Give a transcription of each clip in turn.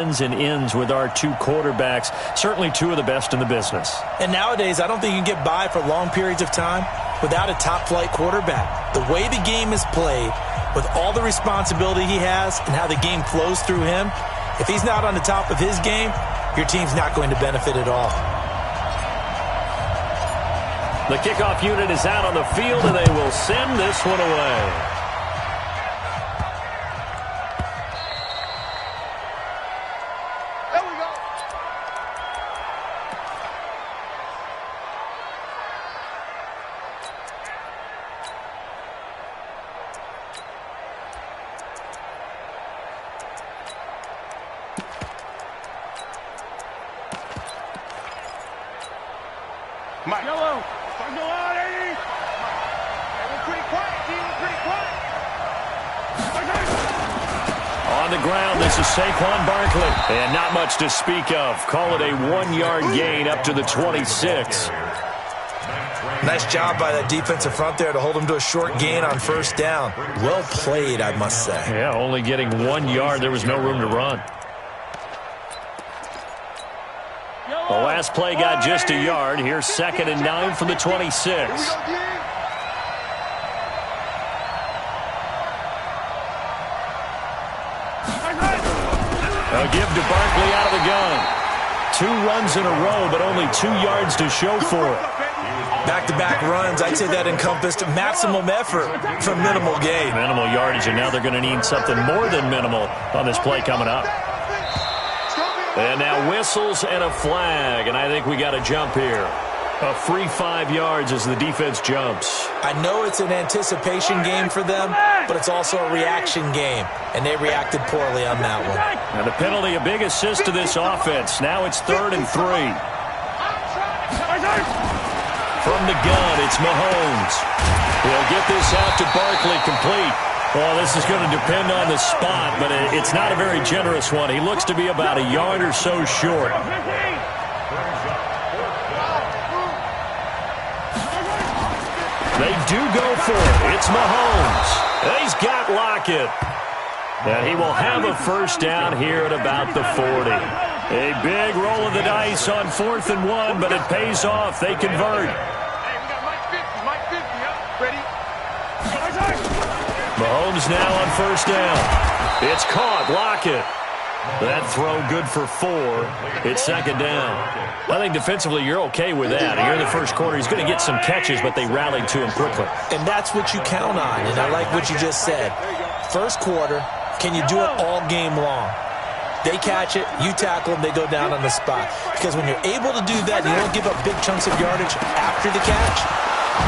and ends with our two quarterbacks, certainly two of the best in the business. And nowadays, I don't think you can get by for long periods of time without a top-flight quarterback. The way the game is played, with all the responsibility he has and how the game flows through him, if he's not on the top of his game, your team's not going to benefit at all. The kickoff unit is out on the field, and they will send this one away. Mike. Yellow. Start go on, Eddie. We're pretty quiet, team. We're pretty quiet. On the ground, this is Saquon Barkley. And not much to speak of. Call it a 1-yard gain up to the 26. Nice job by that defensive front there to hold him to a short gain on first down. Well played, I must say. Yeah, only getting 1 yard. There was no room to run. The last play got just a yard. Here's 2nd and 9 from the 26. A give to Barkley out of the gun. 2 runs in a row, but only 2 yards to show for it. Back-to-back runs, I'd say that encompassed maximum effort for minimal gain. Minimal yardage, and now they're going to need something more than minimal on this play coming up. And now whistles and a flag, and I think we got a jump here. A free 5 yards as the defense jumps. I know it's an anticipation game for them, but it's also a reaction game, and they reacted poorly on that one. And the penalty, a big assist to this offense. Now it's 3rd and 3. From the gun, it's Mahomes. He'll get this out to Barkley complete. Well, this is going to depend on the spot, but it's not a very generous one. He looks to be about a yard or so short. They do go for it. It's Mahomes. He's got Lockett. And he will have a first down here at about the 40. A big roll of the dice on 4th and 1, but it pays off. They convert. Mahomes now on first down. It's caught. Lockett. That throw good for 4. It's 2nd down. I think defensively you're okay with that. Here in the first quarter, he's going to get some catches, but they rallied to him quickly. And that's what you count on, and I like what you just said. First quarter, can you do it all game long? They catch it, you tackle them, they go down on the spot. Because when you're able to do that, you don't give up big chunks of yardage after the catch.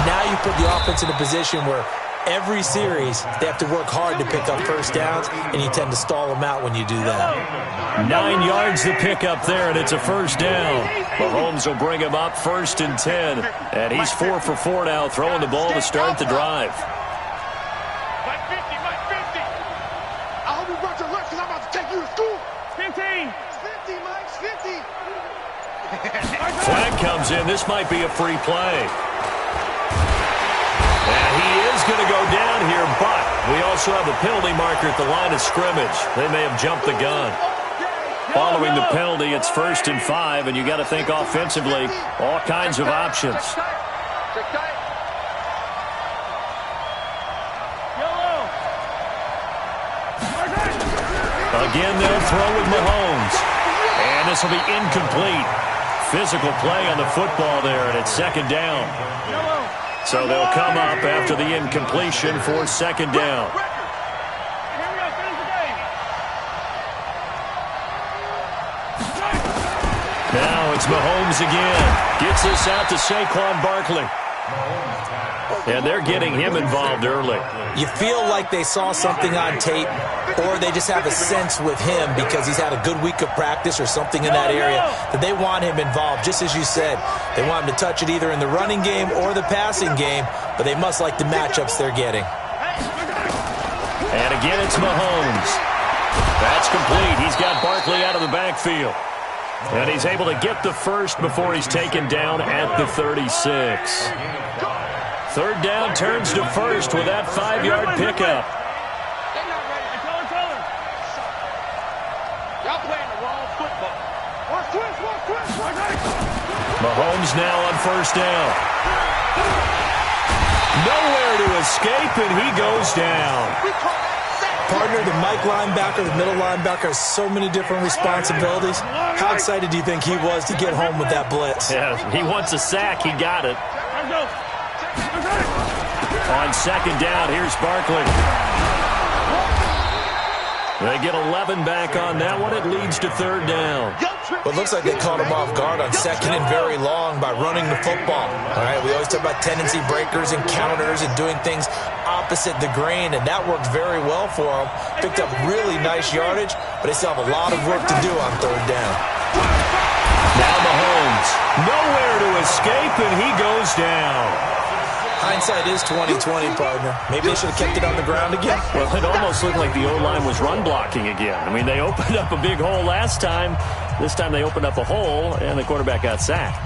Now you put the offense in a position where every series, they have to work hard to pick up first downs, and you tend to stall them out when you do that. 9 yards to pick up there, and it's a first down. Mahomes will bring him up 1st and 10. And he's 4 for 4 now, throwing the ball to start the drive. Mike 50, Mike 50. I hope you brought your lunch because I'm about to take you to school. 15. 50, Mike's 50. Flag comes in. This might be a free play. And he is going to go down here, but we also have a penalty marker at the line of scrimmage. They may have jumped the gun. Following the penalty, it's 1st and 5, and you got to think offensively, all kinds of options. Again, they'll throw with Mahomes. And this will be incomplete. Physical play on the football there, and it's 2nd down. So they'll come up after the incompletion for 2nd down. Now it's Mahomes again. Gets this out to Saquon Barkley. And they're getting him involved early. You feel like they saw something on tape, or they just have a sense with him because he's had a good week of practice or something in that area that they want him involved. Just as you said, they want him to touch it either in the running game or the passing game, but they must like the matchups they're getting. And again, it's Mahomes. That's complete. He's got Barkley out of the backfield. And he's able to get the first before he's taken down at the 36. 3rd down turns to 1st with that 5-yard pickup. Y'all playing the wrong Mahomes now on first down. Nowhere to escape, and he goes down. Partner, the Mike linebacker, the middle linebacker, has so many different responsibilities. How excited do you think he was to get home with that blitz? Yeah, he wants a sack. He got it. On second down, here's Barkley. They get 11 back on that one. It leads to third down. Well, it looks like they caught him off guard on second and very long by running the football. All right, we always talk about tendency breakers and counters and doing things opposite the grain, and that worked very well for them. Picked up really nice yardage, but they still have a lot of work to do on third down. Now Mahomes, nowhere to escape, and he goes down. Hindsight is 20/20, partner. Maybe they should have kept it on the ground again. Well, it almost looked like the O-line was run blocking again. I mean, they opened up a big hole last time. This time they opened up a hole, and the quarterback got sacked.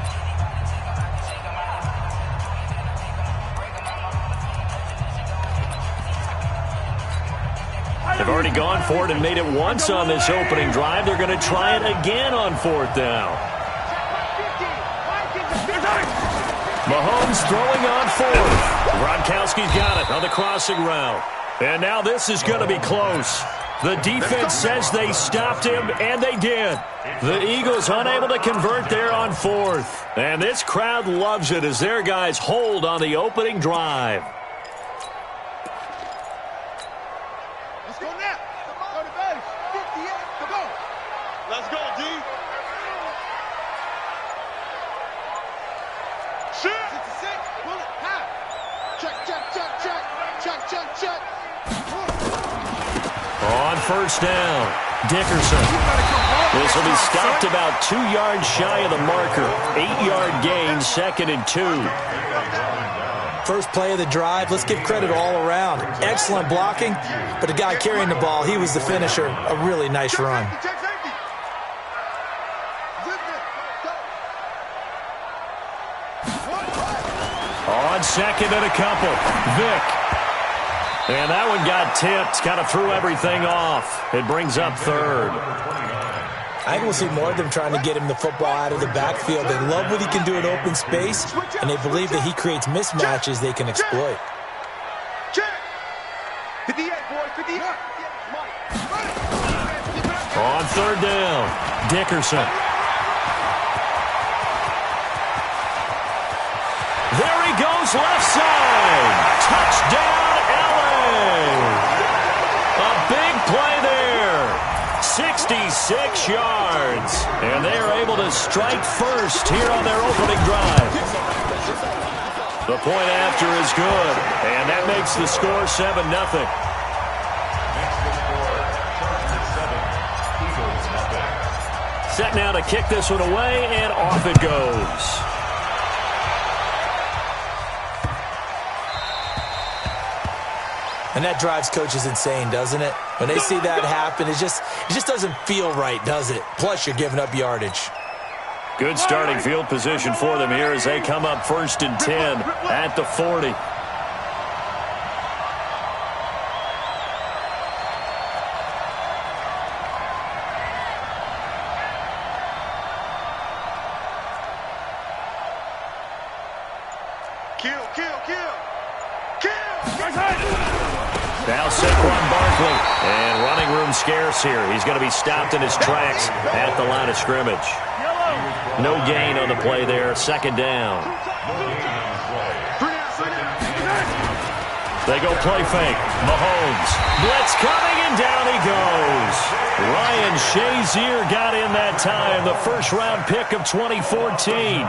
They've already gone for it and made it once on this opening drive. They're going to try it again on fourth down. Mahomes throwing on fourth. Gronkowski's got it on the crossing route. And now this is going to be close. The defense says they stopped him, and they did. The Eagles unable to convert there on fourth. And this crowd loves it as their guys hold on the opening drive. Let's go now. Go to base. 58. Go. Let's go, D. Shit. 66. Pull it. High. Check. On first down, Dickerson. This will be stopped about 2 yards shy of the marker. 8-yard gain, 2nd and 2. First play of the drive, let's give credit all around. Excellent blocking, but the guy carrying the ball, he was the finisher. A really nice run. On second and a couple, Vick. And that one got tipped, kind of threw everything off. It brings up third. I will see more of them trying to get him the football out of the backfield. They love what he can do in open space, and they believe that he creates mismatches they can exploit. 58, boys, 58. On third down, Dickerson. There he goes, left side. Touchdown, LA. A big play there. 66 yards. And they are able to strike first here on their opening drive. The point after is good. And that makes the score 7-0. Set now to kick this one away, and off it goes. And that drives coaches insane, doesn't it? When they see that happen, it just doesn't feel right, does it? Plus, you're giving up yardage. Good starting field position for them here as they come up 1st and 10 at the 40. Now Saquon Barkley, and running room scarce here. He's going to be stopped in his tracks at the line of scrimmage. No gain on the play there, 2nd down. They go play fake. Mahomes, blitz coming, and down he goes. Ryan Shazier got in that time, the first-round pick of 2014.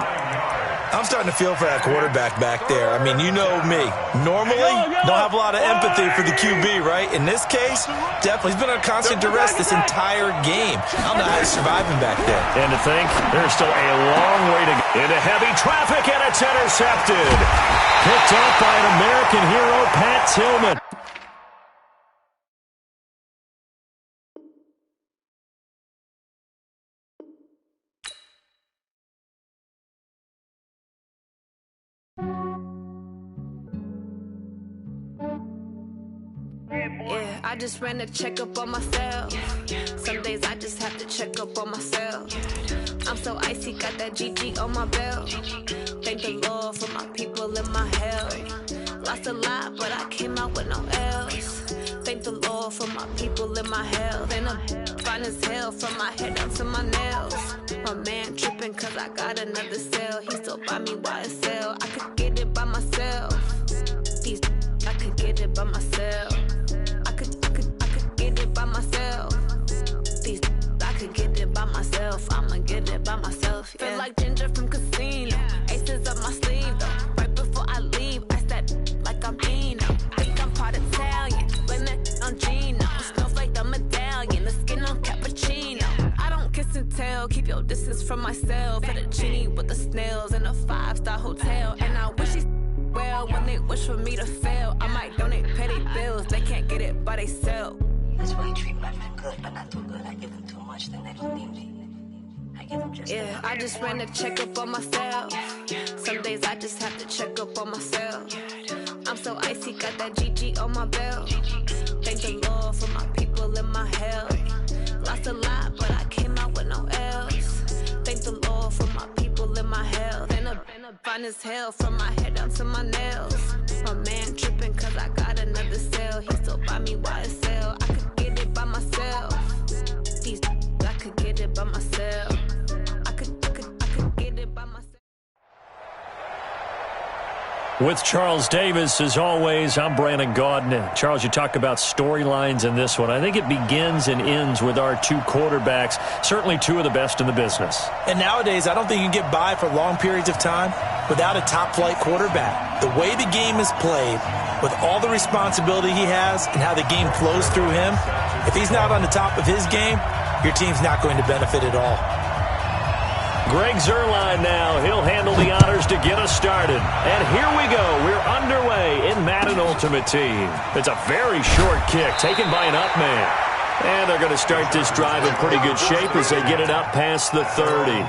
I'm starting to feel for that quarterback back there. I mean, you know me. Normally, don't have a lot of empathy for the QB, right? In this case, definitely. He's been on constant duress this entire game. I don't know how he's surviving back there. And to think, there's still a long way to go into heavy traffic, and it's intercepted. Picked up by an American hero, Pat Tillman. Yeah. Yeah, I just ran a checkup on myself. Some days I just have to check up on myself. I'm so icy, got that GG on my belt. Thank the Lord for my people in my health. Lost a lot, but I came out with no L's. Thank the Lord for my people in my health. And I'm fine as hell from my head down to my nails. My man tripping cause I got another cell. He still buy me YSL. I could get it by myself. These I could get it by myself. I could get it by myself. These I could get it by myself. I'ma get it by myself. Yeah. Feel like Ginger from Casino. Aces up my sleeve though. Right before I leave, I step like I'm Dino. Think I'm part Italian. Blame it on Gino. Smells like the medallion. The skin on cappuccino. I don't kiss and tell. Keep your distance from myself. At a genie with the snails in a 5-star hotel. And I wish he's well when they wish for me to fail. I might donate petty bills. They can't get it by they sell. That's why you treat my men good, but not too good. I give them too much, then they don't need me. I give them just yeah, I just ran a checkup on myself. Some days I just have to check up on myself. I'm so icy, got that GG on my belt. Thank the Lord for my people in my health. Lost a lot, but I came out with no L's. Thank the Lord for my people in my health. And I'm fine as hell from my head down to my nails. My man tripping cause I got another cell. He still buy me YSL. I could get it by myself. These I could get it by myself. I could get it by myself. With Charles Davis, as always, I'm Brandon Gaudin. Charles, you talk about storylines in this one. I think it begins and ends with our two quarterbacks, certainly two of the best in the business. And nowadays, I don't think you can get by for long periods of time without a top-flight quarterback. The way the game is played, with all the responsibility he has and how the game flows through him, if he's not on the top of his game, your team's not going to benefit at all. Greg Zuerlein now. He'll handle the honors to get us started. And here we go. We're underway in Madden Ultimate Team. It's a very short kick taken by an up man. And they're going to start this drive in pretty good shape as they get it up past the 30.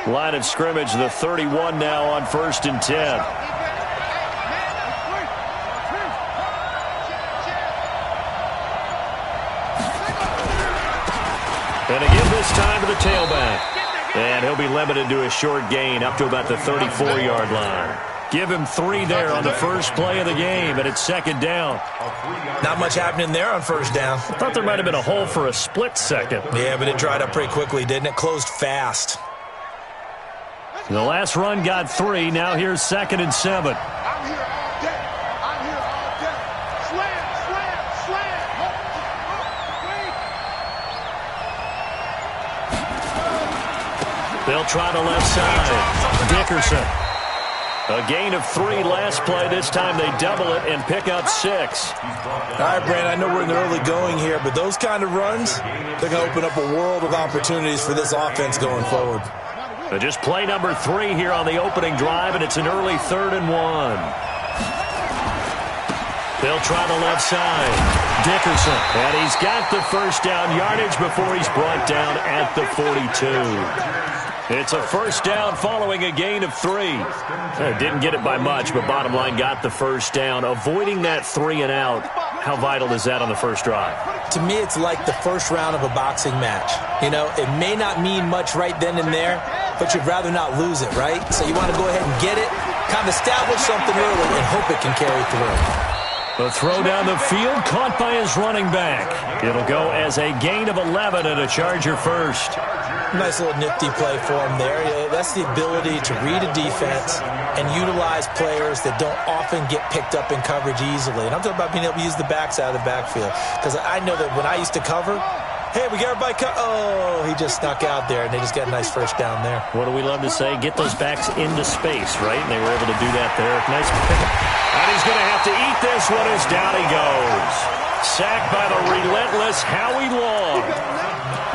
Line of scrimmage, the 31 now on 1st and 10. And again this time to the tailback. And he'll be limited to a short gain up to about the 34-yard line. Give him 3 there on the first play of the game, and it's 2nd down. Not much happening there on 1st down. I thought there might have been a hole for a split second. Yeah, but it dried up pretty quickly, didn't it? Closed fast. The last run got 3. Now here's 2nd and 7. I'm here all day. I'm here all day. Slam, slam, slam. They'll try the left side. Dickerson. A gain of 3 last play. This time they double it and pick up 6. All right, Brandon, I know we're in the early going here, but those kind of runs, they're going to open up a world of opportunities for this offense going forward. Just play number 3 here on the opening drive, and it's an early 3rd and 1. They'll try the left side. Dickerson. And he's got the first down yardage before he's brought down at the 42. It's a first down following a gain of 3. Didn't get it by much, but bottom line got the first down. Avoiding that 3 and out, how vital is that on the first drive? To me, it's like the first round of a boxing match. You know, it may not mean much right then and there, but you'd rather not lose it, right? So you want to go ahead and get it, kind of establish something early, and hope it can carry through. The throw down the field, caught by his running back. It'll go as a gain of 11 and a Charger first. Nice little nifty play for him there. That's the ability to read a defense and utilize players that don't often get picked up in coverage easily. And I'm talking about being able to use the backs out of the backfield. Because I know that when I used to cover, hey, we got everybody oh, he just snuck out there, and they just got a nice first down there. What do we love to say? Get those backs into space, right? And they were able to do that there. Nice pickup. And he's going to have to eat this one as down he goes. Sacked by the relentless Howie Long.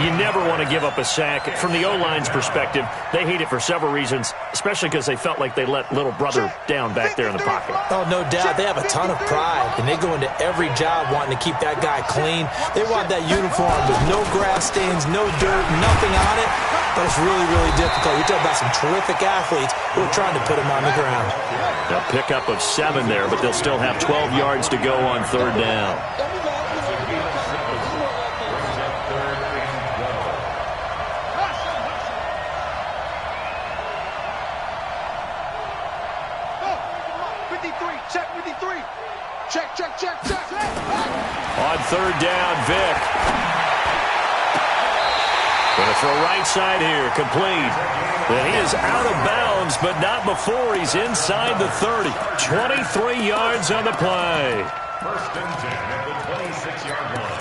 You never want to give up a sack. From the O-line's perspective, they hate it for several reasons, especially because they felt like they let little brother down back there in the pocket. Oh, no doubt. They have a ton of pride, and they go into every job wanting to keep that guy clean. They want that uniform with no grass stains, no dirt, nothing on it. But it's really, really difficult. You're talking about some terrific athletes who are trying to put him on the ground. A pickup of 7 there, but they'll still have 12 yards to go on 3rd down. On 3rd down, Vick. Gonna throw right side here, complete. And he is out of bounds, but not before he's inside the 30. 23 yards on the play. 1st and 10 at the 26-yard line.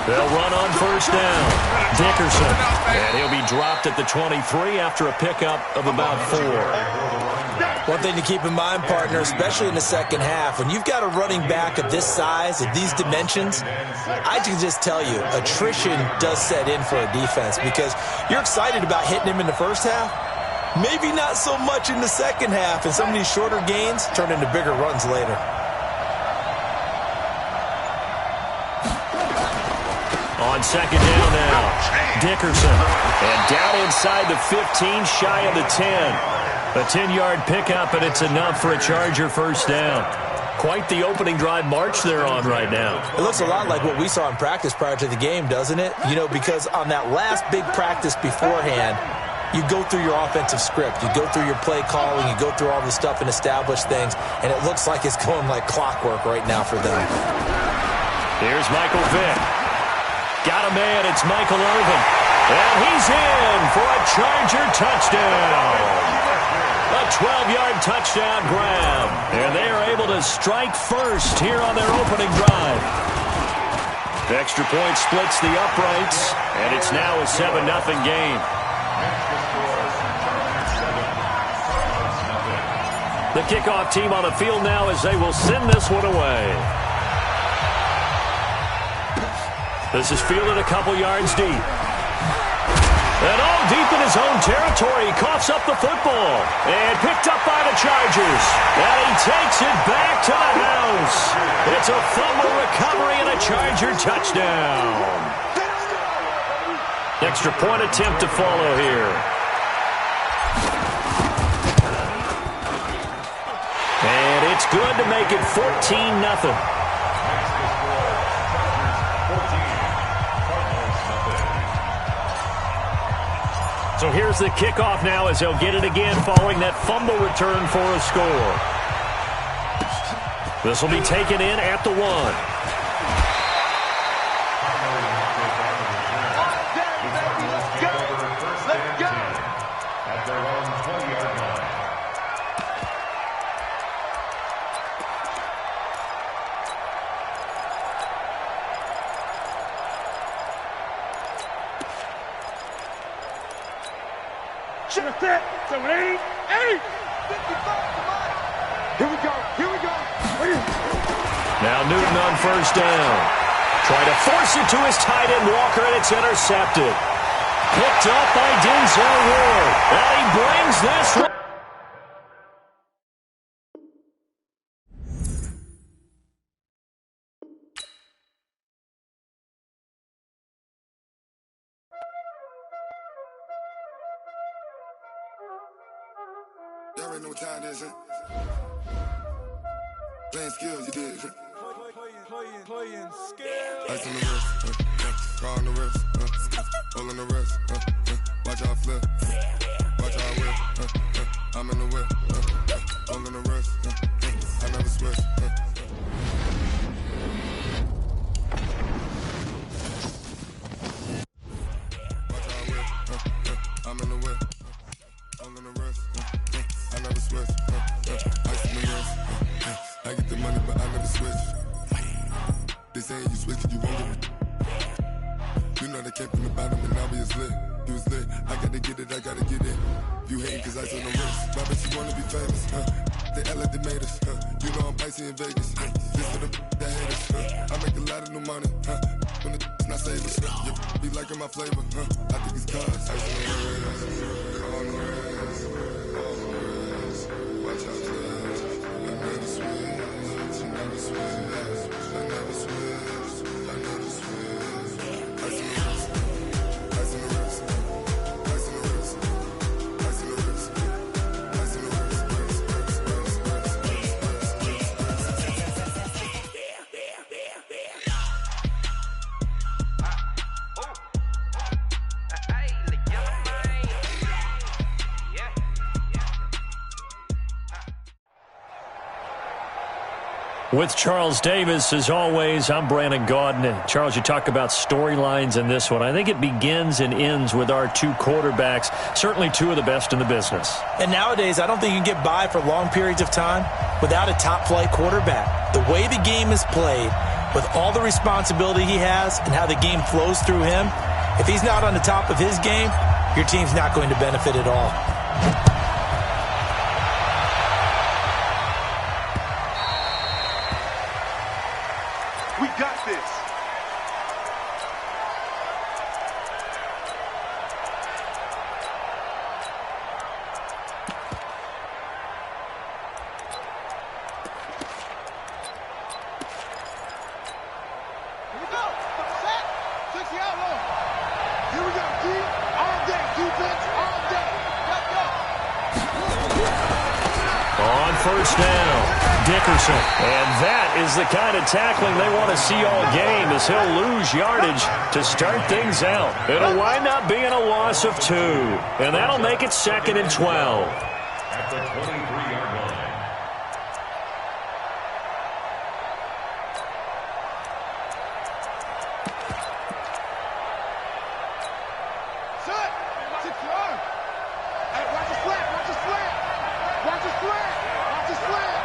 They'll run on 1st down. Dickerson. And he'll be dropped at the 23 after a pickup of about 4. One thing to keep in mind, partner, especially in the second half, when you've got a running back of this size, of these dimensions, I can just tell you, attrition does set in for a defense because you're excited about hitting him in the first half. Maybe not so much in the second half, and some of these shorter gains turn into bigger runs later. On 2nd down now, Dickerson. And down inside the 15, shy of the 10. A 10-yard pickup, and it's enough for a Charger 1st down. Quite the opening drive march they're on right now. It looks a lot like what we saw in practice prior to the game, doesn't it? You know, because on that last big practice beforehand, you go through your offensive script. You go through your play calling. You go through all the stuff and establish things, and it looks like it's going like clockwork right now for them. Here's Michael Vick. Got a man, it's Michael Irvin. And he's in for a Charger touchdown. A 12-yard touchdown grab. And they are able to strike first here on their opening drive. The extra point splits the uprights, and it's now a 7-0 game. The kickoff team on the field now as they will send this one away. This is fielded a couple yards deep. And all deep in his own territory. He coughs up the football. And picked up by the Chargers. And he takes it back to the house. It's a fumble recovery and a Charger touchdown. Extra point attempt to follow here. And it's good to make it 14-0. So here's the kickoff now as they'll get it again following that fumble return for a score. This will be taken in at the 1. At their own 20-yard line. Check that. 7, 8, 8. 55, come on. Here we go. Here we go. Now Newton on 1st down. Try to force it to his tight end Walker, and it's intercepted. Picked up by Denzel Ward. And he brings this one. Y'all already know what time it is, huh? Playing skills, you did, huh? Playing skills. Ice on the wrist, car on the wrist, hole on the wrist, watch how I flip, watch how I whip, I'm in the whip, hole on the wrist, I never switch, watch how I whip, I'm in the whip, hole on the wrist, I never switch, ice on the wrist, I get the money but I never switch. They saying you switch, you won't get it. You know they came from the bottom and now we is lit. You was lit, I gotta get it, I gotta get it. You hating cause I on the wrist. My bitch, she wanna be famous, They act like they made us, You know I'm icy in Vegas, Just for the that hate us, I make a lot of new money, When the not save us, You be liking my flavor, I think it's cause ice on the wrist, on the wrist, on the wrist. Watch out, cuz I never switch, I never switch, I never switch, I never switch. Ice on the wrist, ice on the wrist, ice on the wrist, ice on the wrist, ice on the wrist, With Charles Davis, as always, I'm Brandon Gaudin. Charles, you talk about storylines in this one. I think it begins and ends with our two quarterbacks, certainly two of the best in the business. And nowadays, I don't think you can get by for long periods of time without a top-flight quarterback. The way the game is played, with all the responsibility he has and how the game flows through him, if he's not on the top of his game, your team's not going to benefit at all. We got this. Here we go. Set. 60 outlaw. Here we go. Keep all day. Defense all day. Let's go. On first down, Dickerson. And that is the kind of tackling they want to see all game, as he'll lose yardage to start things out. It'll wind up being a loss of 2, and that'll make it 2nd and 12. At the 23-yard line. Set. 6 yards. Hey, watch the slant. Watch the slant. Watch the slant. Watch the slant.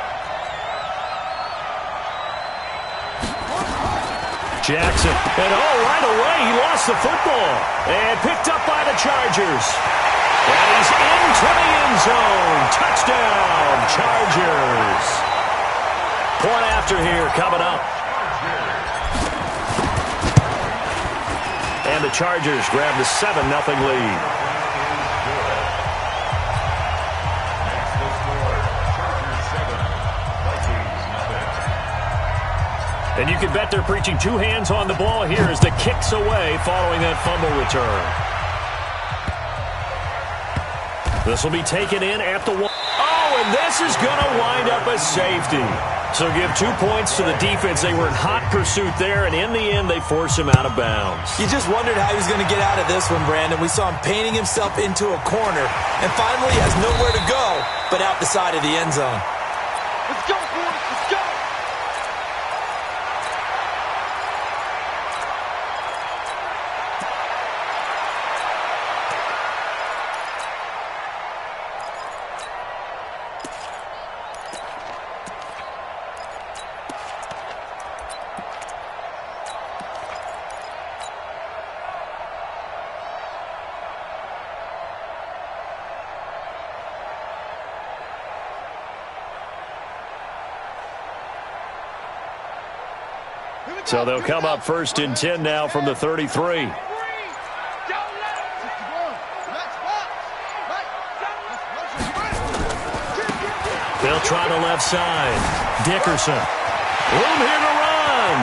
Jackson, and right away, he lost the football. And picked up by the Chargers. And he's into the end zone. Touchdown, Chargers. Point after here coming up. And the Chargers grab the 7-0 lead. And you can bet they're preaching 2 hands on the ball here as the kick's away following that fumble return. This will be taken in at the 1. Oh, and this is going to wind up a safety. So give 2 points to the defense. They were in hot pursuit there, and in the end, they force him out of bounds. You just wondered how he was going to get out of this one, Brandon. We saw him painting himself into a corner, and finally has nowhere to go but out the side of the end zone. Let's go, boys. Let's go. So they'll come up 1st and 10 now from the 33. They'll try the left side. Dickerson. Room here to run.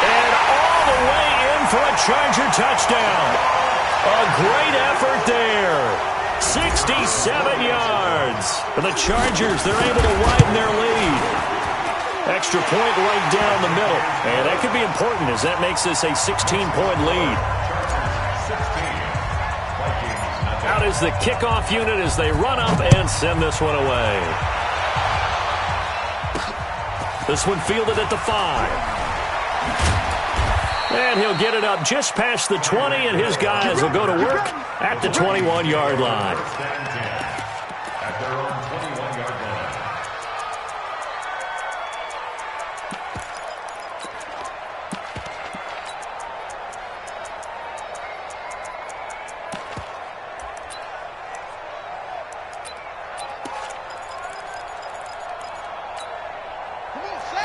And all the way in for a Charger touchdown. A great effort there. 67 yards. For the Chargers, they're able to widen their lead. Extra point right down the middle. And that could be important as that makes this a 16-point lead. Out is the kickoff unit as they run up and send this one away. This one fielded at the 5. And he'll get it up just past the 20, and his guys will go to work at the 21-yard line. At their own 21-yard line.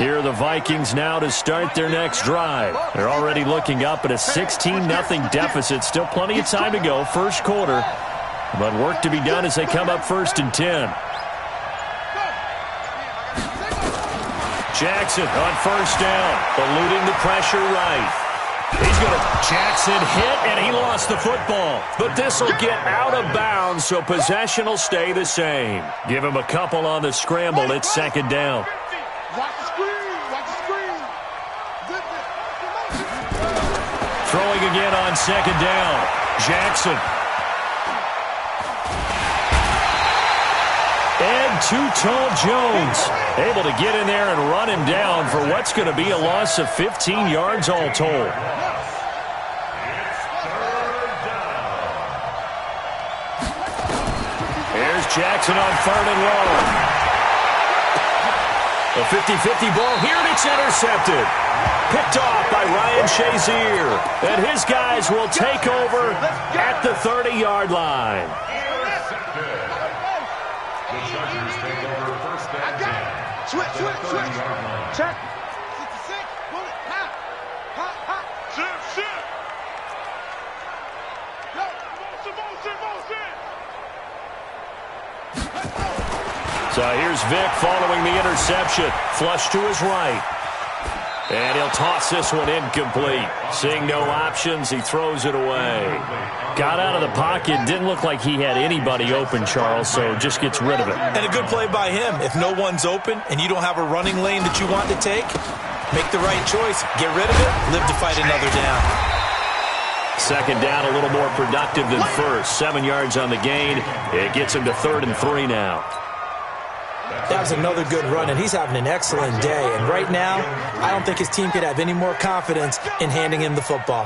Here are the Vikings now to start their next drive. They're already looking up at a 16-0 deficit. Still plenty of time to go, first quarter. But work to be done as they come up 1st and 10. Jackson on 1st down, eluding the pressure right. He's going to Jackson hit, and he lost the football. But this will get out of bounds, so possession will stay the same. Give him a couple on the scramble. It's 2nd down. Watch the screen. Watch the screen. Throwing again on 2nd down. Jackson. And Too-Tall Jones able to get in there and run him down for what's going to be a loss of 15 yards all told. Here's Jackson on 3rd and long. A 50-50 ball here, and it's intercepted. Picked off by Ryan Shazier. And his guys will take over at the 30-yard line. Switch. Check. 66. Bullet. Hot. Shit. Motion. So here's Vic following the interception. Flush to his right. And he'll toss this one incomplete. Seeing no options, he throws it away. Got out of the pocket. Didn't look like he had anybody open, Charles, so just gets rid of it. And a good play by him. If no one's open and you don't have a running lane that you want to take, make the right choice. Get rid of it. Live to fight another down. 2nd down, a little more productive than first. 7 yards on the gain. It gets him to 3rd and 3 now. That was another good run, and he's having an excellent day. And right now, I don't think his team could have any more confidence in handing him the football.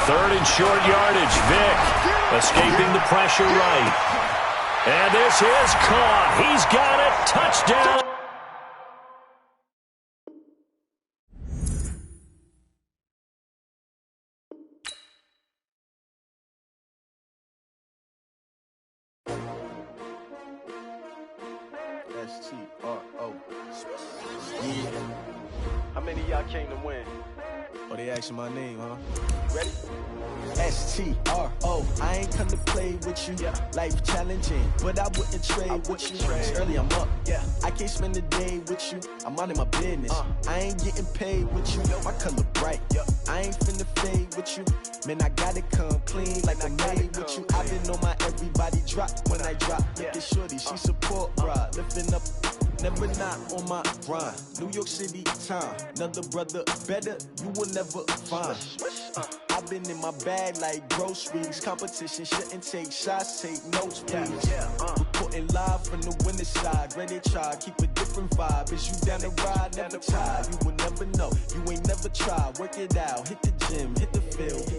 Third and short yardage. Vic escaping the pressure right. And this is caught. He's got it. Touchdown. S-T-R-O. Yeah. How many of y'all came to win? Oh, they asking my name, huh? Ready? S-T-R-O. I ain't come to play with you. Yeah. Life challenging, but I wouldn't trade with you. It's early, I'm up. Yeah. I can't spend the day with you. I'm out of my business. I ain't getting paid with you. My color bright. Yeah. I ain't finna fade with you. Man, I gotta come clean like I'm made with you. I've been on my everybody drop when I drop. Look at shorty, she support rod. Lifting up, never not on my grind. New York City time. Another brother better, you will never find. I've been in my bag like groceries. Competition shouldn't take shots, take notes, please. Reporting live from the winning side. Ready to try, keep a different vibe. Is you down the ride, never tired. You will never know, you ain't never tried. Work it out, hit the gym, hit the field.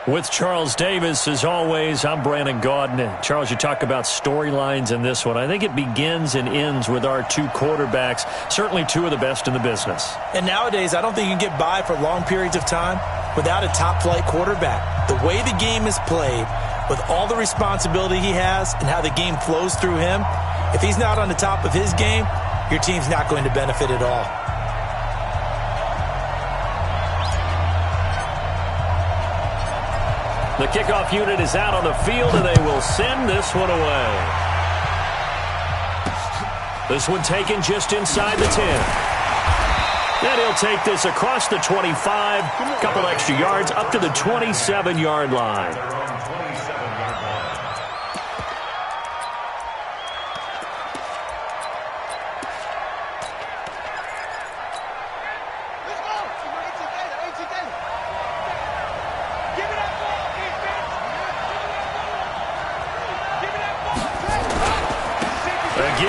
With Charles Davis, as always, I'm Brandon Gaudin. Charles, you talk about storylines in this one. I think it begins and ends with our two quarterbacks, certainly two of the best in the business. And nowadays, I don't think you can get by for long periods of time without a top-flight quarterback. The way the game is played, with all the responsibility he has and how the game flows through him, if he's not on the top of his game, your team's not going to benefit at all. The kickoff unit is out on the field, and they will send this one away. This one taken just inside the 10. Then he'll take this across the 25, couple extra yards up to the 27-yard line.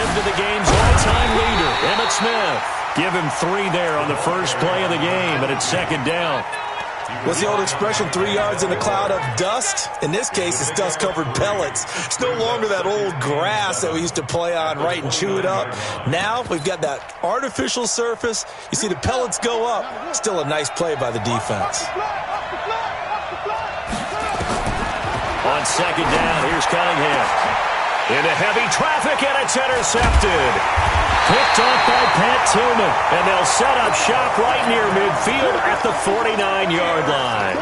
To the game's all-time leader, Emmitt Smith. Give him 3 there on the first play of the game, and it's 2nd down. What's the old expression, 3 yards in a cloud of dust? In this case, it's dust-covered pellets. It's no longer that old grass that we used to play on, right, and chew it up. Now we've got that artificial surface. You see the pellets go up. Still a nice play by the defense. On second down, here's Cunningham. Into heavy traffic, and it's intercepted. Picked off by Pat Tillman, and they'll set up shop right near midfield at the 49-yard line.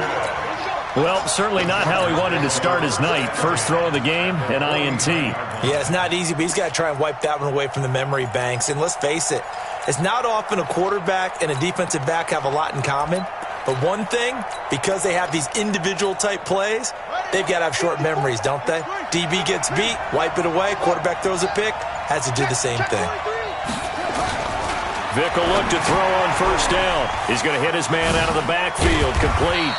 Well, certainly not how he wanted to start his night. First throw of the game, an INT. Yeah, it's not easy, but he's got to try and wipe that one away from the memory banks. And let's face it, it's not often a quarterback and a defensive back have a lot in common. But one thing, because they have these individual-type plays, they've got to have short memories, don't they? DB gets beat, wipe it away, quarterback throws a pick, has to do the same thing. Vick will look to throw on first down. He's going to hit his man out of the backfield, complete.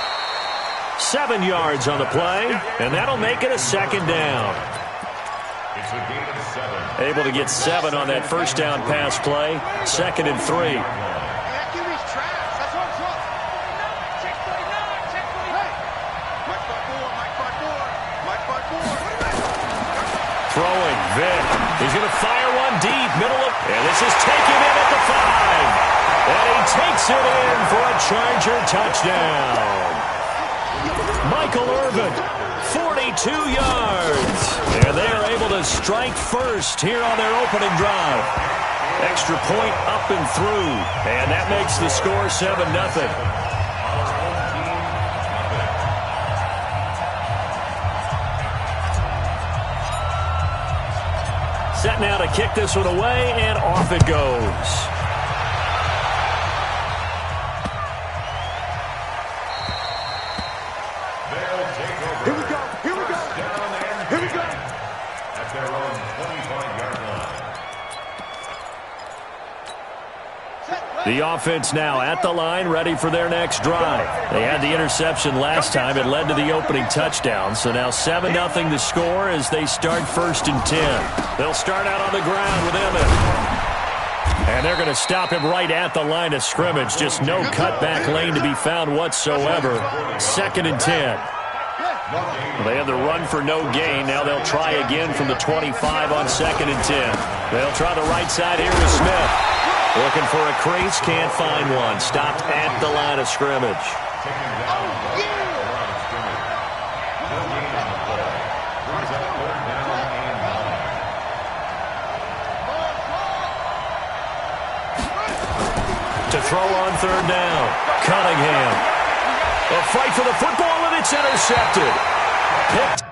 7 yards on the play, and that'll make it a second down. It's a gain of 7. Able to get 7 on that first down pass play. 2nd and 3. Throwing, Vick. He's going to fire one deep, middle of, and this is taken in at the 5. And he takes it in for a Charger touchdown. Michael Irvin, 42 yards. And they are able to strike first here on their opening drive. Extra point up and through. And that makes the score 7-0. Set now to kick this one away, and off it goes. Here we go. Here we go. Here we go. At their own 25-yard line. The offense now at the line, ready for their next drive. They had the interception last time. It led to the opening touchdown. So now 7-0 the score as they start 1st and 10. They'll start out on the ground with Emmett. And they're going to stop him right at the line of scrimmage. Just no cutback lane to be found whatsoever. 2nd and 10. They had the run for no gain. Now they'll try again from the 25 on 2nd and 10. They'll try the right side here with Smith. Looking for a crease, can't find one. Stopped at the line of scrimmage. To throw on 3rd down, Cunningham. A fight for the football, and it's intercepted. Picked.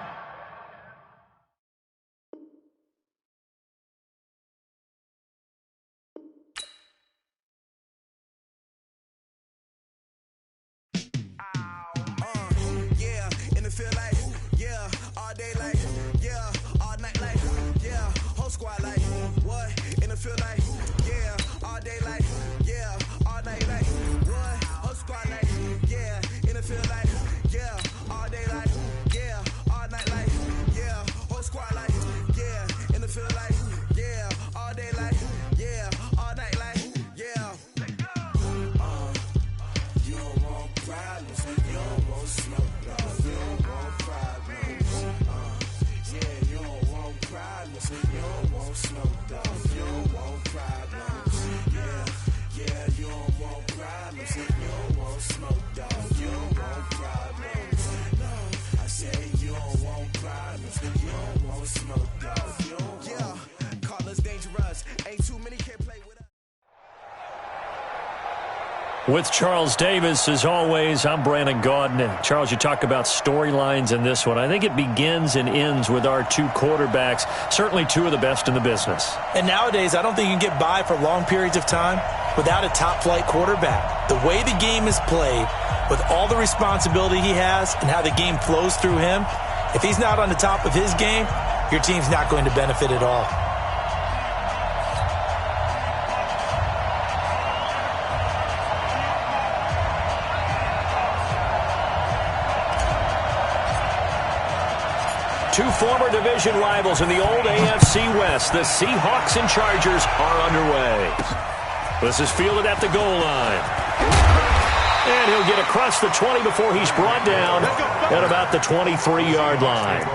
With Charles Davis, as always, I'm Brandon Gaudin. And Charles, you talk about storylines in this one. I think it begins and ends with our 2 quarterbacks, certainly 2 of the best in the business. And nowadays, I don't think you can get by for long periods of time without a top-flight quarterback. The way the game is played, with all the responsibility he has and how the game flows through him, if he's not on the top of his game, your team's not going to benefit at all. Two former division rivals in the old AFC West. The Seahawks and Chargers are underway. This is fielded at the goal line. And he'll get across the 20 before he's brought down at about the 23-yard line.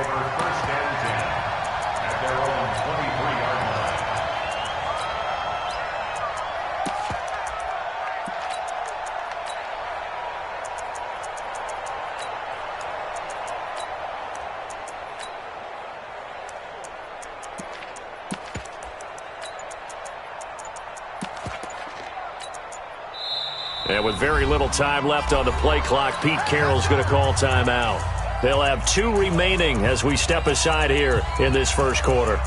And with very little time left on the play clock, Pete Carroll's going to call timeout. They'll have 2 remaining as we step aside here in this first quarter.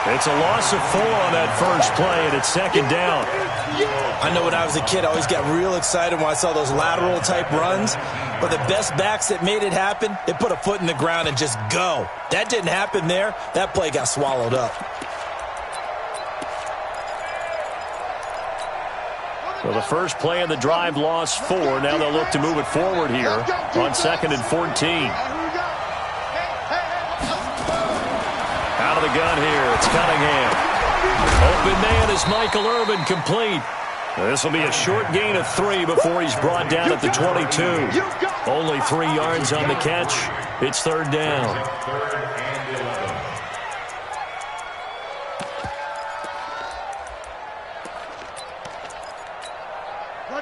It's a loss of 4 on that first play, and it's second down. I know when I was a kid, I always got real excited when I saw those lateral-type runs. But the best backs that made it happen, they put a foot in the ground and just go. That didn't happen there. That play got swallowed up. Well, the first play of the drive lost 4. Now they'll look to move it forward here on 2nd and 14. Out of the gun here, it's Cunningham. Open man is Michael Irvin, complete. This will be a short gain of 3 before he's brought down at the 22. Only 3 yards on the catch. It's third down.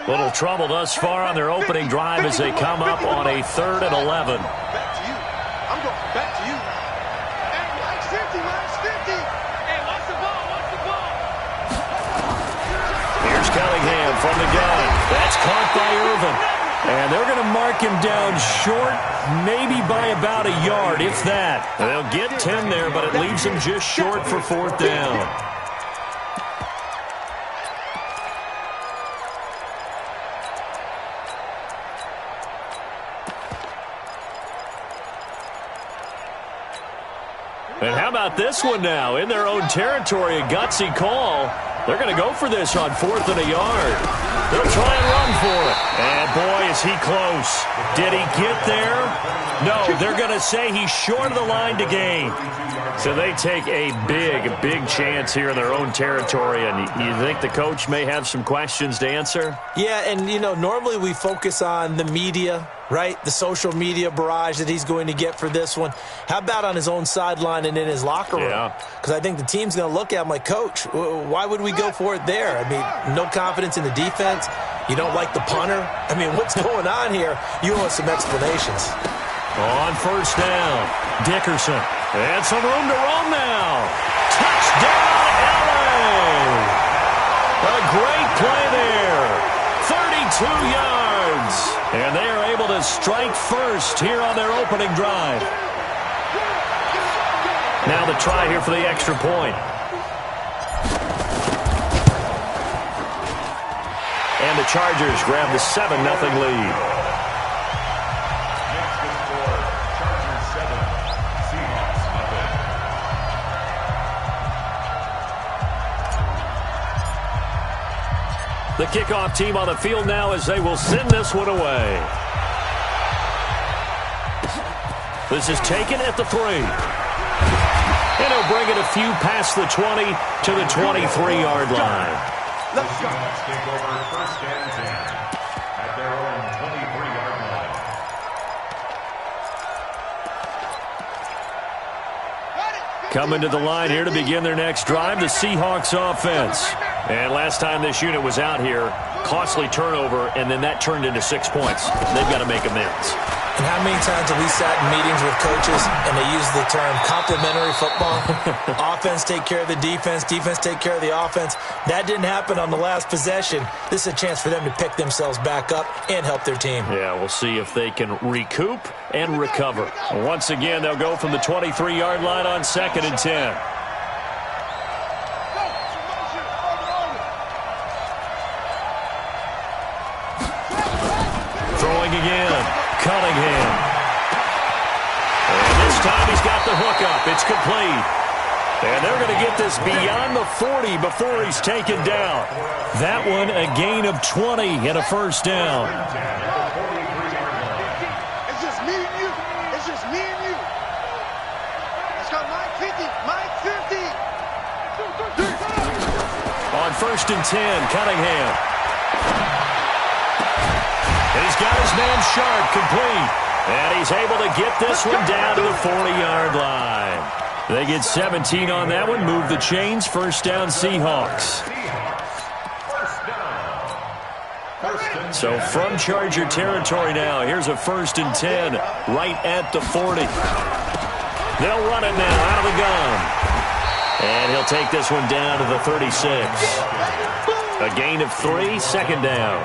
Little trouble thus far on their opening drive as they come up on a 3rd and 11. Back to you. I'm going back to you. Hey, Mike's 50, Mike's 50. Hey, watch the ball, watch the ball. Here's Cunningham from the gun. That's caught by Irvin. And they're going to mark him down short, maybe by about a yard, if that. They'll get 10 there, but it leaves them just short for 4th down. And how about this one now? In their own territory, a gutsy call. They're going to go for this on 4th and a yard. They'll try and run for it. And boy, is he close. Did he get there? No, they're going to say he's short of the line to gain. So they take a big chance here in their own territory. And you think the coach may have some questions to answer? Yeah, and, you know, normally we focus on the media, right? The social media barrage that he's going to get for this one. How about on his own sideline and in his locker room? Yeah. Because I think the team's going to look at him like, Coach, why would we go for it there? I mean, no confidence in the defense. You don't like the punter. I mean, what's going on here? You want some explanations. On 1st down, Dickerson. And some room to roam now. Touchdown, LA! A great play there. 32 yards. And they are able to strike first here on their opening drive. Now the try here for the extra point. And the Chargers grab the 7-0 lead. The kickoff team on the field now as they will send this one away. This is taken at the 3. And he'll bring it a few past the 20 to the 23-yard line. Let's go. Let's take over 1st and 10 at their own 23-yard line. Coming to the line here to begin their next drive, the Seahawks offense. And last time this unit was out here, costly turnover, and then that turned into 6 points. They've got to make amends. And how many times have we sat in meetings with coaches and they use the term complementary football? Offense take care of the defense, defense take care of the offense. That didn't happen on the last possession. This is a chance for them to pick themselves back up and help their team. Yeah, we'll see if they can recoup and recover. Once again, they'll go from the 23-yard line on 2nd and 10. Throwing again, Cunningham. the hookup. It's complete. And they're going to get this beyond the 40 before he's taken down. That one, a gain of 20 and a first down. It's just me and you. It's just me and you. Let's go, Mike 50. Mike 50. On 1st and 10, Cunningham. He's got his man Sharp complete. And he's able to get this one down to the 40-yard line. They get 17 on that one. Move the chains. First down, Seahawks. So from Charger territory now, here's a 1st and 10 right at the 40. They'll run it now out of the gun. And he'll take this one down to the 36. A gain of 3, second down.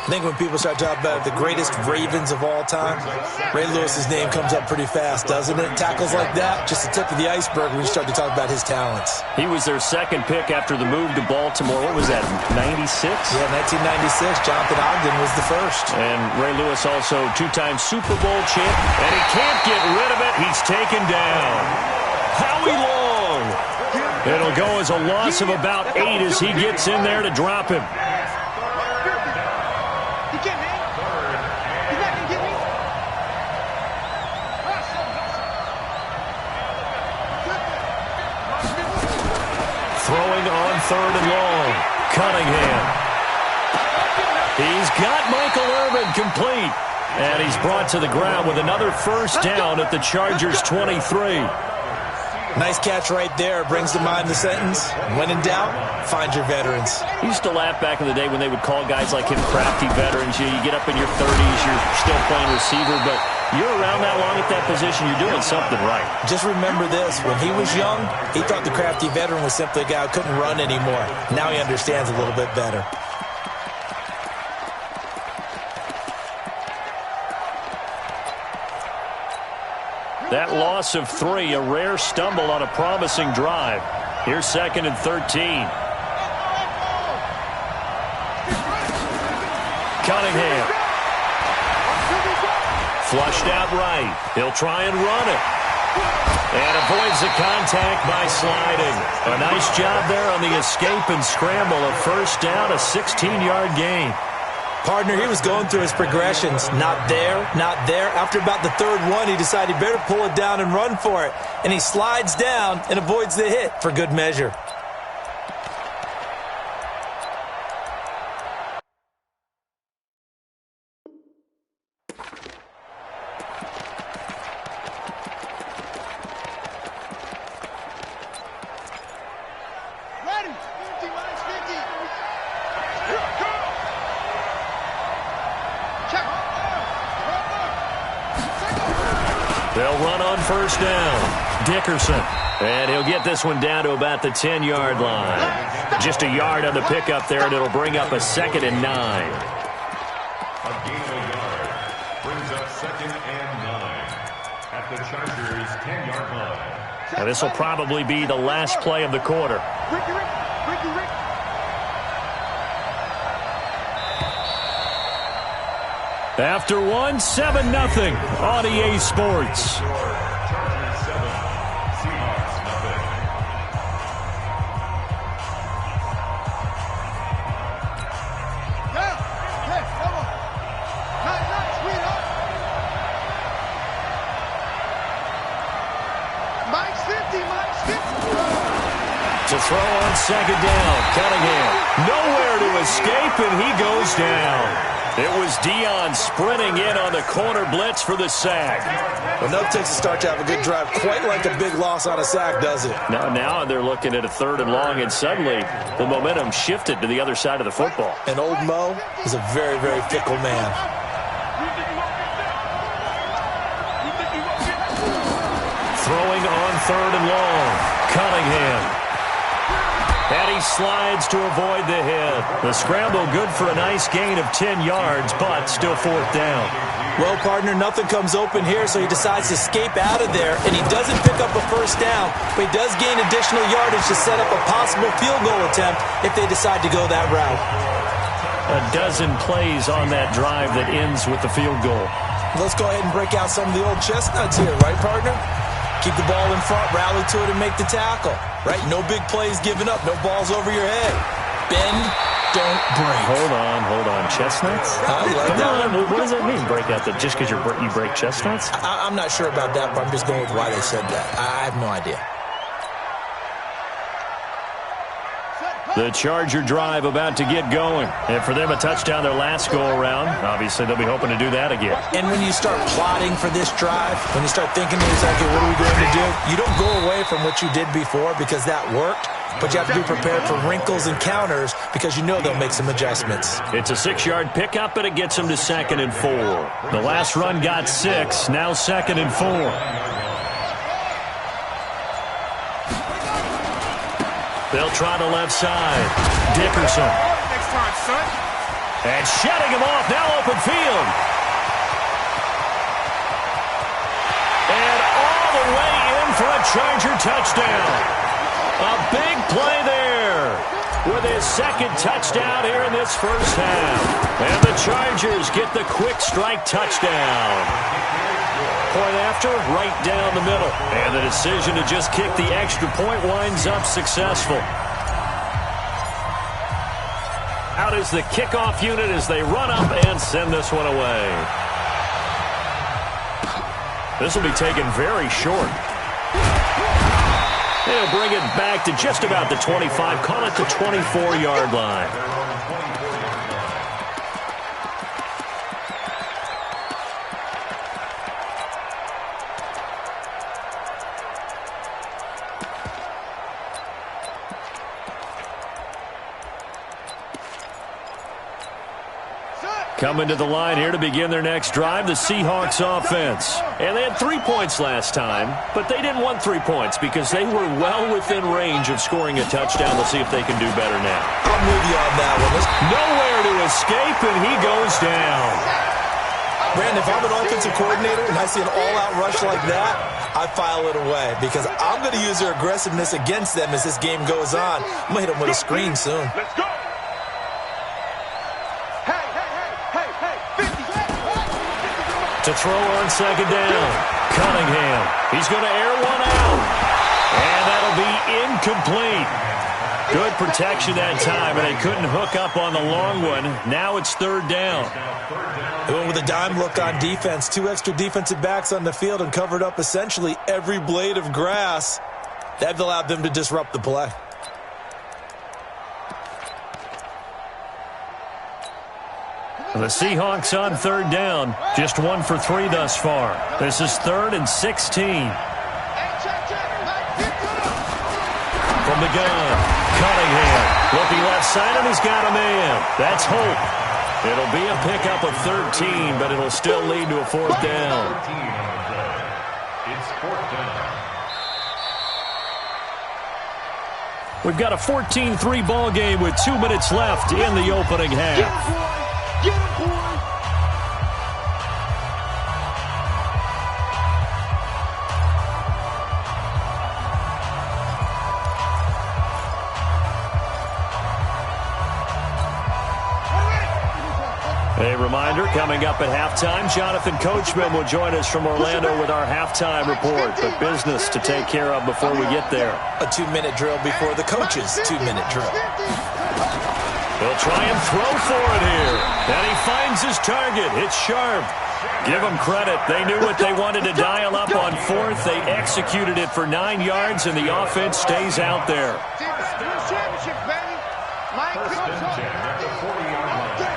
I think when people start talking about the greatest Ravens of all time, Ray Lewis's name comes up pretty fast, doesn't it? Tackles like that, just the tip of the iceberg when you start to talk about his talents. He was their second pick after the move to Baltimore. What was that, 96? Yeah, 1996. Jonathan Ogden was the first. And Ray Lewis also two-time Super Bowl champ. And he can't get rid of it. He's taken down. Howie Long. It'll go as a loss of about 8 as he gets in there to drop him. Throwing on 3rd and long. Cunningham. He's got Michael Irvin complete. And he's brought to the ground with another first down at the Chargers' 23. Nice catch right there. Brings to mind the sentence, when in doubt, find your veterans. He used to laugh back in the day when they would call guys like him crafty veterans. You get up in your 30s, you're still playing receiver, but you're around that long at that position, you're doing something right. Just remember this. When he was young, he thought the crafty veteran was simply a guy who couldn't run anymore. Now he understands a little bit better. That loss of 3, a rare stumble on a promising drive. Here's 2nd and 13. Cunningham. Flushed out right. He'll try and run it. And avoids the contact by sliding. A nice job there on the escape and scramble. A first down, a 16-yard gain. Partner, he was going through his progressions. Not there, not there. After about the 3rd one, he decided he better pull it down and run for it. And he slides down and avoids the hit for good measure. Ready. 50 minus 50. Here I go. Check. They'll run on first down. Dickerson. And he'll get this one down to about the 10-yard line. Just a yard on the pickup there, and it'll bring up a 2nd and 9. A gain of a yard brings up 2nd and 9 at the Chargers' 10-yard line. Now, this will probably be the last play of the quarter. Ricky. After one, 7-0 on EA Sports. Chargers 7, Seahawks nothing. Yeah, come on. Nice, sweetheart. Mike's 50. To throw on 2nd down, Cunningham. Nowhere to escape, and he goes down. It was Dion sprinting in on the corner blitz for the sack. Well, no, it takes a start to have a good drive. Quite like a big loss on a sack, does it? Now they're looking at a 3rd and long, and suddenly the momentum shifted to the other side of the football. And old Mo is a very, very fickle man. Throwing on 3rd and long, Cunningham. And he slides to avoid the hit. The scramble good for a nice gain of 10 yards, but still 4th down. Well, partner, nothing comes open here, so he decides to escape out of there, and he doesn't pick up a first down, but he does gain additional yardage to set up a possible field goal attempt if they decide to go that route. A dozen plays on that drive that ends with the field goal. Let's go ahead and break out some of the old chestnuts here, right, partner? keep the ball in front, rally to it, and make the tackle. Right? No big plays given up. No balls over your head. Bend, don't break. Hold on. Chestnuts? You like Come that on. one? What does that mean, break out? Just because you break chestnuts? I'm not sure about that, but I'm just going with why they said that. I have no idea. The Charger drive about to get going. And for them, a touchdown their last go-around. Obviously, they'll be hoping to do that again. And when you start plotting for this drive, when you start thinking to yourself, okay, what are we going to do? You don't go away from what you did before because that worked, but you have to be prepared for wrinkles and counters because you know they'll make some adjustments. It's a 6-yard pickup, and it gets them to 2nd and 4. The last run got 6, now 2nd and 4. They'll try the left side. Dickerson. Next time, son. And shedding him off, now open field. And all the way in for a Charger touchdown. A big play there with his second touchdown here in this first half. And the Chargers get the quick strike touchdown. Point after, right down the middle. And the decision to just kick the extra point winds up successful. Out is the kickoff unit as they run up and send this one away. This will be taken very short. They'll bring it back to just about the 25, call it the 24-yard line. Coming to the line here to begin their next drive, the Seahawks offense. And they had 3 points last time, but they didn't want 3 points because they were well within range of scoring a touchdown. We'll see if they can do better now. I'm with you on that one. Nowhere to escape, and he goes down. Brandon, if I'm an offensive coordinator and I see an all-out rush like that, I file it away because I'm going to use their aggressiveness against them as this game goes on. I'm going to hit them with a screen soon. Let's go. To throw on second down. Cunningham. He's going to air one out. And that'll be incomplete. Good protection that time, and they couldn't hook up on the long one. Now it's third down. They went with a dime look on defense. 2 extra defensive backs on the field and covered up essentially every blade of grass. That allowed them to disrupt the play. The Seahawks on third down. Just 1 for 3 thus far. This is 3rd and 16. From the gun, Cunningham. Looking left side, and he's got a man. That's Hope. It'll be a pickup of 13, but it'll still lead to a 4th down. It's 4th down. We've got a 14-3 ball game with 2 minutes left in the opening half. Get him, boy. A reminder, coming up at halftime, Jonathan Coachman will join us from Orlando with our halftime report. But business to take care of before we get there. A 2-minute drill before the coach's 2-minute drill. He'll try and throw for it here. And he finds his target. It's Sharp. Give them credit. They knew what they wanted to dial up on 4th. They executed it for 9 yards, and the offense stays out there. First and 10 at the 40-yard line.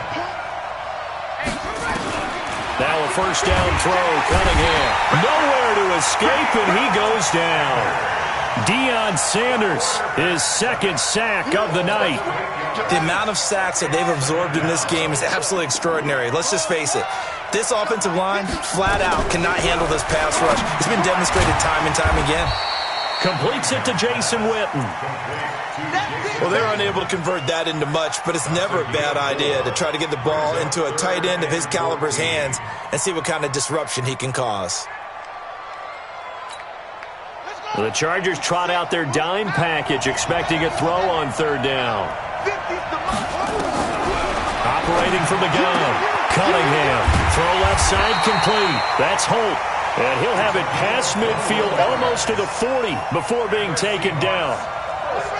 Now a first down throw. Cunningham. Nowhere to escape, and he goes down. Deion Sanders, his 2nd sack of the night. The amount of sacks that they've absorbed in this game is absolutely extraordinary. Let's just face it. This offensive line, flat out, cannot handle this pass rush. It's been demonstrated time and time again. Completes it to Jason Witten. Well, they're unable to convert that into much, but it's never a bad idea to try to get the ball into a tight end of his caliber's hands and see what kind of disruption he can cause. The Chargers trot out their dime package, expecting a throw on 3rd down. Operating from the gun. Cunningham. Throw left side complete. That's Hope. And he'll have it past midfield almost to the 40 before being taken down.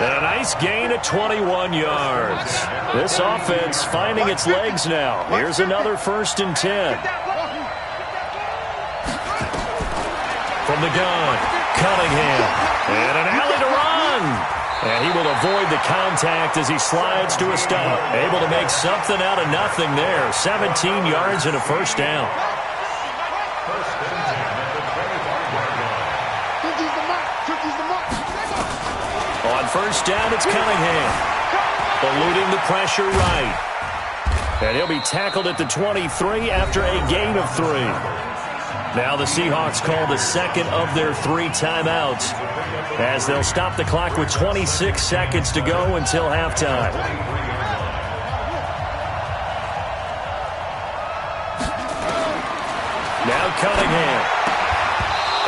And a nice gain of 21 yards. This offense finding its legs now. Here's another 1st and 10. From the gun, Cunningham. And an alley to run. And he will avoid the contact as he slides to a stop. Able to make something out of nothing there. 17 yards and a 1st down. On 1st down, it's Cunningham. Eluding the pressure right. And he'll be tackled at the 23 after a gain of 3. Now the Seahawks call the 2nd of their 3 timeouts as they'll stop the clock with 26 seconds to go until halftime. Now Cunningham.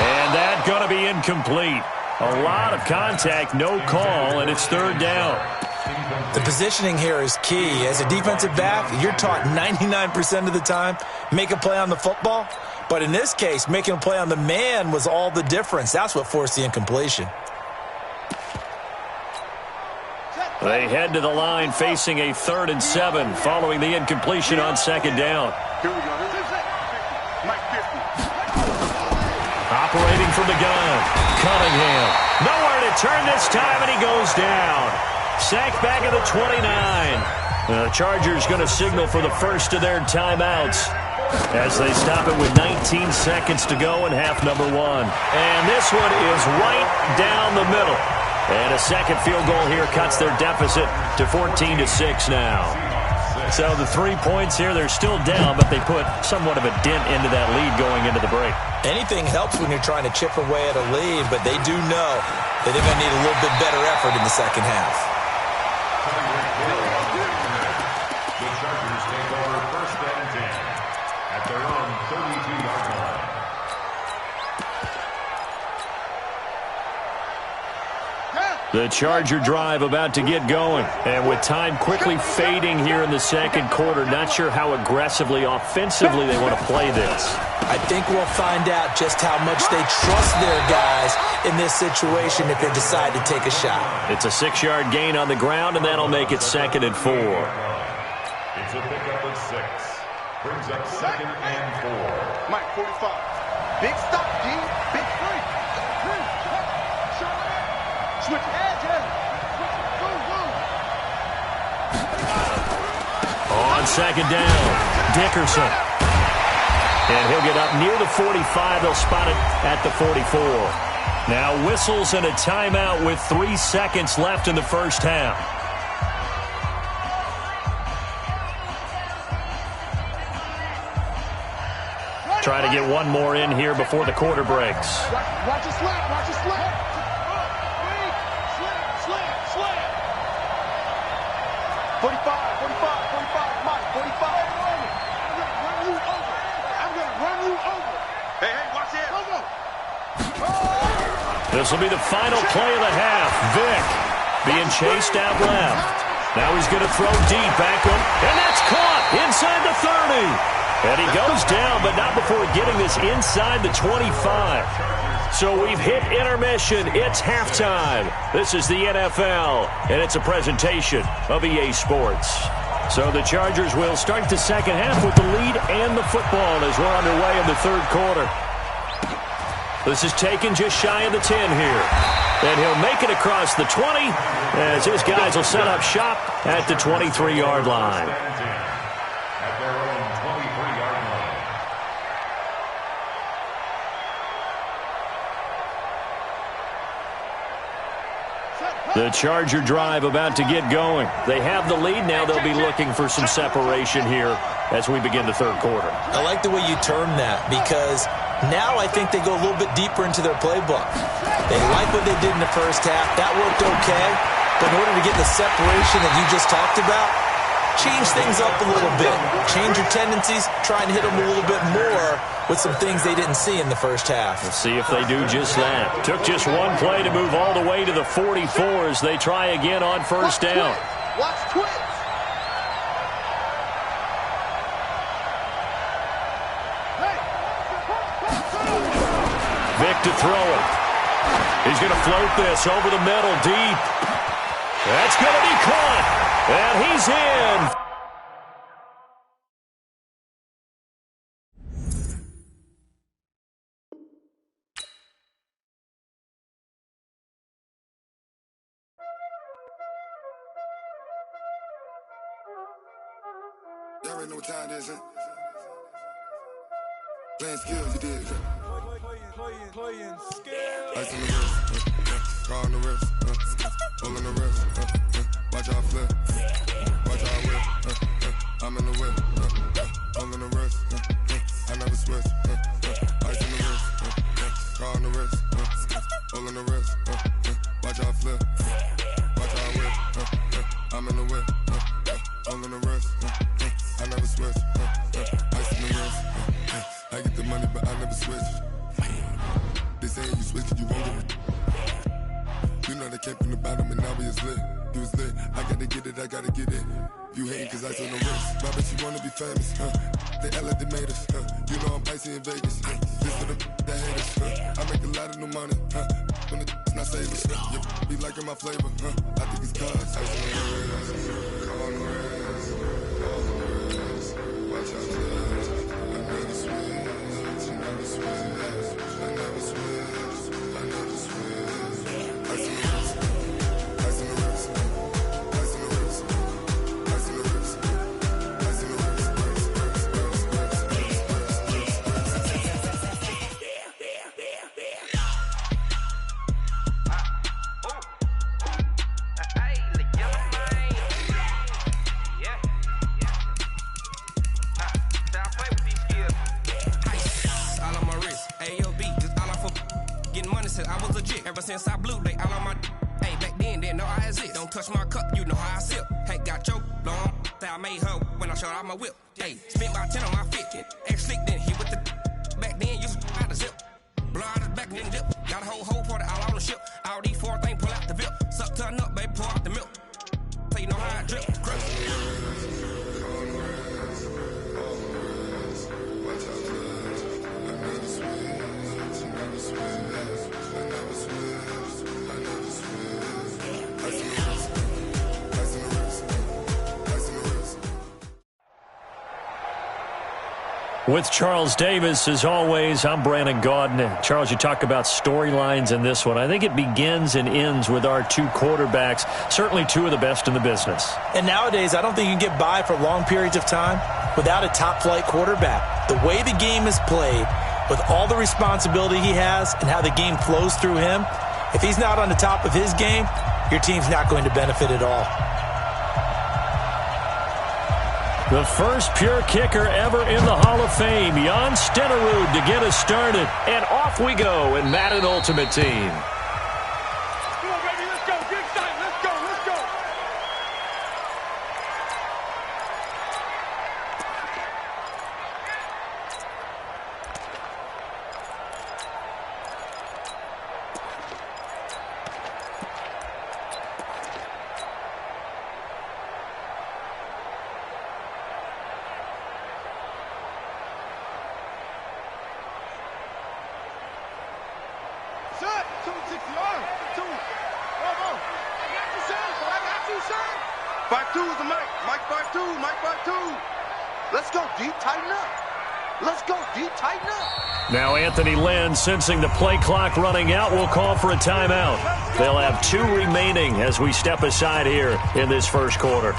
And that's going to be incomplete. A lot of contact, no call, and it's 3rd down. The positioning here is key. As a defensive back, you're taught 99% of the time, make a play on the football. But in this case, making a play on the man was all the difference. That's what forced the incompletion. They head to the line facing a 3rd and 7 following the incompletion on 2nd down. Here we go. Operating from the gun, Cunningham. Nowhere to turn this time, and he goes down. Sacked back at the 29. The Chargers going to signal for the first of their timeouts as they stop it with 19 seconds to go in half number 1. And this one is right down the middle. And a second field goal here cuts their deficit to 14-6 now. So the 3 points here, they're still down, but they put somewhat of a dent into that lead going into the break. Anything helps when you're trying to chip away at a lead, but they do know that they're going to need a little bit better effort in the second half. The Chargers take over 1st and 10 at their own 32-yard line. The Charger drive about to get going. And with time quickly fading here in the 2nd quarter, not sure how aggressively, offensively they want to play this. I think we'll find out just how much they trust their guys in this situation if they decide to take a shot. It's a 6-yard gain on the ground, and that'll make it 2nd and 4. It's a pickup of 6. Brings up 2nd and 4. Mike, 45. Big stop, D. Big 3. Switch edge, On 2nd down, Dickerson. And he'll get up near the 45. They'll spot it at the 44. Now whistles and a timeout with 3 seconds left in the 1st half. Trying to get one more in here before the quarter breaks. Watch your slap, watch your slap. Slap. 45, Mike, 45. I'm going to run you over. Hey, watch it. Go. This will be the final play of the half. Vick being chased out left. Now he's going to throw deep back up, and that's caught inside the 30. And he goes down, but not before getting this inside the 25. So we've hit intermission. It's halftime. This is the NFL, and it's a presentation of EA Sports. So the Chargers will start the 2nd half with the lead and the football as we're underway in the 3rd quarter. This is taken just shy of the 10 here. And he'll make it across the 20 as his guys will set up shop at the 23-yard line. At their own 23-yard line. The Charger drive about to get going. They have the lead. Now they'll be looking for some separation here as we begin the 3rd quarter. I like the way you term that because now I think they go a little bit deeper into their playbook. They like what they did in the 1st half. That worked okay. But in order to get the separation that you just talked about, change things up a little bit. Change your tendencies. Try and hit them a little bit more with some things they didn't see in the 1st half. We'll see if they do just that. Took just one play to move all the way to the 44 as they try again on 1st down. Watch twitch. to throw it. He's going to float this over the middle, deep. That's going to be caught, and he's in. Y'all already know what time it is, huh? Playing skills, you did. Playing skills. Ice on the wrist, car on the wrist, hole in the wrist, watch out flip, watch out whip, I'm in the whip, hole in the wrist, I never switch, ice on the wrist, car on the wrist, hole in the wrist, watch out flip, watch out whip, I'm in the whip, hole in the wrist, I never switch, ice on the wrist, I get the money but I never switch. They saying you switch it, you won't get it. You know they came from the bottom and now we is lit. You was lit, I gotta get it, I gotta get it. You hating cause ice on the wrist. My bitch, you wanna be famous, They act like they made us, You know I'm icy in Vegas, This for the that hate us, I make a lot of new money, When it's not savers, Be liking my flavor, I think it's cause ice on the wrist, on the wrist, on the wrist. Watch out, I never switch, I never switch. I never switch, I never switch. Ice in the wrist, ice in the wrist, ice in the wrist, ice in the wrist, ice in the wrist, I was legit ever since I blew they all on my. Hey, back then didn't know I exist. Don't touch my cup, you know how I sip. Hey, got your long. I made her when I showed out my whip. Hey, spent about 10 on my fit. Ex slick then hit with the. Back then used to out the zip. Blow out his back then dip. Got a whole party all on the ship. All these 4 things pull out the VIP. Suck turn up, baby, pour out the milk. So you know how I drip. With Charles Davis, as always, I'm Brandon Gaudin. Charles, you talk about storylines in this one. I think it begins and ends with our 2 quarterbacks, certainly 2 of the best in the business. And nowadays, I don't think you can get by for long periods of time without a top-flight quarterback. The way the game is played, with all the responsibility he has and how the game flows through him, if he's not on the top of his game, your team's not going to benefit at all. The first pure kicker ever in the Hall of Fame, Jan Stenerud, to get us started. And off we go in Madden Ultimate Team. Come on, baby, let's go. Get excited. Let's go, let's go. Set. 260 yards. 2. Bravo. I got you, son. I got you, son. 5-2 is the mic. Mike 5-2. Mike 5-2. Let's go, D. Tighten up. Let's go, D. Tighten up. Now Anthony Lynn, sensing the play clock running out, will call for a timeout. They'll have 2 remaining as we step aside here in this first quarter.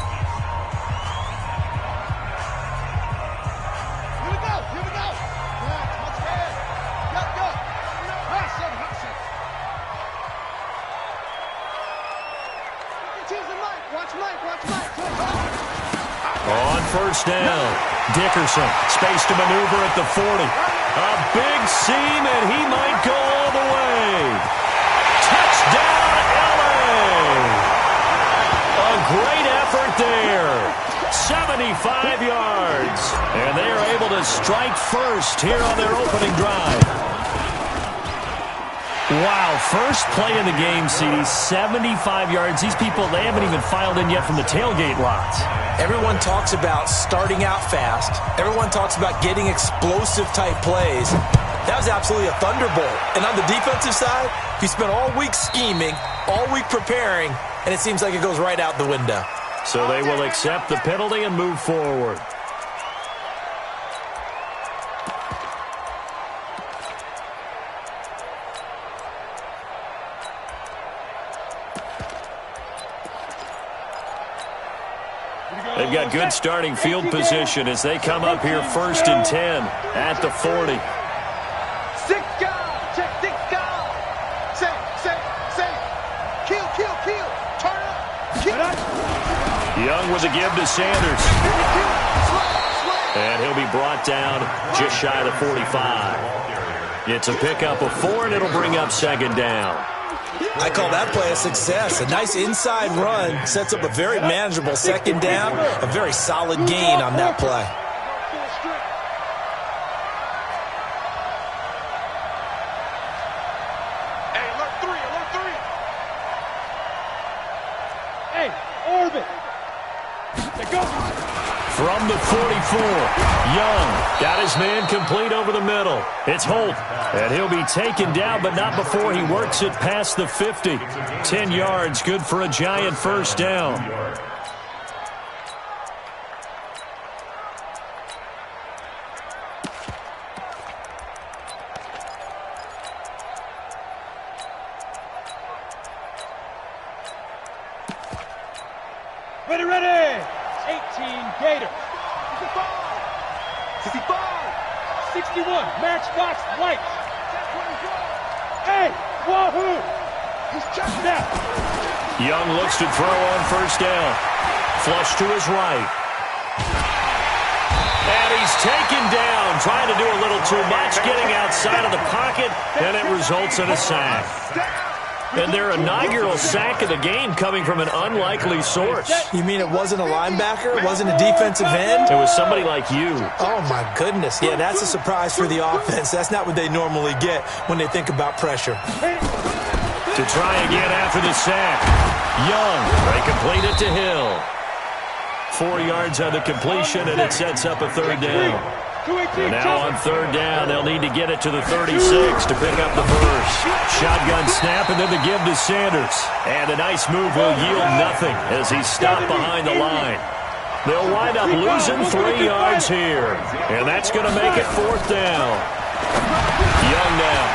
On first down, Dickerson, space to maneuver at the 40. A big seam, and he might go all the way. Touchdown, LA! A great effort there. 75 yards. And they are able to strike first here on their opening drive. Wow, first play in the game, CD, 75 yards. These people, they haven't even filed in yet from the tailgate lots. Everyone talks about starting out fast. Everyone talks about getting explosive-type plays. That was absolutely a thunderbolt. And on the defensive side, he spent all week scheming, all week preparing, and it seems like it goes right out the window. So they will accept the penalty and move forward. They've got good starting field position as they come up here 1st and 10 at the 40. Young with a give to Sanders. And he'll be brought down just shy of the 45. It's a pickup of 4, and it'll bring up 2nd down. I call that play a success. A nice inside run sets up a very manageable 2nd down, a very solid gain on that play. From the 44, Young got his man complete over the middle. It's Holt, and he'll be taken down, but not before he works it past the 50. 10 yards, good for a Giant 1st down. Ready! 18 Gators. 61 Matchbox Lights. Hey, wahoo! Young looks to throw on 1st down. Flush to his right. And he's taken down, trying to do a little too much, getting outside of the pocket, and it results in a sack. And their inaugural sack of the game coming from an unlikely source. You mean it wasn't a linebacker? It wasn't a defensive end? It was somebody like you. Oh, my goodness. Yeah, that's a surprise for the offense. That's not what they normally get when they think about pressure. To try again after the sack. Young, they complete it to Hill. 4 yards on the completion, and it sets up a 3rd down. And now on 3rd down, they'll need to get it to the 36 to pick up the first. Shotgun snap and then the give to Sanders. And a nice move will yield nothing as he's stopped behind the line. They'll wind up losing 3 yards here. And that's going to make it 4th down. Young now.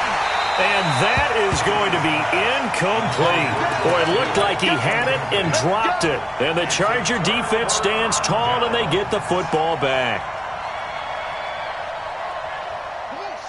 And that is going to be incomplete. Boy, it looked like he had it and dropped it. And the Charger defense stands tall and they get the football back.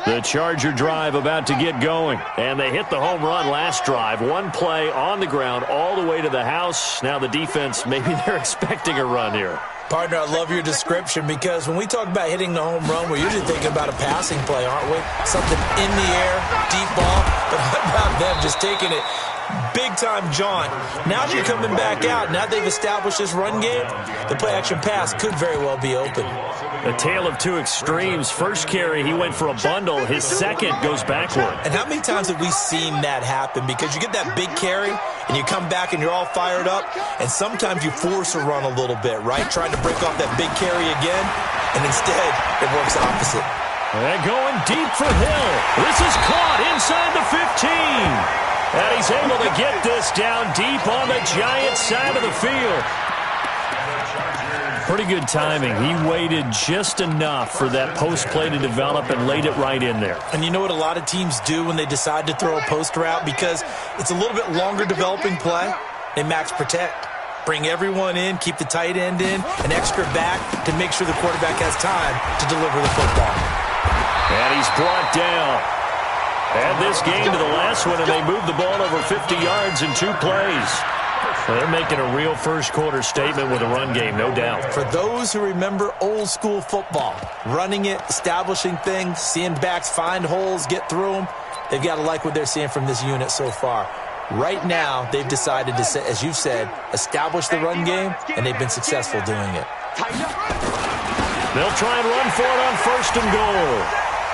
The Charger drive about to get going, and they hit the home run last drive. One play on the ground all the way to the house. Now the defense, maybe they're expecting a run here. Partner, I love your description because when we talk about hitting the home run, we're usually thinking about a passing play, aren't we? Something in the air, deep ball, but how about them just taking it big-time jaunt? Now you're coming back out. Now they've established this run game. The play-action pass could very well be open. A tale of two extremes. First carry, he went for a bundle. His second goes backward. And how many times have we seen that happen? Because you get that big carry, and you come back and you're all fired up, and sometimes you force a run a little bit, right? Trying to break off that big carry again, and instead it works opposite. And going deep for Hill. This is caught inside the 15. And he's able to get this down deep on the Giants side of the field. Pretty good timing. He waited just enough for that post play to develop and laid it right in there. And you know what a lot of teams do when they decide to throw a post route? Because it's a little bit longer developing play. They max protect. Bring everyone in, keep the tight end in, an extra back to make sure the quarterback has time to deliver the football. And he's brought down. Add this game to the last one, and they moved the ball over 50 yards in 2 plays. They're making a real first-quarter statement with a run game, no doubt. For those who remember old-school football, running it, establishing things, seeing backs find holes, get through them, they've got to like what they're seeing from this unit so far. Right now, they've decided to, as you've said, establish the run game, and they've been successful doing it. They'll try and run for it on 1st and goal.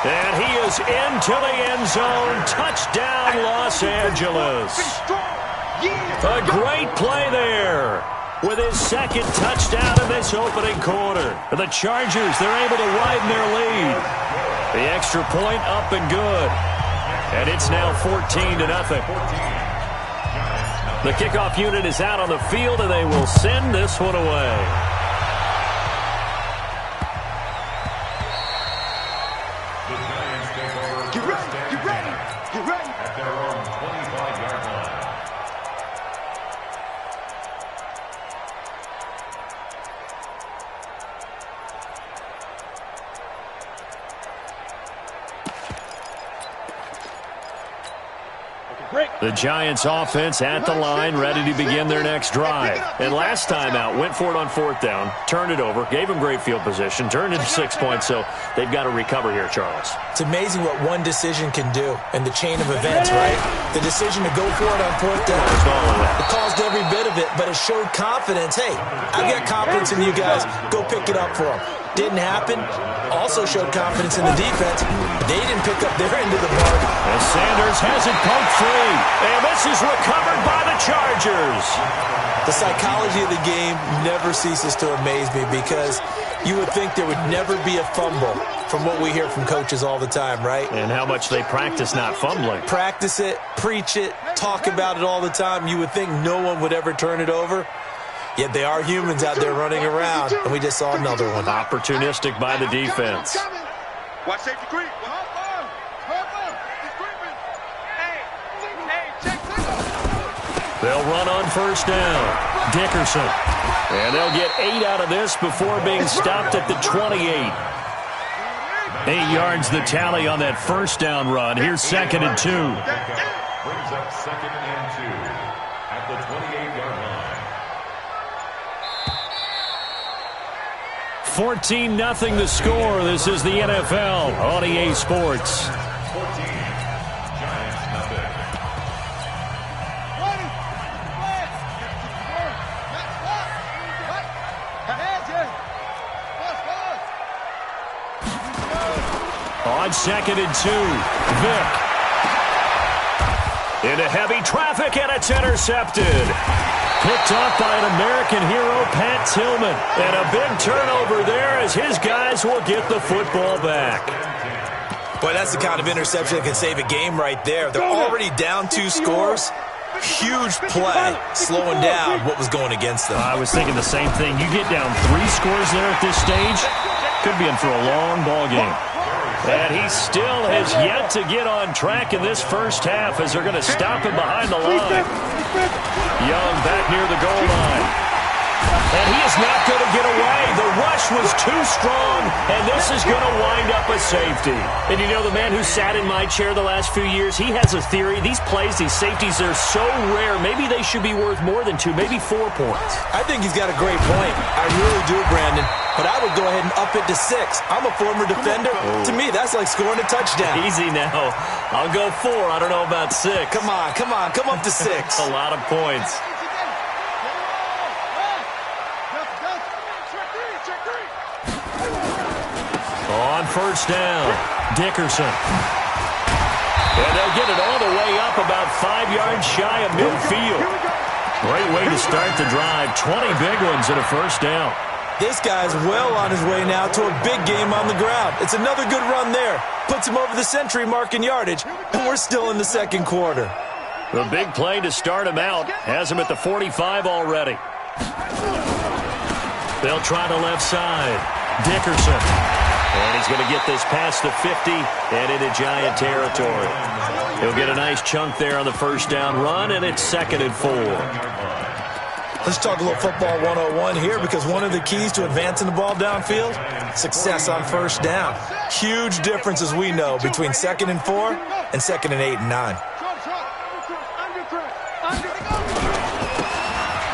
And he is into the end zone. Touchdown, Los Angeles. A great play there with his second touchdown in this opening quarter. The Chargers, they're able to widen their lead. The extra point up and good. And it's now 14-0. The kickoff unit is out on the field, and they will send this one away. At their own 25-yard line. The Giants offense at the line, ready to begin their next drive. And last time out, went for it on 4th down, turned it over, gave them great field position, turned it to 6 points, so they've got to recover here, Charles. It's amazing what one decision can do in the chain of events, right? The decision to go for it on 4th down. It caused every bit of it, but it showed confidence. Hey, I've got confidence in you guys. Go pick it up for them. Didn't happen. Also showed confidence in the defense. They didn't pick up their end of the bargain. And Sanders has it poked free. And this is recovered by the Chargers. The psychology of the game never ceases to amaze me because you would think there would never be a fumble from what we hear from coaches all the time, right? And how much they practice not fumbling. Practice it, preach it, talk about it all the time. You would think no one would ever turn it over. Yet they are humans out there running around, and we just saw another one. Opportunistic by the defense. Watch safety creep. They'll run on 1st down. Dickerson. And they'll get 8 out of this before being stopped at the 28. 8 yards the tally on that 1st down run. Here's 2nd and 2. Brings up 2nd and 2 at the 28-yard line. 14-0 the score. This is the NFL on EA Sports. 14, Giants nothing. On 2nd and 2, Vick. Into heavy traffic, and it's intercepted. Picked off by an American hero, Pat Tillman. And a big turnover there as his guys will get the football back. Boy, that's the kind of interception that can save a game right there. They're already down 2 scores. Huge play, slowing down what was going against them. I was thinking the same thing. You get down 3 scores there at this stage, could be in for a long ball game. And he still has yet to get on track in this first half as they're going to stop him behind the line. Young back near the goal line. And he is not going to get away. The rush was too strong, and this is going to wind up a safety. And you know, the man who sat in my chair the last few years, he has a theory. These plays, these safeties, they're so rare. Maybe they should be worth more than 2, maybe 4 points. I think he's got a great point. I really do, Brandon. But I would go ahead and up it to 6. I'm a former defender. To me, that's like scoring a touchdown. Easy now. I'll go 4. I don't know about 6. Come on. Come up to 6. A lot of points. On 1st down, Dickerson. And they'll get it all the way up about 5 yards shy of midfield. Great way to start the drive. 20 big ones and a 1st down. This guy's well on his way now to a big game on the ground. It's another good run there. Puts him over the century mark in yardage, and we're still in the 2nd quarter. The big play to start him out has him at the 45 already. They'll try the left side. Dickerson. And he's going to get this past the 50 and into Giant territory. He'll get a nice chunk there on the 1st down run, and it's 2nd and 4. Let's talk a little football 101 here, because one of the keys to advancing the ball downfield, success on 1st down. Huge difference, as we know, between 2nd and 4 and 2nd and 8 and 9.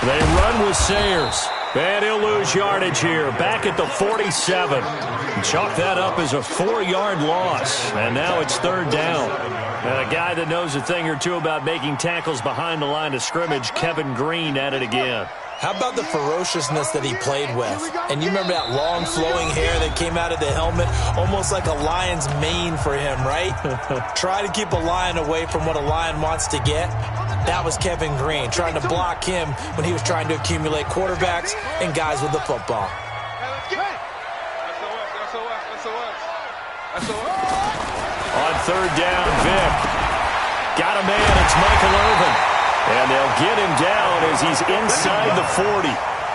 They run with Sayers. And he'll lose yardage here, back at the 47. Chalk that up as a 4-yard loss. And now it's 3rd down. And a guy that knows a thing or two about making tackles behind the line of scrimmage, Kevin Green, at it again. How about the ferociousness that he played with? And you remember that long flowing hair that came out of the helmet? Almost like a lion's mane for him, right? Try to keep a lion away from what a lion wants to get. That was Kevin Green, trying to block him when he was trying to accumulate quarterbacks and guys with the football. On third down, Vick. Got a man. It's Michael Irvin. And they'll get him down as he's inside the 40.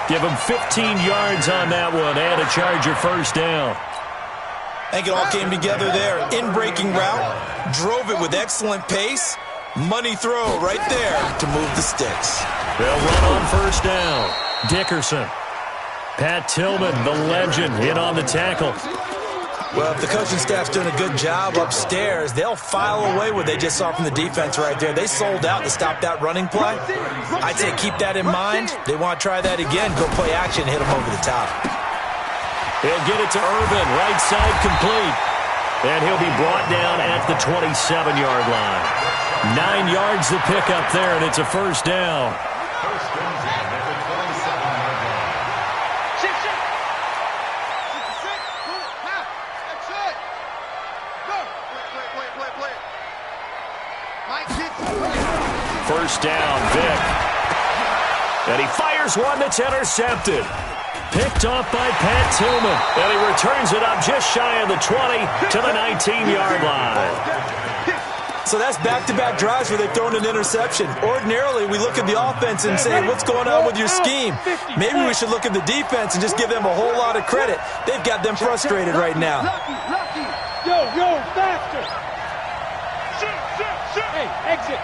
Give him 15 yards on that one and a Charger first down. I think it all came together there. In-breaking route, drove it with excellent pace. Money throw right there to move the sticks. They'll run on first down. Dickerson. Pat Tillman, the legend, in on the tackle. Well, if the coaching staff's doing a good job upstairs, they'll file away what they just saw from the defense right there. They sold out to stop that running play. I'd say keep that in mind. They want to try that again. Go play action, hit them over the top. They'll get it to Irvin, right side complete. And he'll be brought down at the 27-yard line. 9 yards to pick up there, and it's a first down. First down at the 27-yard line. First down, Vick. And he fires one that's intercepted. Picked off by Pat Tillman. And he returns it up just shy of the 20 to the 19-yard line. So that's back-to-back drives where they've thrown an interception. Ordinarily, we look at the offense and say, what's going on with your scheme? Maybe we should look at the defense and just give them a whole lot of credit. They've got them frustrated right now. Yo, faster! Hey, exit!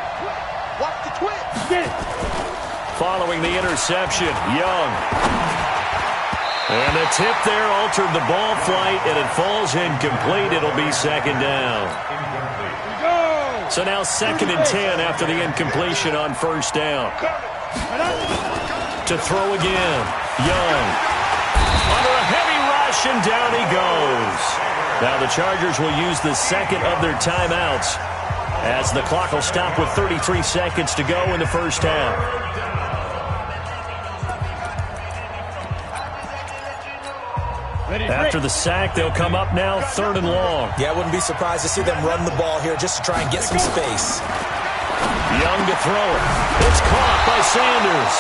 Watch the twitch! Get it! Following the interception, Young. And the tip there altered the ball flight, and it falls incomplete. It'll be second down. So now 2nd and 10 after the incompletion on first down. To throw again, Young. Under a heavy rush, and down he goes. Now the Chargers will use the second of their timeouts as the clock will stop with 33 seconds to go in the first half. After the sack, they'll come up now 3rd and long. Yeah, I wouldn't be surprised to see them run the ball here just to try and get some space. Young to throw it. It's caught by Sanders.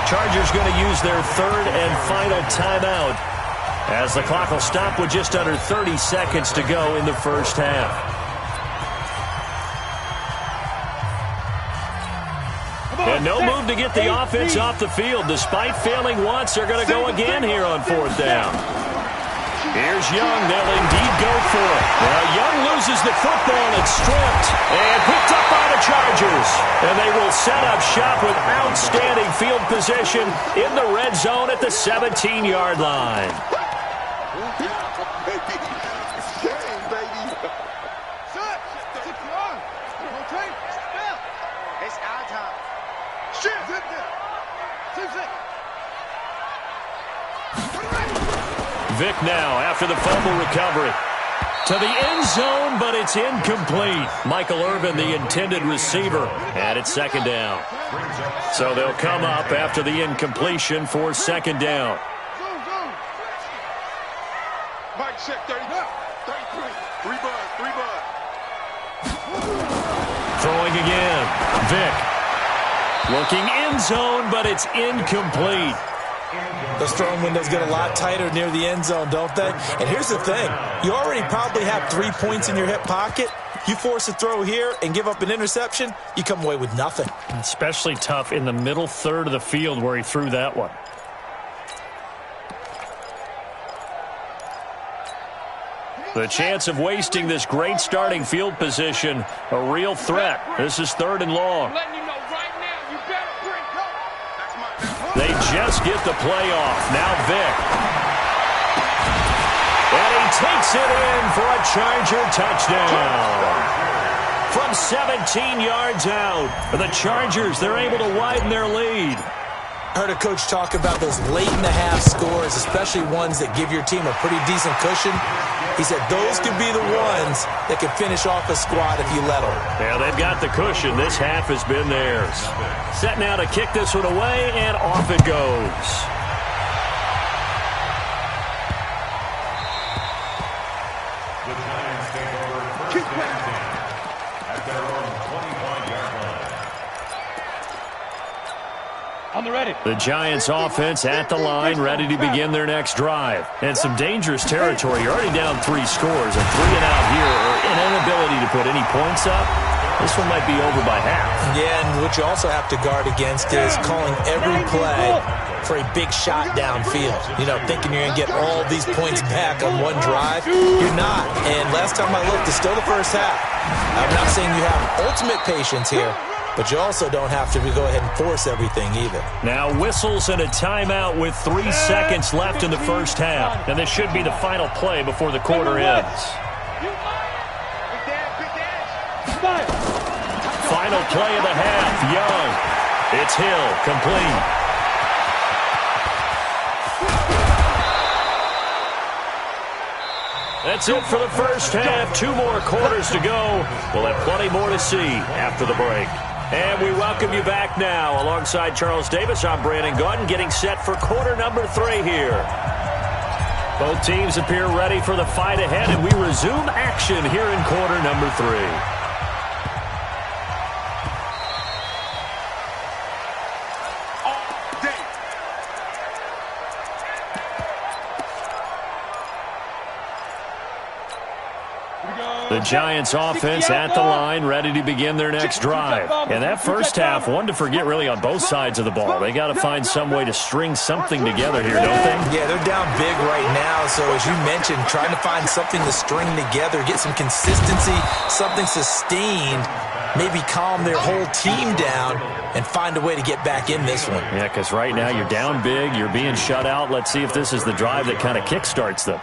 Chargers going to use their 3rd and final timeout as the clock will stop with just under 30 seconds to go in the first half. And no move to get the offense off the field. Despite failing once, they're going to go again here on 4th down. Here's Young. They'll indeed go for it. Now Young loses the football. It's stripped and picked up by the Chargers. And they will set up shop with outstanding field position in the red zone at the 17-yard line. Vick now after the fumble recovery. To the end zone, but it's incomplete. Michael Irvin, the intended receiver, and it's 2nd down. So they'll come up after the incompletion for 2nd down. Mike, check 33. 3 bud. Throwing again. Vick. Looking end zone, but it's incomplete. Those throwing windows get a lot tighter near the end zone, don't they? And here's the thing. You already probably have 3 points in your hip pocket. You force a throw here and give up an interception, you come away with nothing. Especially tough in the middle third of the field where he threw that one. The chance of wasting this great starting field position, a real threat. This is 3rd and long. They just get the play off. Now Vick. And he takes it in for a Charger touchdown. From 17 yards out, the Chargers, they're able to widen their lead. I heard a coach talk about those late-in-the-half scores, especially ones that give your team a pretty decent cushion. He said those could be the ones that can finish off a squad if you let them. Yeah, they've got the cushion. This half has been theirs. Set now to kick this one away, and off it goes. The Giants take over first and 10 at their own 25-yard line. I'm the ready. The Giants offense at the line, ready to begin their next drive. And some dangerous territory. You're already down 3 scores. A 3-and-out here, or an inability to put any points up. This one might be over by half. Yeah, and what you also have to guard against is calling every play for a big shot downfield. You know, thinking you're going to get all these points back on one drive. You're not. And last time I looked, it's still the first half. I'm not saying you have ultimate patience here, but you also don't have to go ahead and force everything either. Now whistles and a timeout with 3 seconds left in the first half. And this should be the final play before the quarter ends. Final play of the half, Young. It's Hill, complete. That's it for the first half. 2 more quarters to go. We'll have plenty more to see after the break. And we welcome you back now. Alongside Charles Davis, I'm Brandon Gaudin, getting set for quarter number 3 here. Both teams appear ready for the fight ahead, and we resume action here in quarter number 3. The Giants offense at the line, ready to begin their next drive. And that first half, one to forget really on both sides of the ball. They got to find some way to string something together here, don't they? Yeah, they're down big right now. So as you mentioned, trying to find something to string together, get some consistency, something sustained, maybe calm their whole team down and find a way to get back in this one. Yeah, because right now you're down big, you're being shut out. Let's see if this is the drive that kind of kickstarts them.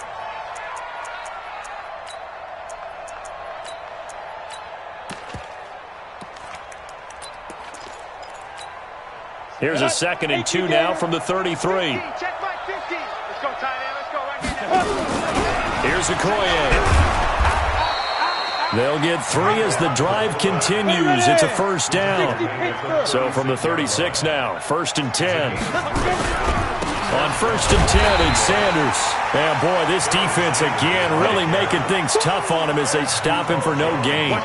Here's a 2nd and 2 now from the 33. Check my 50. Let's go, tight end. Let's go right here. Here's Okoye. They'll get 3 as the drive continues. It's a first down. So from the 36 now, 1st and 10. On 1st and 10, it's Sanders. And boy, this defense again really making things tough on him as they stop him for no gain.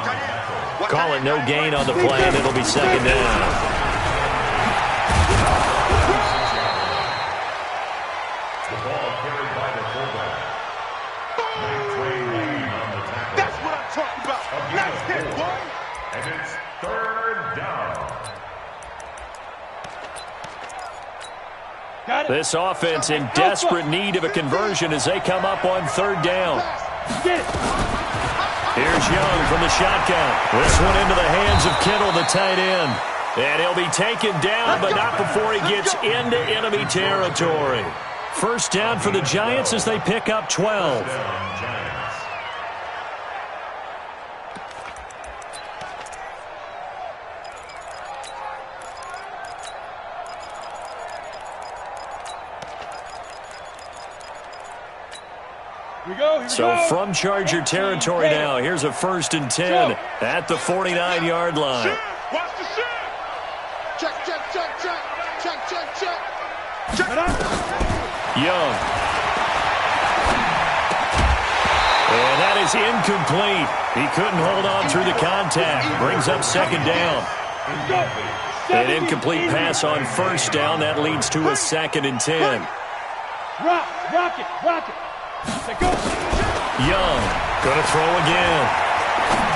Call it no gain on the play, and it'll be 2nd down. This offense in desperate need of a conversion as they come up on 3rd down. Here's Young from the shotgun. This one into the hands of Kittle, the tight end. And he'll be taken down, but not before he gets into enemy territory. First down for the Giants as they pick up 12. So from Charger territory now, here's a 1st and 10 at the 49-yard line. Watch the shit. Check, check, check, check. Check, check, check. Check it out. Young. And that is incomplete. He couldn't hold on through the contact. Brings up 2nd down. An incomplete pass on 1st down. That leads to a 2nd and 10. Rock it. Young, going to throw again.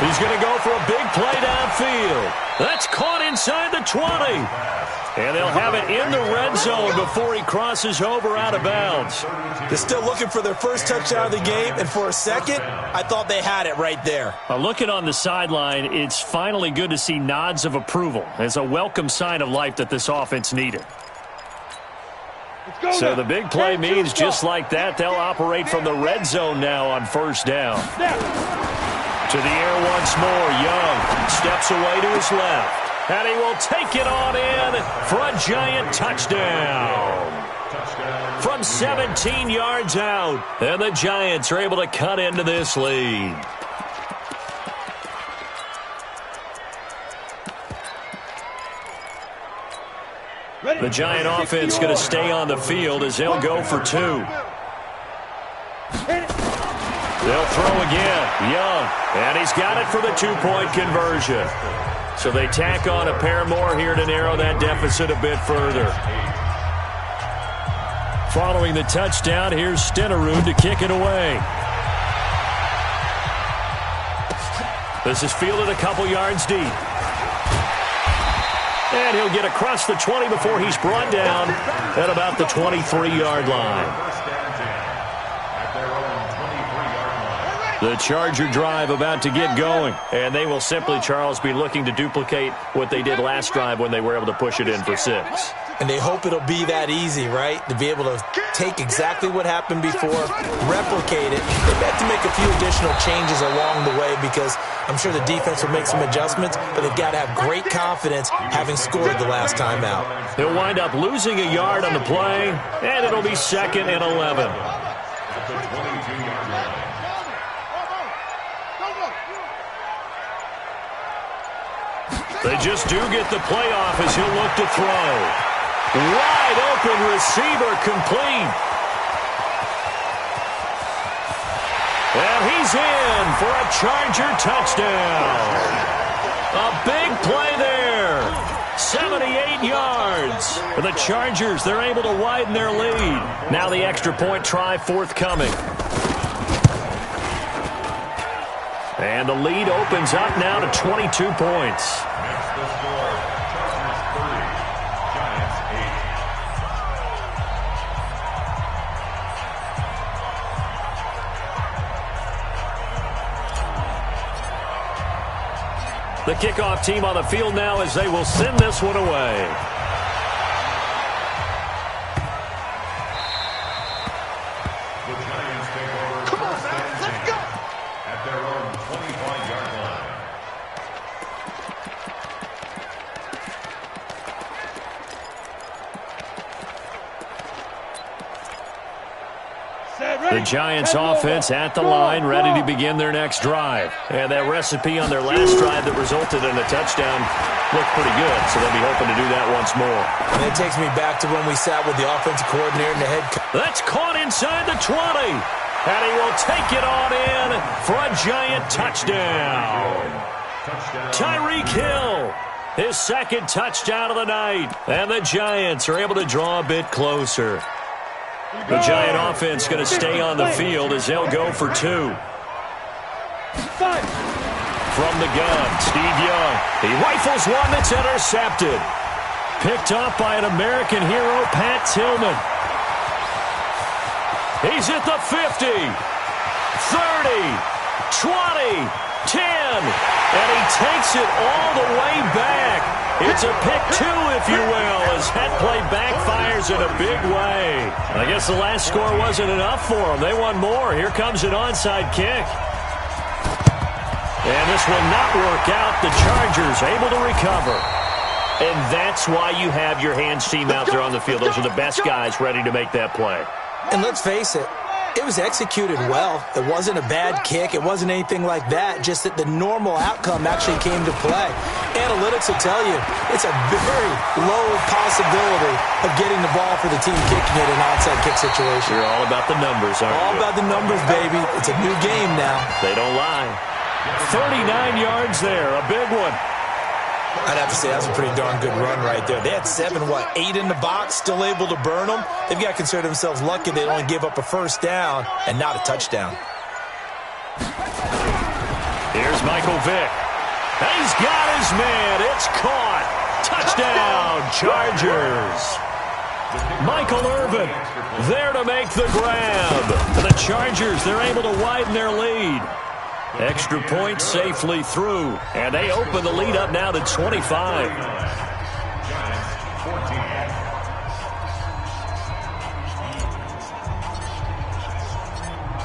He's going to go for a big play downfield. That's caught inside the 20. And they'll have it in the red zone before he crosses over out of bounds. They're still looking for their first touchdown of the game, and for a second, I thought they had it right there. Looking on the sideline, it's finally good to see nods of approval as a welcome sign of life that this offense needed. So the big play means just like that, they'll operate from the red zone now on 1st down. To the air once more, Young steps away to his left. And he will take it on in for a Giant touchdown. From 17 yards out, and the Giants are able to cut into this lead. The Giant offense going to stay on the field as they'll go for 2. They'll throw again. Young. And he's got it for the 2-point conversion. So they tack on a pair more here to narrow that deficit a bit further. Following the touchdown, here's Stenerud to kick it away. This is fielded a couple yards deep. And he'll get across the 20 before he's brought down at about the 23-yard line. The Charger drive about to get going, and they will simply, Charles, be looking to duplicate what they did last drive when they were able to push it in for 6. And they hope it'll be that easy, right? To be able to take exactly what happened before, replicate it. They have to make a few additional changes along the way because I'm sure the defense will make some adjustments, but they've got to have great confidence having scored the last time out. They'll wind up losing a yard on the play, and it'll be 2nd and 11. They just do get the play off as he'll look to throw. Wide open receiver complete. And he's in for a Charger touchdown. A big play there. 78 yards. For the Chargers, they're able to widen their lead. Now the extra point try forthcoming. And the lead opens up now to 22 points. The kickoff team on the field now as they will send this one away. The Giants take over first and 10 at their own 25-yard line. The Giants offense at the line, ready to begin their next drive. And that recipe on their last drive that resulted in a touchdown looked pretty good, so they'll be hoping to do that once more. And it takes me back to when we sat with the offensive coordinator and the head coach. That's caught inside the 20. And he will take it on in for a Giant touchdown. Tyreek Hill, his 2nd touchdown of the night. And the Giants are able to draw a bit closer. The Giant offense going to stay on the field as they'll go for 2. From the gun, Steve Young. He rifles one that's intercepted. Picked up by an American hero, Pat Tillman. He's at the 50, 30, 20, 10, and he takes it all the way back. It's a pick 2, if you will, as that play backfires in a big way. I guess the last score wasn't enough for them. They want more. Here comes an onside kick. And this will not work out. The Chargers able to recover. And that's why you have your hands team out there on the field. Those are the best guys ready to make that play. And let's face it, it was executed well. It wasn't a bad kick. It wasn't anything like that. Just that the normal outcome actually came to play. Analytics will tell you it's a very low possibility of getting the ball for the team kicking it in an onside kick situation. You're all about the numbers, aren't you? All about the numbers, baby. It's a new game now. They don't lie. 39 yards there, a big one. I'd have to say that's a pretty darn good run right there. They had 8 in the box, still able to burn them. They've got to consider themselves lucky they only give up a first down and not a touchdown. Here's Michael Vick. He's got his man. It's caught. Touchdown, Chargers. Michael Irvin there to make the grab. For the Chargers, they're able to widen their lead. Extra point safely through, and they open the lead up now to 25.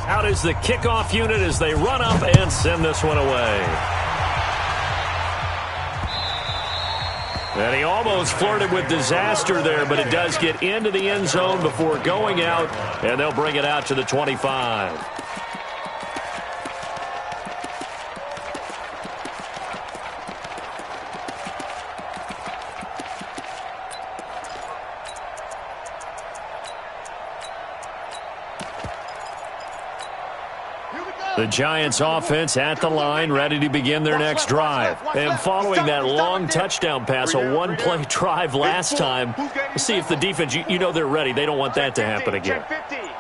Out is the kickoff unit as they run up and send this one away. And he almost flirted with disaster there, but it does get into the end zone before going out, and they'll bring it out to the 25. Here we go. The Giants offense at the line, ready to begin their next drive. And following that long touchdown pass, a one-play drive last time, we'll see if the defense, you know they're ready. They don't want that to happen again.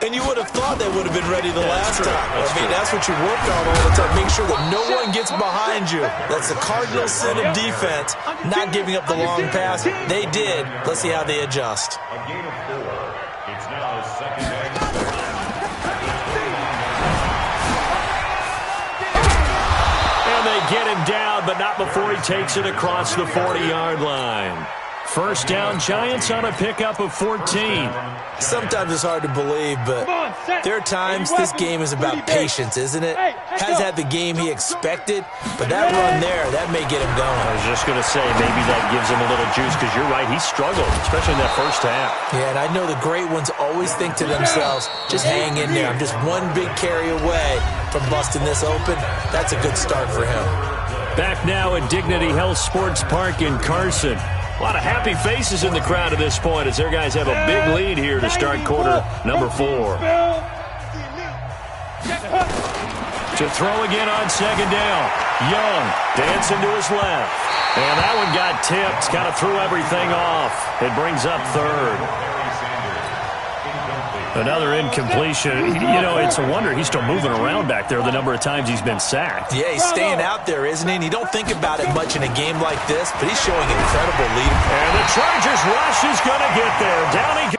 And you would have thought they would have been ready the last time. I mean, that's what you worked on all the time. Make sure that no one gets behind you. That's the cardinal sin of defense, not giving up the long pass. They did. Let's see how they adjust. A gain of 4. It's now second and 6. And they get him down, but not before he takes it across the 40-yard line. First down, Giants on a pickup of 14. Sometimes it's hard to believe, but there are times this game is about patience, isn't it? Has had the game he expected, but that run there, that may get him going. I was just going to say, maybe that gives him a little juice, because you're right, he struggled, especially in that first half. Yeah, and I know the great ones always think to themselves, just hang in there. I'm just one big carry away from busting this open. That's a good start for him. Back now at Dignity Health Sports Park in Carson. A lot of happy faces in the crowd at this point as their guys have a big lead here to start quarter number 4. To throw again on second down. Young dancing to his left. And that one got tipped. Kind of threw everything off. It brings up third. Another incompletion. You know, it's a wonder he's still moving around back there the number of times he's been sacked. Yeah, he's staying out there, isn't he? And you don't think about it much in a game like this, but he's showing incredible leadership. And the Chargers rush is going to get there. Down he goes.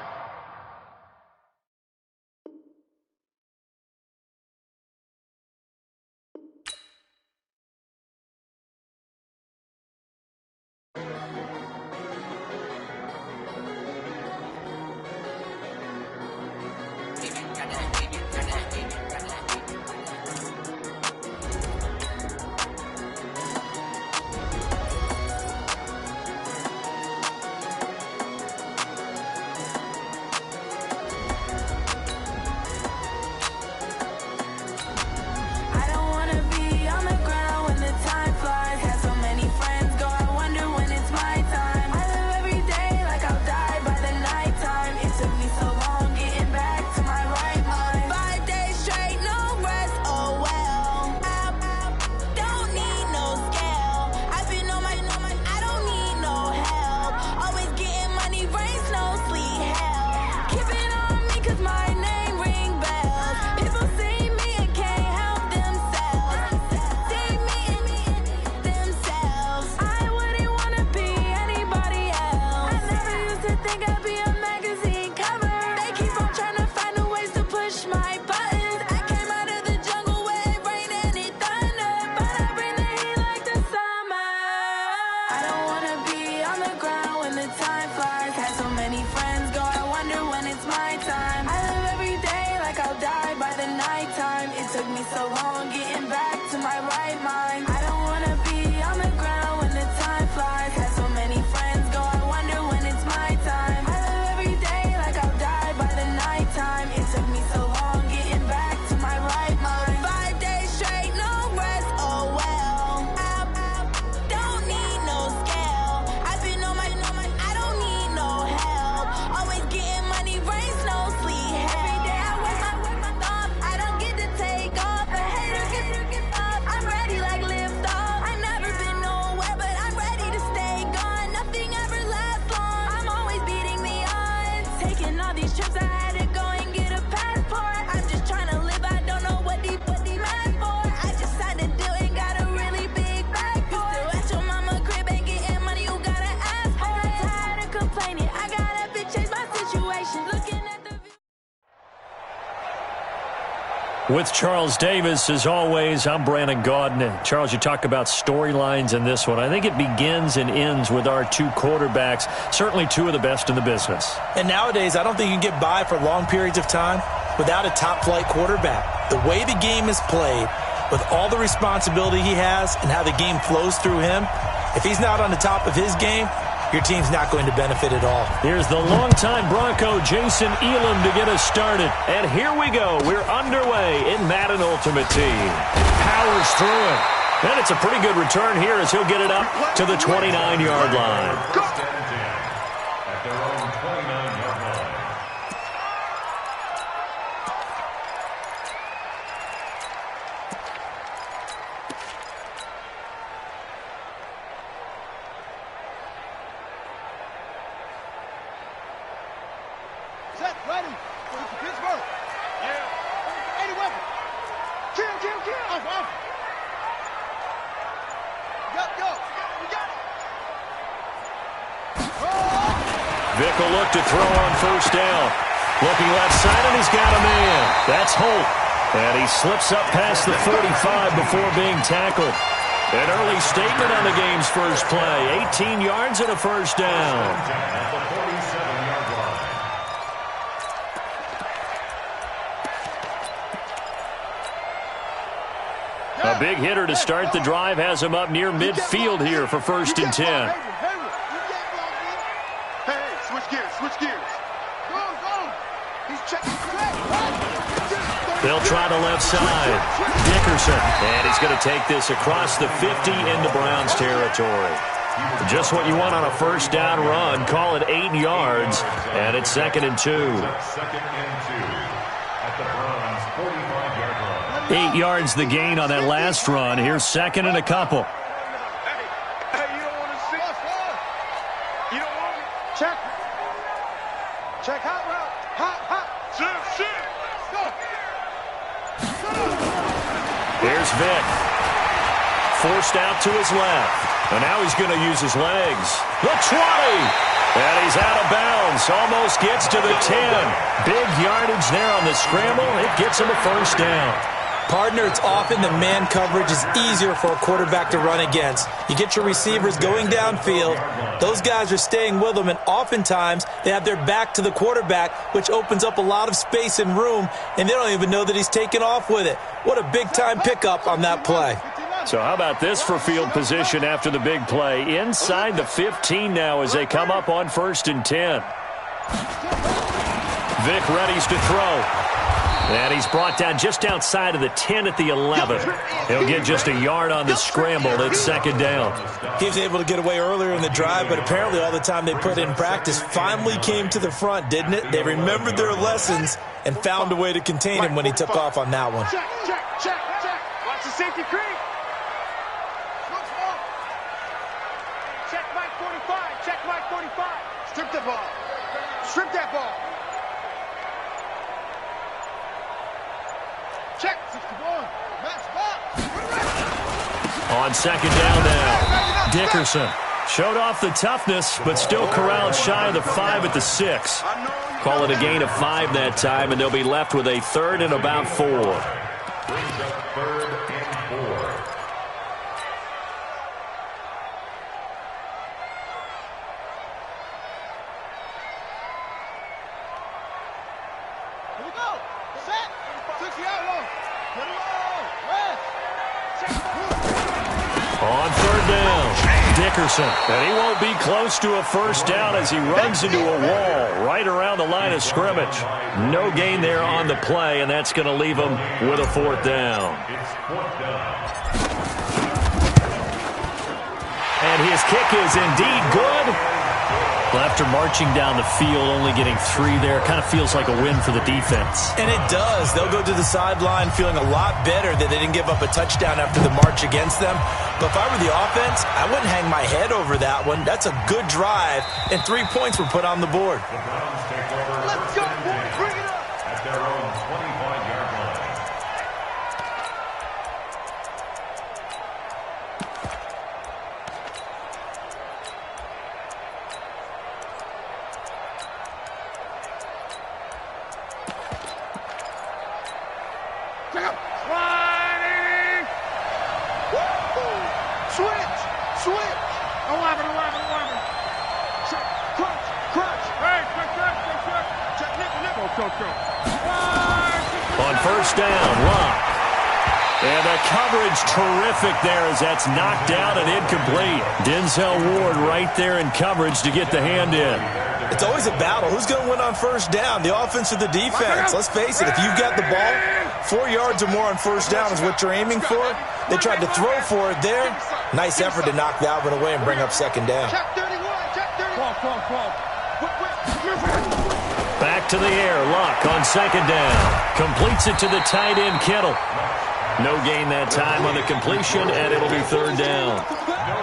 With Charles Davis, as always, I'm Brandon Gaudin. Charles, you talk about storylines in this one. I think it begins and ends with our two quarterbacks, certainly two of the best in the business. And nowadays, I don't think you can get by for long periods of time without a top-flight quarterback. The way the game is played, with all the responsibility he has and how the game flows through him, if he's not on the top of his game, your team's not going to benefit at all. Here's the longtime Bronco, Jason Elam, to get us started. And here we go. We're underway in Madden Ultimate Team. Powers through it. And it's a pretty good return here as he'll get it up to the 29-yard line. At their own 29-yard line. Vic will look to throw on first down. Looking left side, and he's got a man. That's Holt. And he slips up past the 45 before being tackled. An early statement on the game's first play. 18 yards and a first down. At the 47-yard line. A big hitter to start the drive has him up near midfield here for 1st and 10. Hey, switch gears, switch gears. Go. He's checking. They'll try to left side. Dickerson. And he's going to take this across the 50 into Browns territory. Just what you want on a first down run. Call it 8 yards. And it's 2nd and 2. 2nd and 2 at the Browns' 45-yard line. 8 yards the gain on that last run. Here's 2nd and a couple. Hey, you don't want to see us. You don't want it. Check. Check hot route. Hot. Shift. Go. Here's Vic. Forced out to his left. And now he's going to use his legs. The 20. And he's out of bounds. Almost gets to the 10. Big yardage there on the scramble. It gets him a first down. Partner, it's often the man coverage is easier for a quarterback to run against. You get your receivers going downfield. Those guys are staying with them, and oftentimes they have their back to the quarterback, which opens up a lot of space and room, and they don't even know that he's taken off with it. What a big-time pickup on that play. So how about this for field position after the big play? Inside the 15 now as they come up on 1st and 10. Vic readies to throw. And he's brought down just outside of the 10 at the 11. He'll get just a yard on the scramble. It's 2nd down. He was able to get away earlier in the drive, but apparently all the time they put in practice finally came to the front, didn't it? They remembered their lessons and found a way to contain him when he took off on that one. Check. Watch the safety creep. Check Mike 45. Strip that ball. Check 61. Match box. On 2nd down now, Dickerson showed off the toughness, but still corralled shy of the 5 at the 6. Call it a gain of 5 that time, and they'll be left with a 3rd and about 4. Brings up 3rd and 4. Here we go. Set. 60-yard long. Get it low. Rest. On 3rd down, Dickerson. And he won't be close to a first down as he runs into a wall right around the line of scrimmage. No gain there on the play, and that's going to leave him with a 4th down. It's 4th down. And his kick is indeed good. Well, after marching down the field, only getting 3 there, kind of feels like a win for the defense. And it does. They'll go to the sideline feeling a lot better that they didn't give up a touchdown after the march against them. But if I were the offense, I wouldn't hang my head over that one. That's a good drive, and 3 points were put on the board. The Browns take over. Let's go, boys. Bring it up. At their own 25-yard line. Switch. 11. Crunch. Hey, check. Go. On 1st down, Locke. And the coverage terrific there as that's knocked down and incomplete. Denzel Ward right there in coverage to get the hand in. It's always a battle. Who's going to win on 1st down, the offense or the defense? Let's face it, if you've got the ball, 4 yards or more on 1st down is what you're aiming for. They tried to throw for it there. Nice effort to knock that one away and bring up 2nd down. Check 31. Call. Back to the air, Luck on 2nd down. Completes it to the tight end, Kittle. No gain that time on the completion, and it'll be 3rd down.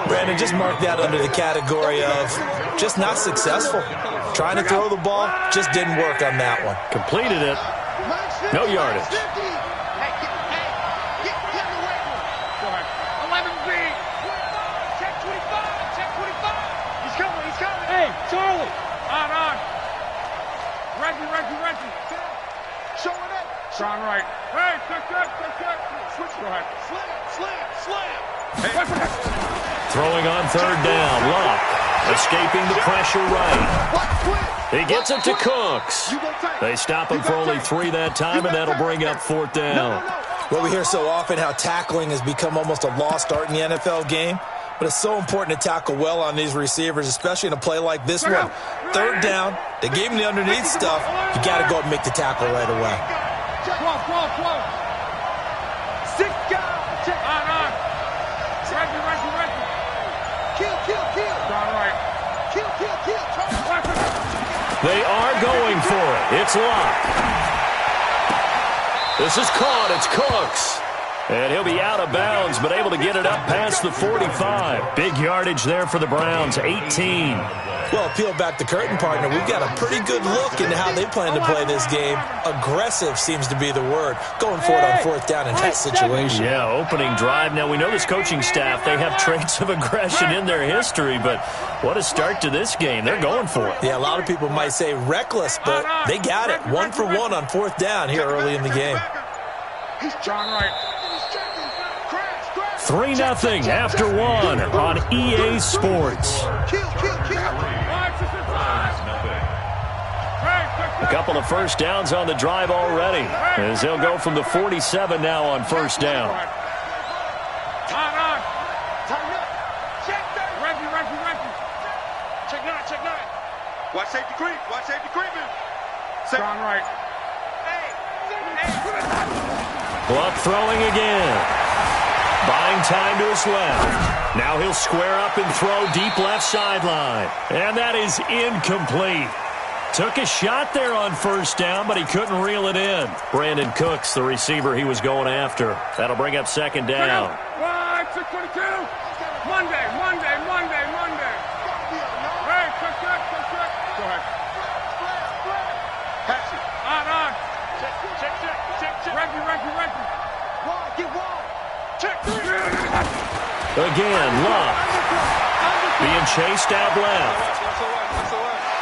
Brandon, just mark that under the category of just not successful. Trying to throw the ball, just didn't work on that one. Completed it. No yardage. Hey, Charlie. On. Strong right. Hey, check. Switch. Go ahead. Slam. Throwing on third down. Luck escaping the pressure right. He gets it to Cooks. They stop him for only 3 that time, and that'll bring up 4th down. Well, we hear so often how tackling has become almost a lost art in the NFL game. But it's so important to tackle well on these receivers, especially in a play like this one. Third down, they gave him the underneath stuff. You got to go and make the tackle right away. 12. 6 guys. Check. On. Ready. Kill. Strong right. Kill. They are going for it. It's Luck. This is caught. It's Cooks. And he'll be out of bounds, but able to get it up past the 45. Big yardage there for the Browns, 18. Well, peel back the curtain, partner. We've got a pretty good look into how they plan to play this game. Aggressive seems to be the word. Going for it on 4th down in that situation. Yeah, opening drive. Now, we know this coaching staff, they have traits of aggression in their history, but what a start to this game. They're going for it. Yeah, a lot of people might say reckless, but they got it. 1 for 1 on 4th down here early in the game. Strong right. 3-0 after 1 on EA Sports. A couple of first downs on the drive already, as they'll go from the 47 now on 1st down. On. Ready. Check 9. Watch safety creeping. Strong right. Luck throwing again. Buying time to his left. Now he'll square up and throw deep left sideline. And that is incomplete. Took a shot there on 1st down, but he couldn't reel it in. Brandon Cooks, the receiver he was going after. That'll bring up 2nd down. 6:22. Monday. Hey, check. Go ahead. Pass it. On. Check. Ready. Get wide. Check. Again, Luck being chased out left.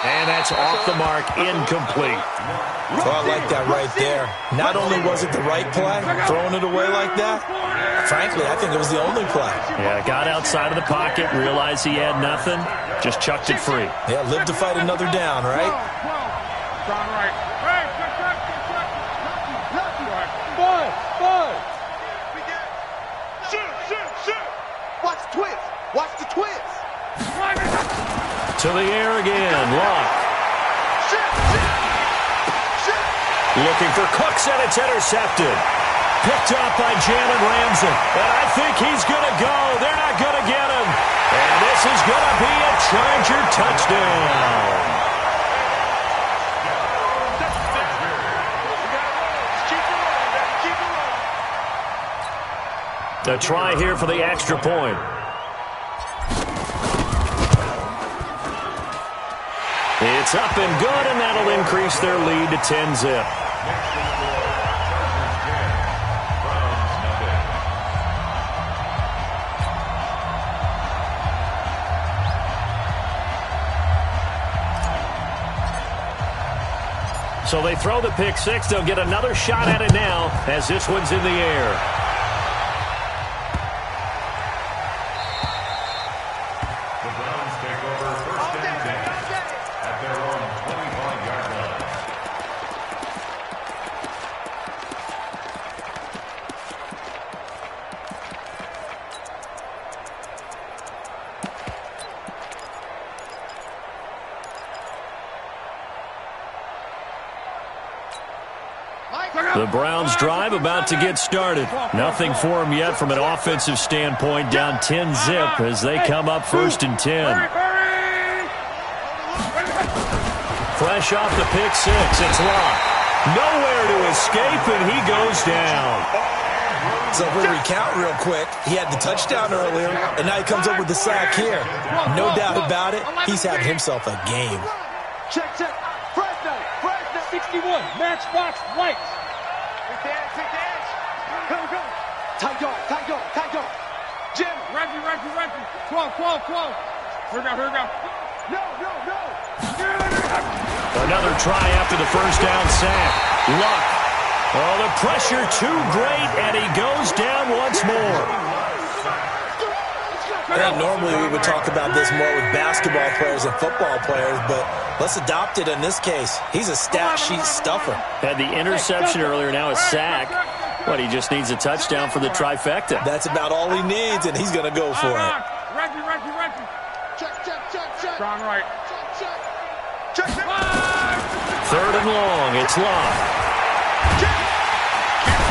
And that's off the mark, incomplete. Well, I like that right there. Not only was it the right play, throwing it away like that, frankly, I think it was the only play. Yeah, got outside of the pocket, realized he had nothing, just chucked it free. Yeah, live to fight another down, right? Strong right. Hey, check. Shoot. Watch the twist. To the air again, Luck. Looking for Cooks, and it's intercepted. Picked up by Jalen Ramsey. And I think he's going to go. They're not going to get him. And this is going to be a Charger touchdown. A try here for the extra point. It's up and good, and that'll increase their lead to 10-zip. So they throw the pick six. They'll get another shot at it now as this one's in the air. The Browns drive about to get started. Nothing for them yet from an offensive standpoint, down 10-zip as they come up 1st and 10. Fresh off the pick six, it's Luck. Nowhere to escape, and he goes down. So if we recount real quick, he had the touchdown earlier, and now he comes up with the sack here. No doubt about it, he's having himself a game. Check. Fresno, 61, matchbox lights. Take the edge. Go. Tight yard. Jim. Reggie. 12. Here we go. No. Another try after the first down sack. Luck Oh, the pressure too great, and he goes down once more. I think normally we would talk about this more with basketball players and football players, but let's adopt it in this case. He's a stat sheet stuffer. Had the interception earlier, now a sack. But he just needs a touchdown for the trifecta. That's about all he needs, and he's going to go for it. Reggie. Check. Strong right. Check. Third and long. It's Love.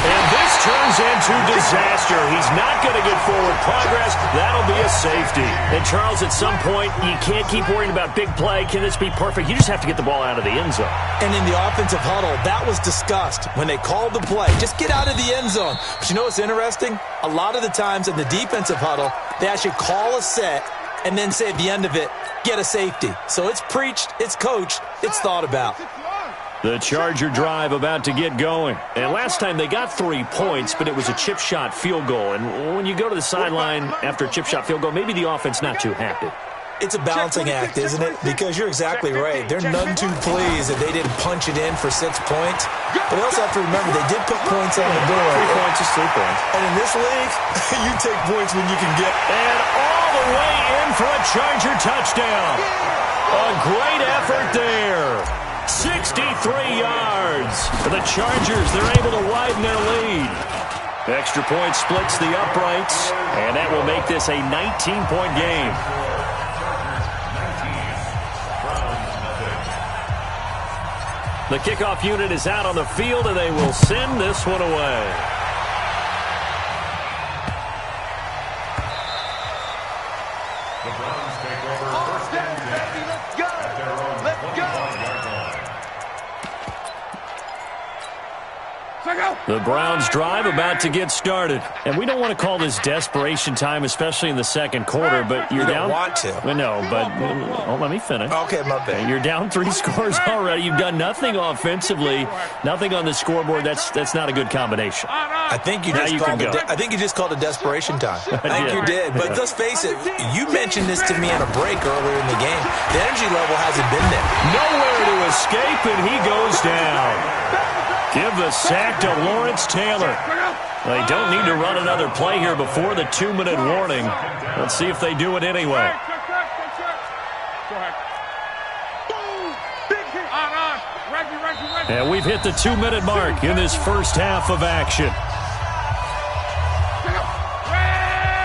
And this turns into disaster. He's not going to get forward progress. That'll be a safety. And, Charles, at some point, you can't keep worrying about big play. Can this be perfect? You just have to get the ball out of the end zone. And in the offensive huddle, that was discussed when they called the play. Just get out of the end zone. But you know what's interesting? A lot of the times in the defensive huddle, they actually call a set and then say at the end of it, get a safety. So it's preached, it's coached, it's thought about. The Charger drive about to get going. And last time they got 3 points, but it was a chip shot field goal. And when you go to the sideline after a chip shot field goal, maybe the offense not too happy. It's a balancing act, isn't it? Because you're exactly right. They're none too pleased that they didn't punch it in for 6 points. But they also have to remember they did put points on the board. 3 points is 3 points. And in this league, you take points when you can get. And all the way in for a Charger touchdown. A great effort there. 63 yards. For the Chargers, they're able to widen their lead. Extra point splits the uprights, and that will make this a 19-point game. The kickoff unit is out on the field, and they will send this one away. The Browns take over first and 10 at their own 25-yard line. The Browns drive about to get started. And we don't want to call this desperation time, especially in the second quarter, but you're down. You don't want to. No, but let me finish. Okay, my bad. You're down 3 scores already. You've done nothing offensively, nothing on the scoreboard. That's not a good combination. I think you just called it desperation time. I think you did. But let's face it, you mentioned this to me on a break earlier in the game. The energy level hasn't been there. Nowhere to escape, and he goes down. Give the sack to Lawrence Taylor. They don't need to run another play here before the 2-minute warning. Let's see if they do it anyway. And we've hit the 2-minute mark in this first half of action.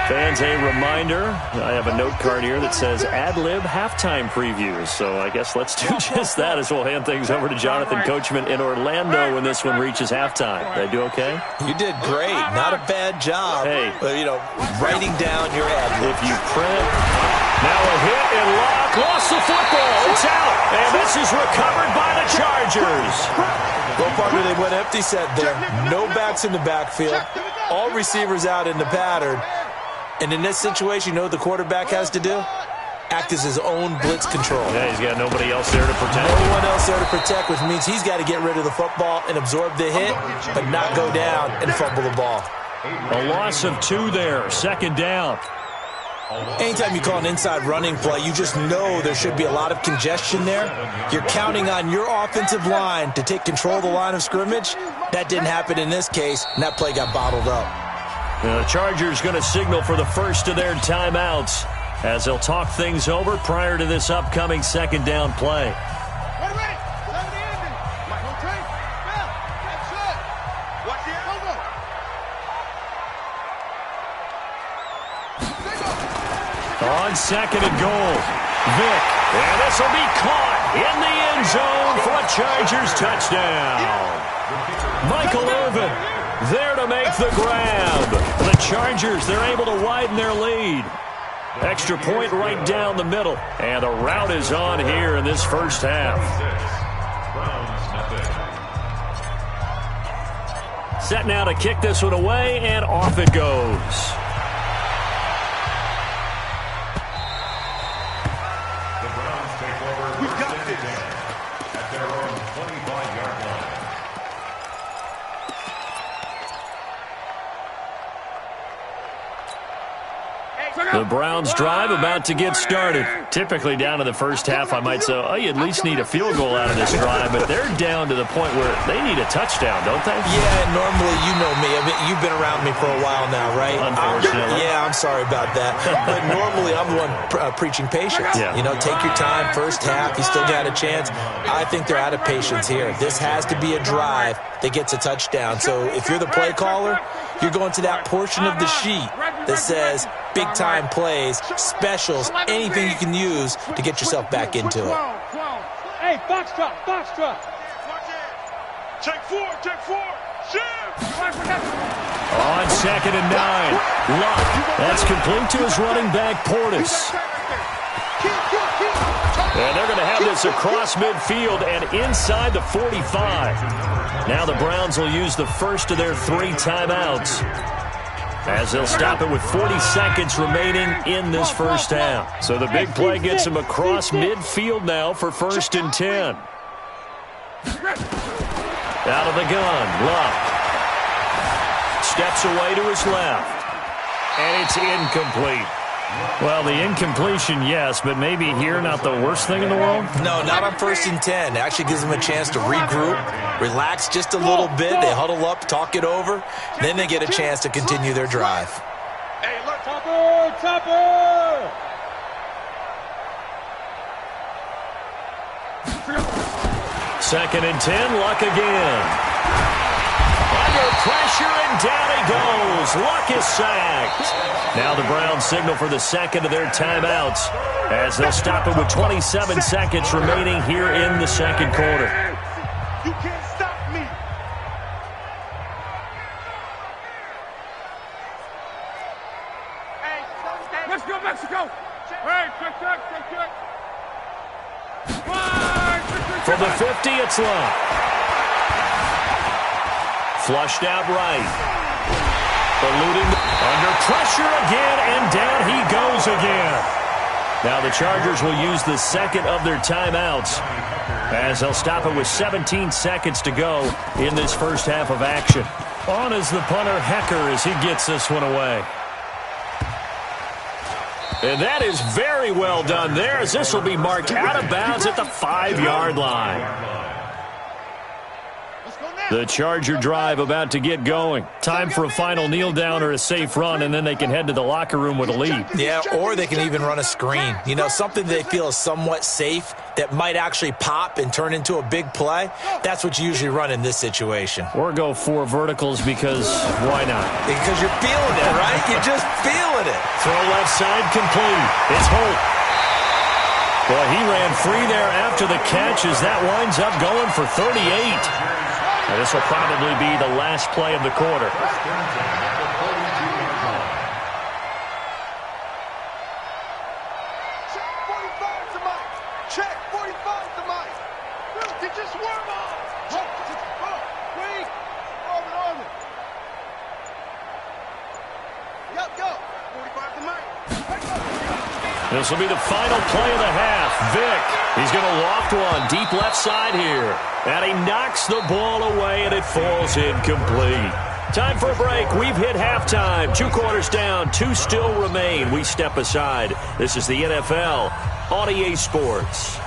Fans, a reminder, I have a note card here that says ad-lib halftime previews. So I guess let's do just that as we'll hand things over to Jonathan Coachman in Orlando when this one reaches halftime. Did I do okay? You did great. Not a bad job. Hey. Writing down your ad-lib. If you print, now a hit and lock, lost the football. It's out. And this is recovered by the Chargers. Go partner, they went empty set there. No backs in the backfield. All receivers out in the pattern. And in this situation, you know what the quarterback has to do? Act as his own blitz control. Yeah, he's got nobody else there to protect. No one else there to protect, which means he's got to get rid of the football and absorb the hit, but not go down and fumble the ball. A loss of 2 there, second down. Anytime you call an inside running play, you just know there should be a lot of congestion there. You're counting on your offensive line to take control of the line of scrimmage. That didn't happen in this case, and that play got bottled up. The Chargers going to signal for the first of their timeouts as they'll talk things over prior to this upcoming second down play. On second and goal, Vick, and this will be caught in the end zone for a Chargers touchdown. Michael Irvin there to make the grab. The Chargers, they're able to widen their lead. Extra point right down the middle. And the route is on here in this first half. Set now to kick this one away, and off it goes. The Browns take over. We've got this at their own 25-yard line. The Browns drive about to get started. Typically down to the first half, I might say, oh, you at least need a field goal out of this drive, but they're down to the point where they need a touchdown, don't they? Yeah, normally, you know me. I mean, you've been around me for a while now, right? Unfortunately. I'm sorry about that. But normally, I'm the one preaching patience. Yeah. You know, take your time, first half, you still got a chance. I think they're out of patience here. This has to be a drive that gets a touchdown. So if you're the play caller, you're going to that portion of the sheet that says big-time plays, specials, anything you can use to get yourself back into it. Hey, box drop. Check four. Shift. On 2nd and 9. Luck. That's complete to his running back, Portis. And they're going to have this across midfield and inside the 45. Now the Browns will use the first of their 3 timeouts, as they'll stop it with 40 seconds remaining in this first half. So the big play gets him across midfield now for 1st and 10. Out of the gun, Luck. Steps away to his left. And it's incomplete. Well, the incompletion, yes, but maybe here not the worst thing in the world? No, not on 1st and 10. It actually gives them a chance to regroup, relax just a little bit. They huddle up, talk it over. Then they get a chance to continue their drive. Hey, look. Topper! 2nd and 10, Luck again. Under pressure, and down he goes. Luck is sacked. Now the Browns signal for the second of their timeouts, as they'll stop it with 27 seconds remaining here in the second quarter. You can't stop me. Let's go, Mexico! Hey, check. From the 50, it's Luck. Flushed out right. Eluding under pressure again, and down he goes again. Now the Chargers will use the second of their timeouts, as they'll stop it with 17 seconds to go in this first half of action. On is the punter, Hecker, as he gets this one away. And that is very well done there, as this will be marked out of bounds at the 5-yard line. The Charger drive about to get going. Time for a final kneel down or a safe run, and then they can head to the locker room with a lead. Yeah, or they can even run a screen. You know, something they feel is somewhat safe that might actually pop and turn into a big play. That's what you usually run in this situation. Or go 4 verticals, because why not? Because you're feeling it, right? You're just feeling it. Throw left side complete. It's Holt. Boy, he ran free there after the catch, as that winds up going for 38. Now, this will probably be the last play of the quarter. Check 45 to Mike. Did you swerve on? Wait. On it. Yep, go. 45 to Mike. This will be the final play of the half. Vick, he's going to loft one deep left side here. And he knocks the ball away, and it falls incomplete. Time for a break. We've hit halftime. 2 quarters down. 2 still remain. We step aside. This is the NFL on EA Sports.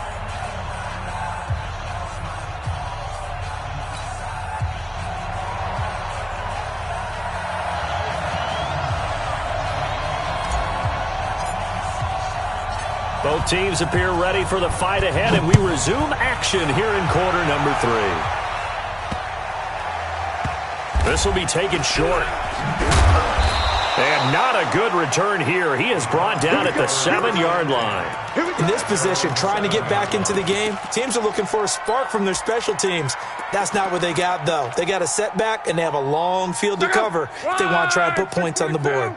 Both teams appear ready for the fight ahead, and we resume action here in quarter number 3. This will be taken short. And not a good return here. He is brought down at the 7-yard line. In this position, trying to get back into the game, teams are looking for a spark from their special teams. That's not what they got, though. They got a setback, and they have a long field to cover if they want to try and put points on the board.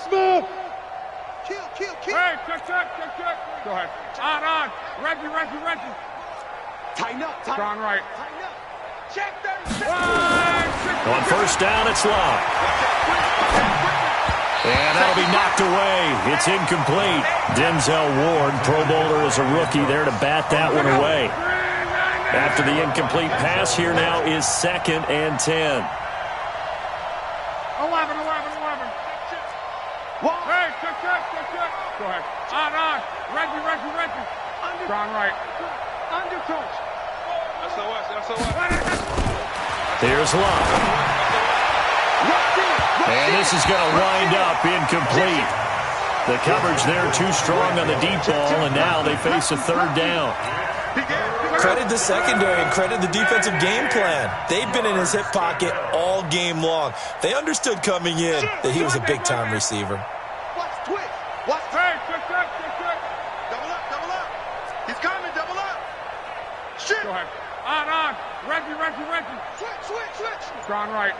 Smooth. Kill. Hey, check. Go ahead. On. Reggie. Tighten up. Strong right. Tighten up. Check 36. On first down, it's Luck. And that'll be knocked away. It's incomplete. Denzel Ward, Pro Bowler as a rookie, there to bat that one away. After the incomplete pass, here now is 2nd and 10. 11. Hey, check. Go ahead. On. Reggie. Strong right. Undercoach. SOS. Here's Love. And this is going to wind up incomplete. The coverage there too strong on the deep ball, and now they face a third down. Credit the secondary and credit the defensive game plan. They've been in his hip pocket all game long. They understood coming in that he was a big-time receiver. Watch twitch. Watch. Hey, check. Double up. He's coming, double up. Shit. Go ahead. On. Reggie. Switch. Strong right.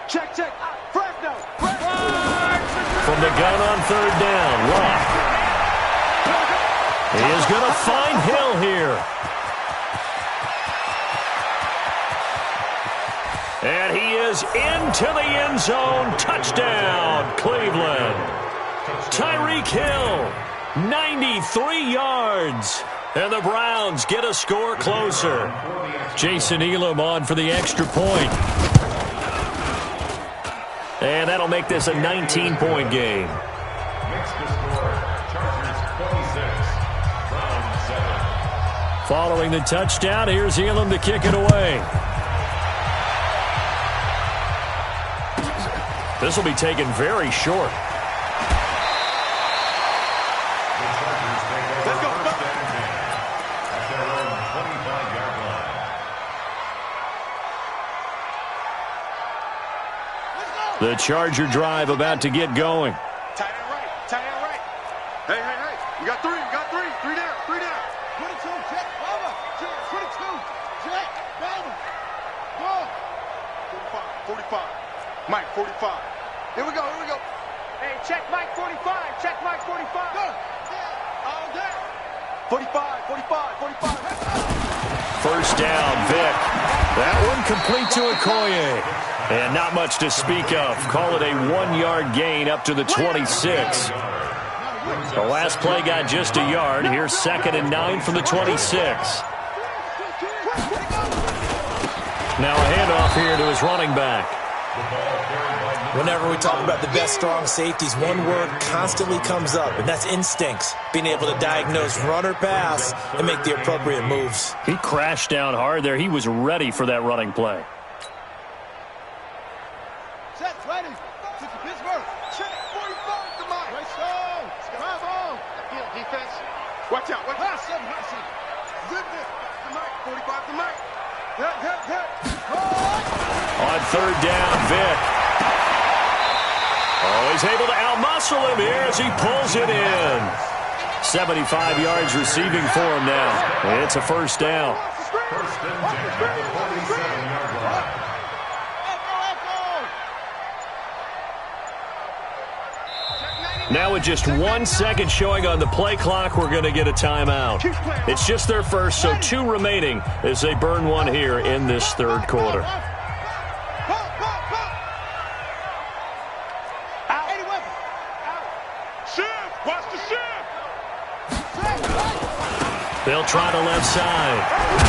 Check. Fresno. From the gun on third down, Locke. He is going to find Hill here. And he is into the end zone. Touchdown, Cleveland. Tyreek Hill, 93 yards. And the Browns get a score closer. Jason Elam on for the extra point. And that'll make this a 19-point game. Next to score, Chargers 26, Browns 7. Following the touchdown, here's Elam to kick it away. This will be taken very short. The Chargers take over first and 10 at their own 25-yard line. The Charger drive about to get going. Tight end right. Hey. You got three. Three down. 22, check. Over. 22, check. Down. Go. 45. Mike, 45. Here we go. Hey, check Mike 45. Go. All day. 45. First down, Vic. That one complete to Okoye. And not much to speak of. Call it a 1-yard gain up to the 26. The last play got just a yard. Here's 2nd and 9 from the 26. Now a handoff here to his running back. Whenever we talk about the best strong safeties, one word constantly comes up, and that's instincts. Being able to diagnose run or pass and make the appropriate moves. He crashed down hard there. He was ready for that running play. Set, ready. Pittsburgh. Check. 45 to Mike. Right side. Drive on. Defense. Watch out. High seven. Good bit. To Mike. 45 to Mike. Hit. On third down, Vic. Oh, he's able to outmuscle him here as he pulls it in. 75 yards receiving for him now. It's a first down. First and 10 at the 47-yard line. Now with just 1 second showing on the play clock, we're going to get a timeout. It's just their first, so 2 remaining as they burn one here in this third quarter. They'll try the left side.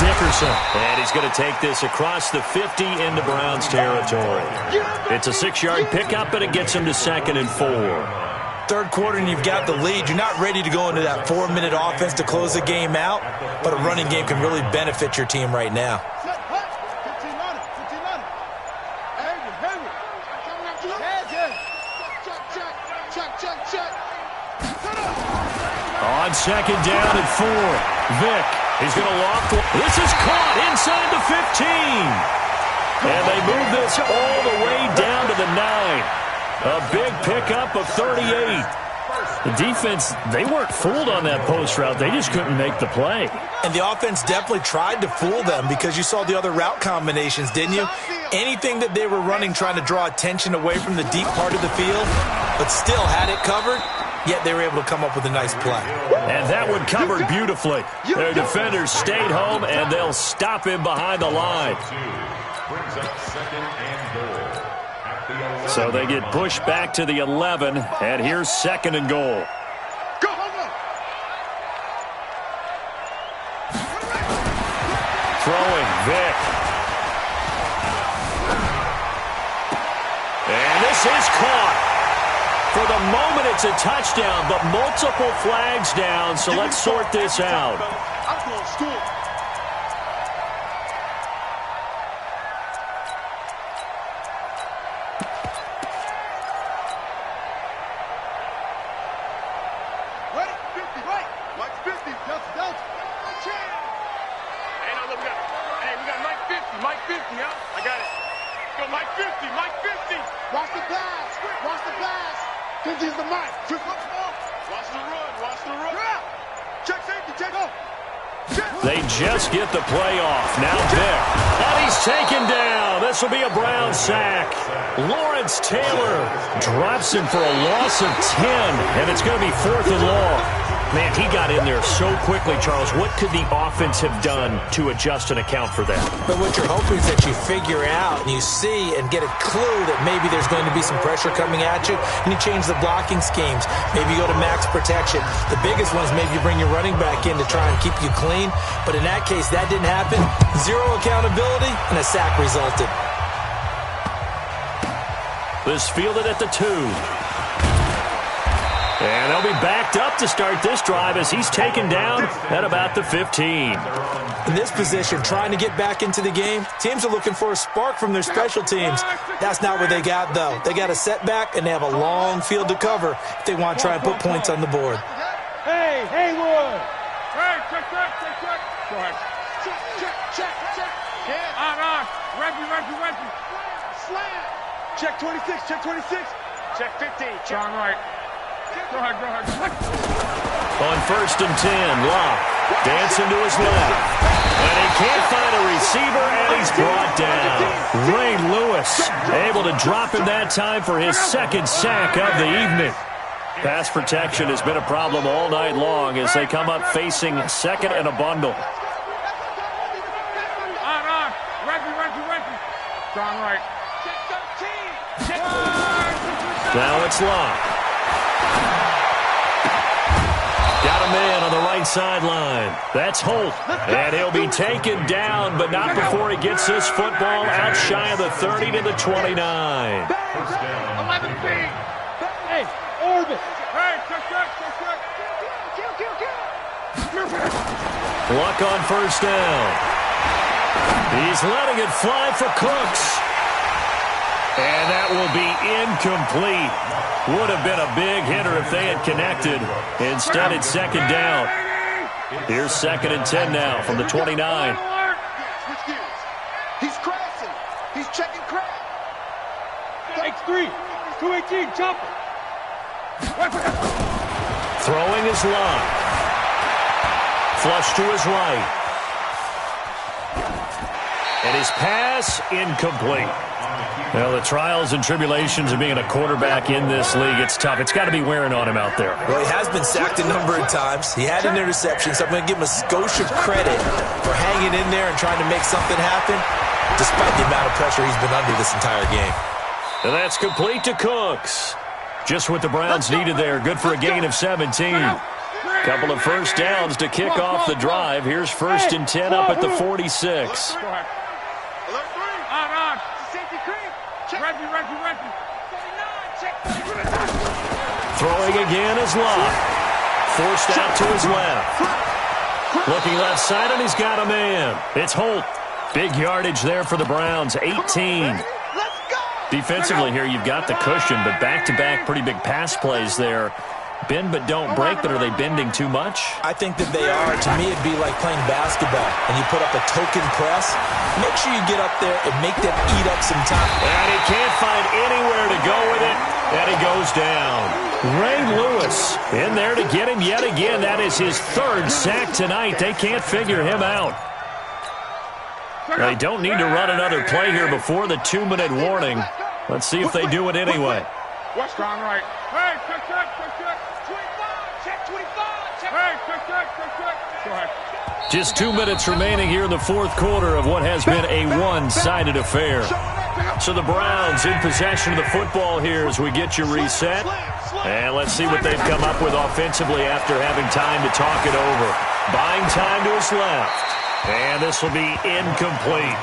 Dickerson. And he's going to take this across the 50 into Browns territory. It's a 6-yard pickup, and it gets him to 2nd and 4. Third quarter and you've got the lead. You're not ready to go into that 4-minute offense to close the game out, but a running game can really benefit your team right now. On 2nd down and 4. Vic, he's going to loft. This is caught inside the 15. And they move this all the way down to the 9. A big pickup of 38. The defense, they weren't fooled on that post route. They just couldn't make the play. And the offense definitely tried to fool them because you saw the other route combinations, didn't you? Anything that they were running trying to draw attention away from the deep part of the field, but still had it covered, yet they were able to come up with a nice play. And that one covered beautifully. Their defenders stayed home, and they'll stop him behind the line. Brings up 2nd and goal. So they get pushed back to the 11, and here's 2nd and goal. Throwing, Vic. is caught. For the moment, it's a touchdown, but multiple flags down, so let's sort this out. I'm going to school. Ready? 50, right. Mike 50. Delta. Hey, no, look, we got Mike 50. Mike 50, huh? I got it. Go, Mike 50. Mike 50. Watch the pass. Watch the pass. Kenji's the mic. Watch the run. Watch the run. Check safety. Check off. They just get the play off. Now Vick. And he's taken down. This will be a Brown sack. Lawrence Taylor drops him for a loss of 10. And it's going to be 4th and long. Man, he got in there so quickly, Charles. What could the offense have done to adjust and account for that? But what you're hoping is that you figure out and you see and get a clue that maybe there's going to be some pressure coming at you, and you change the blocking schemes. Maybe you go to max protection. The biggest one is maybe you bring your running back in to try and keep you clean. But in that case, that didn't happen. Zero accountability, and a sack resulted. This fielded at the 2. And they'll be backed up to start this drive as he's taken down at about the 15. In this position, trying to get back into the game, teams are looking for a spark from their special teams. That's not what they got, though. They got a setback, and they have a long field to cover if they want to try and put points on the board. Hey, Haywood! Hey, check. Go ahead. Check. On. Reggie. Slam. Check 26. Check 15. Check. On right. Go ahead. On 1st and 10, Locke dancing to his left. And he can't find a receiver, and he's brought down. Ray Lewis able to drop him that time for his 2nd sack of the evening. Pass protection has been a problem all night long as they come up facing 2nd and a bundle. On. Reggie. Strong right. Check 13. Now it's Locke. Got a man on the right sideline. That's Holt. And he'll be taken down, but not before he gets this football out shy of the 30 to the 29. 11 feet. Hey, orbit. Hey, check. Luck on 1st down. He's letting it fly for Cooks. And that will be incomplete. Would have been a big hitter if they had connected. Instead, it's 2nd down. Here's 2nd and 10 now from the 29. Switch gears. He's crashing. He's checking crash. X3. 218. Jumper. Throwing his line. Flush to his right. And his pass incomplete. Well, the trials and tribulations of being a quarterback in this league, it's tough. It's got to be wearing on him out there. Well, he has been sacked a number of times. He had an interception, so I'm going to give him a skosh of credit for hanging in there and trying to make something happen, despite the amount of pressure he's been under this entire game. And that's complete to Cooks. Just what the Browns needed there. Good for a gain of 17. Couple of 1st downs to kick off the drive. Here's 1st and 10 up at the 46. On. Reggie. Throwing again is Locke. Forced out to his left. Looking left side, and he's got a man. It's Holt. Big yardage there for the Browns, 18. Defensively here, you've got the cushion, but back-to-back pretty big pass plays there. Bend but don't break, but are they bending too much? I think that they are. To me, it'd be like playing basketball, and you put up a token press. Make sure you get up there and make them eat up some time. And he can't find anywhere to go with it, and he goes down. Ray Lewis in there to get him yet again. That is his 3rd sack tonight. They can't figure him out. They don't need to run another play here before the 2-minute warning. Let's see if they do it anyway. Strong right. Hey, check. 25. Check 25. Hey, check. Go ahead. Just 2 minutes remaining here in the 4th quarter of what has been a one-sided affair. So the Browns in possession of the football here as we get you reset. And let's see what they've come up with offensively after having time to talk it over. Buying time to his left. And this will be incomplete.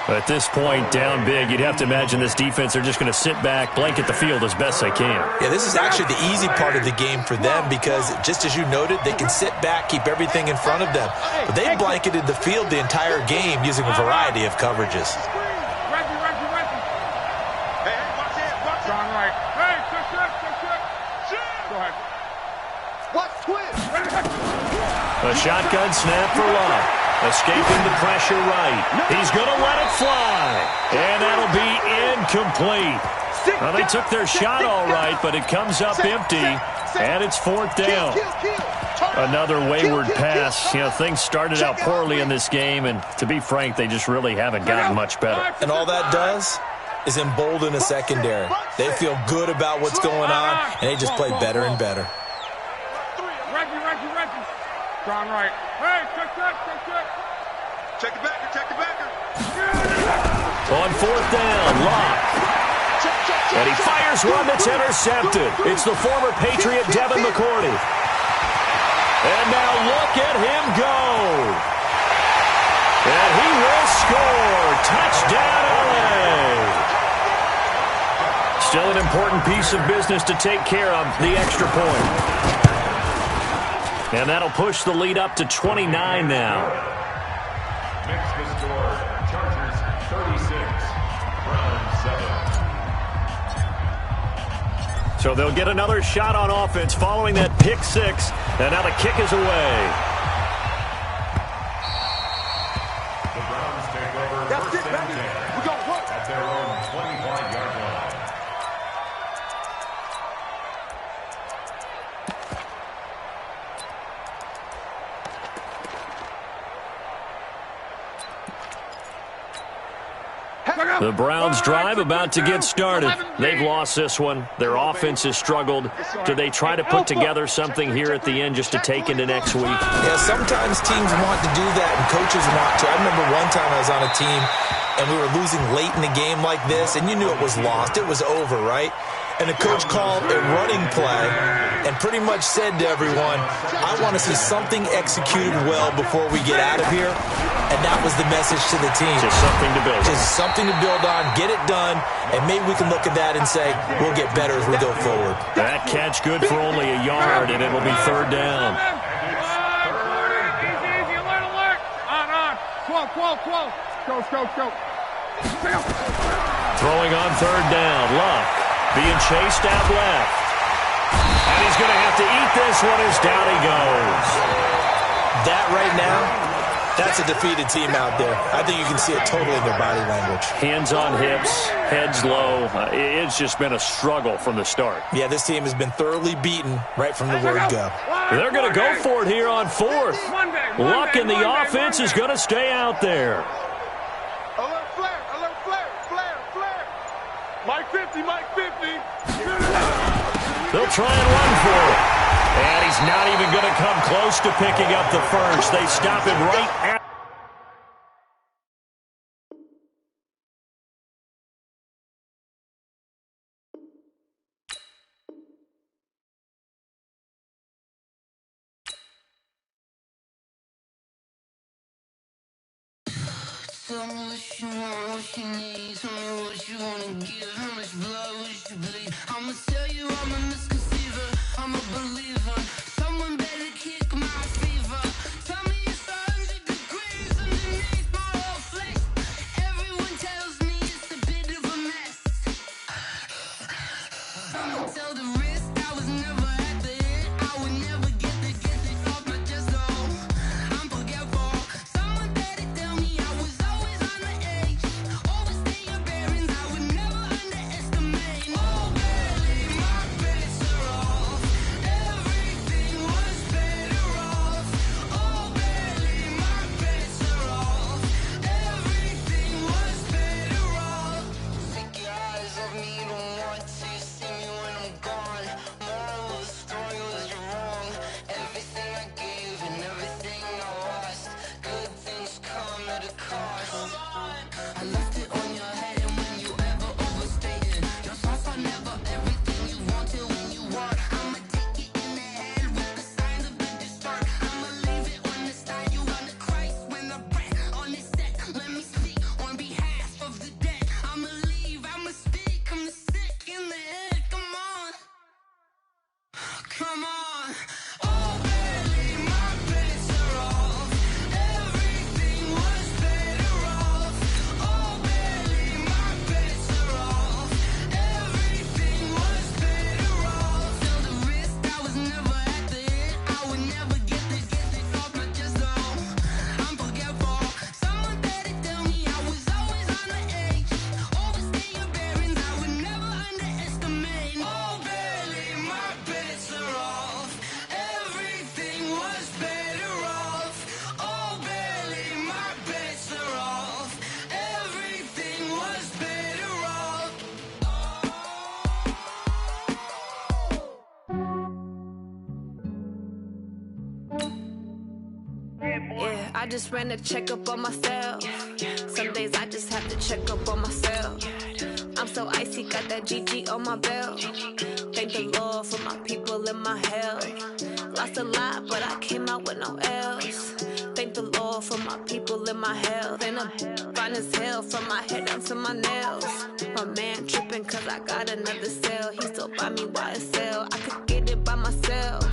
At this point, down big, you'd have to imagine this defense, they're just going to sit back, blanket the field as best they can. Yeah, this is actually the easy part of the game for them because, just as you noted, they can sit back, keep everything in front of them. But they blanketed the field the entire game using a variety of coverages. A shotgun snap for Love. Escaping the pressure right. He's going to let it fly. And that'll be incomplete. Well, they took their shot all right, but it comes up empty. And it's 4th down. Another wayward pass. You know, things started out poorly in this game, and to be frank, they just really haven't gotten much better. And all that does is embolden a secondary. They feel good about what's going on, and they just play better and better. John Wright. Hey, check. Check the backer. On 4th down, Locke. And he fires one that's intercepted. It's the former Patriot Devin McCourty. And now look at him go. And he will score. Touchdown, LA. Still an important piece of business to take care of, the extra point. And that'll push the lead up to 29 now. Next to score, Chargers 36, Browns 7. So they'll get another shot on offense following that pick six. And now the kick is away. The Browns take over first and 10 at their own 25-yard line. The Browns drive about to get started. They've lost this one. Their offense has struggled. Do they try to put together something here at the end just to take into next week? Yeah, sometimes teams want to do that and coaches want to. I remember one time I was on a team and we were losing late in the game like this, and you knew it was lost. It was over, right? And the coach called a running play and pretty much said to everyone, I want to see something executed well before we get out of here. And that was the message to the team. Just something to build on. Just something to build on, get it done, and maybe we can look at that and say, we'll get better as we go forward. That catch good for only a yard, and it'll be 3rd down. Easy, alert. On. 12. Go. Throwing on 3rd down, Luck being chased out left. And he's going to have to eat this one as down he goes. That right now, that's a defeated team out there. I think you can see it totally in their body language. Hands on hips, heads low. It's just been a struggle from the start. Yeah, this team has been thoroughly beaten right from the word go. They're going to go for it here on 4th. Luck in the offense is going to stay out there. Alert flare. Mike 50. They'll try and run for it. And he's not even going to come close to picking up the first. They stop him right at. Tell me what you want, what you need. Tell me what you wanna give. How much blood would you bleed? I'ma tell you I'm a misconceiver. I'm a believer. Someone better kick my fever. Tell me it's 100 degrees underneath my whole flesh. Everyone tells me it's a bit of a mess. I'ma tell the risk I was never at the end. I would never get this off my chest. Oh, I'm forgetful. Someone better tell me I was always on the edge. Overstay your bearings. I would never underestimate. just ran a checkup on myself. Some days I just have to check up on myself. I'm so icy, got that GG on my belt. Thank the Lord for my people in my health. Lost a lot, but I came out with no L's. Thank the Lord for my people in my health. And I'm fine as hell from my head down to my nails. My man tripping cause I got another cell. He still buy me YSL. I could get it by myself.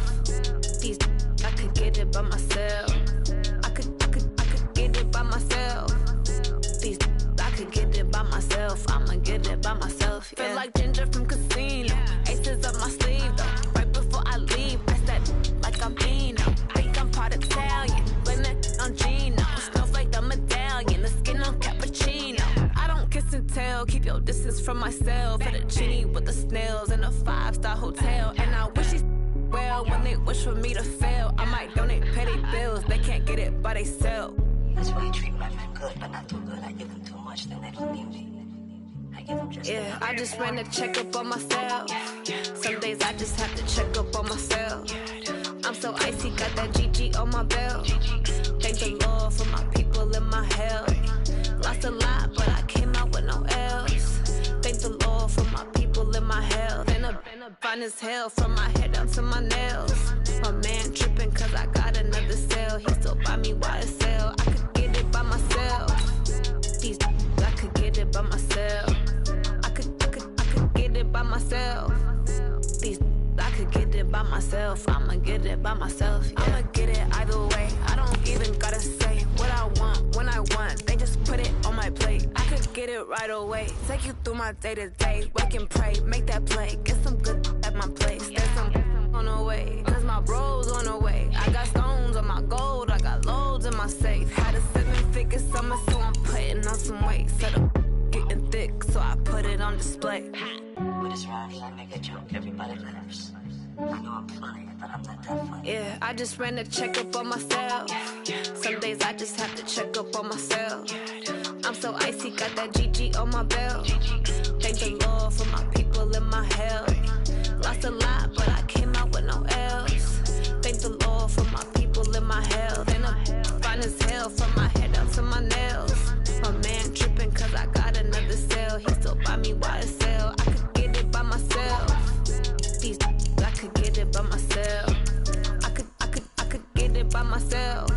These I could get it by myself. I could get it by myself. These I could get it by myself. I'ma get it by myself. Yeah. Feel like Ginger from Casino. Aces up my sleeve though. Right before I leave, I said like I'm Dino. Think I'm part Italian. Blame it on Gino. Smells like the medallion. The skin on cappuccino. I don't kiss and tell. Keep your distance from myself. At a genie with the snails in a 5-star hotel. And I wish he's well when they wish for me to fail. I might donate petty bills. They can't get it by themselves. That's why I treat my men good, but not too good. I give them too much, then they don't need me. I give them just yeah, I just ran a checkup on myself. Some days I just have to check up on myself. I'm so icy, got that GG on my belt. Thank the Lord for my people in my health. Lost a lot, but I came out with no L's. Thank the Lord for my people in my health. And I'm fine as hell from my head down to my nails. My man tripping cause I got another cell. He still buy me YSL. I could get it by myself. These I could get it by myself. I could get it by myself. These I could get it by myself. I'ma get it by myself. Yeah. I'ma get it either way. I don't even gotta say what I want when I want. They just put it on my plate. I could get it right away. Take you through my day to day. Wake and pray, make that play. Get some good at my place. There's some on the way. Cause my bro's on the way. I got stones on my gold. I got loads in my safe. Had a 7-figure summer, so I'm putting on some weight. Set up getting thick, so I put it on display. With this round here, I make a joke, everybody laughs. I know I'm funny, but I'm not that funny. Yeah, I just ran a checkup on myself. Some days I just have to check up on myself. I'm so icy, got that GG on my belt. Thank the Lord for my people in my health. Lost a lot, but I came out with no L's. Thank the Lord for my people in my health. And I'm fine as hell from my head down to my nails. My man tripping cause I got another cell. He still buy me YSL. I could get it by myself. These I could get it by myself. I could get it by myself.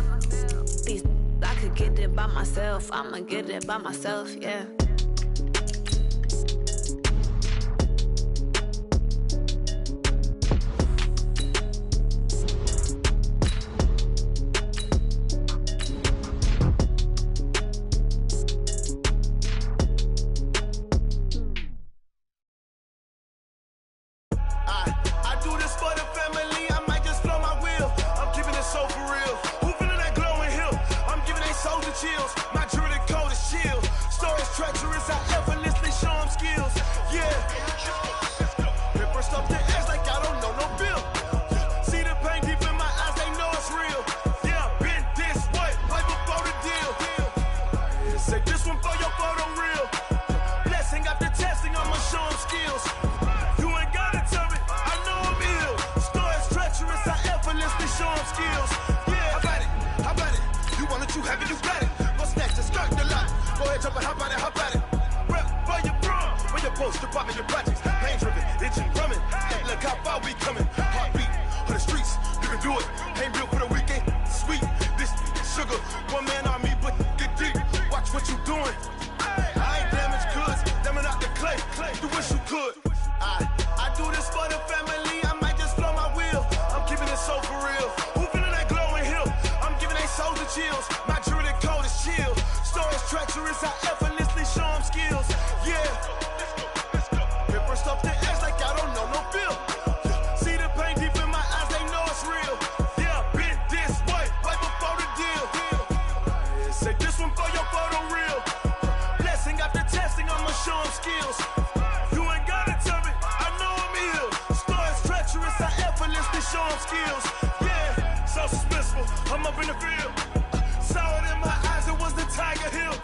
These I could get it by myself. I'ma get it by myself, yeah. Chills, my jewelry code is chill. Stories treacherous, I effortlessly show them skills. Yeah, paper stuff the edge like I don't know no bill. See the pain deep in my eyes, they know it's real. Yeah, been this way, right before the deal. Say this one for your photo real. Blessing after testing, I'ma show them skills. You ain't gotta tell me, I know I'm ill. Stories treacherous, I effortlessly show them skills. Yeah, how about it? You want it, you have it, you got it. Go snatch the skirt, the lot. Go ahead, jump it, hop on it, hop on it. Rep for your prom, for your post, your poppin', your projects. Pain driven, itching, drumming. Hey, look how far we coming. Heartbeat on the streets, you can do it. Ain't built for the weekend, sweet. This sugar, one man army, but get deep. Watch what you doing. I ain't damaged goods, damn out the clay. You wish you could. I do this for the family. I might just blow my wheel. I'm keeping it so for real. Who feeling that glowing hill? I'm giving they souls the chills. My jewelry code is chill. Stories treacherous, I effortlessly show them skills. Yeah. Paper stuff the edge like I don't know no bill. See the pain deep in my eyes, they know it's real. Yeah, been this way, right before the deal. Say this one for your photo real. Blessing after testing, I'ma show them skills. You ain't gotta tell me, I know I'm ill. Stories treacherous, I effortlessly show them skills. Yeah, so suspenseful, I'm up in the field. Saw it in my eyes, it was the Tiger Hill.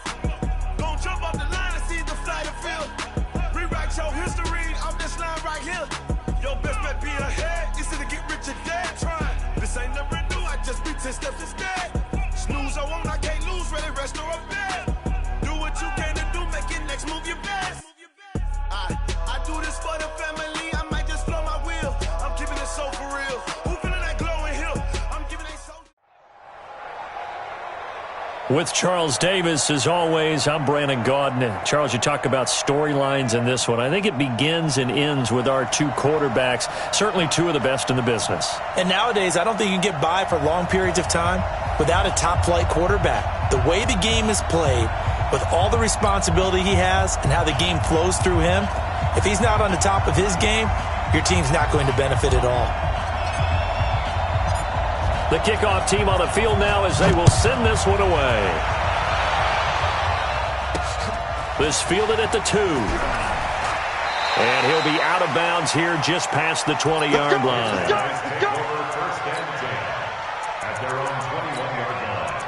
Gon' jump off the line and see the flight of field. Rewrite your history off this line right here. Your best bet be ahead, it's to get rich or dead trying. This ain't never new, I just be 10 steps instead. Snooze, I won't, I With Charles Davis, as always, I'm Brandon Gaudin. Charles, you talk about storylines in this one. I think it begins and ends with our two quarterbacks, certainly two of the best in the business. And nowadays, I don't think you can get by for long periods of time without a top-flight quarterback. The way the game is played, with all the responsibility he has and how the game flows through him, if he's not on the top of his game, your team's not going to benefit at all. The kickoff team on the field now as they will send this one away. This fielded at the 2. And he'll be out of bounds here just past the 20-yard line. Take over first and 10 at their own 21-yard line.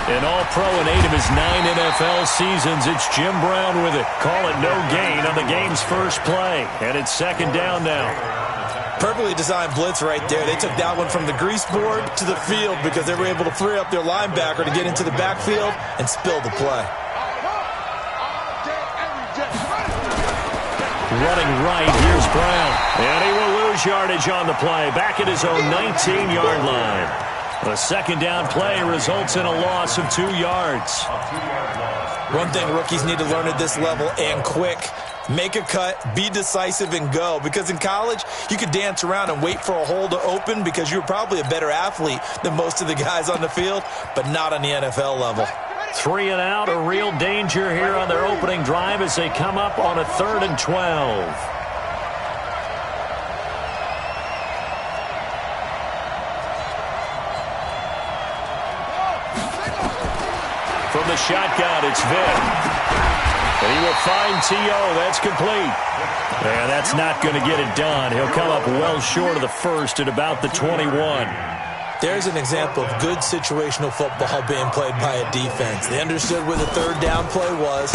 An all-pro in 8 of his 9 NFL seasons. It's Jim Brown with it. Call it no gain on the game's first play. And it's second down now. Perfectly designed blitz right there. They took that one from the grease board to the field because they were able to free up their linebacker to get into the backfield and spill the play. Running right, here's Brown. And he will lose yardage on the play. Back at his own 19-yard line. A second down play results in a loss of 2 yards. One thing rookies need to learn at this level, and quick, make a cut, be decisive, and go. Because in college, you could dance around and wait for a hole to open because you're probably a better athlete than most of the guys on the field, but not on the NFL level. 3 and out, a real danger here on their opening drive as they come up on a 3rd and 12. From the shotgun, it's Vick. And he will find T.O. That's complete. And that's not going to get it done. He'll come up well short of the first at about the 21. There's an example of good situational football being played by a defense. They understood where the third down play was,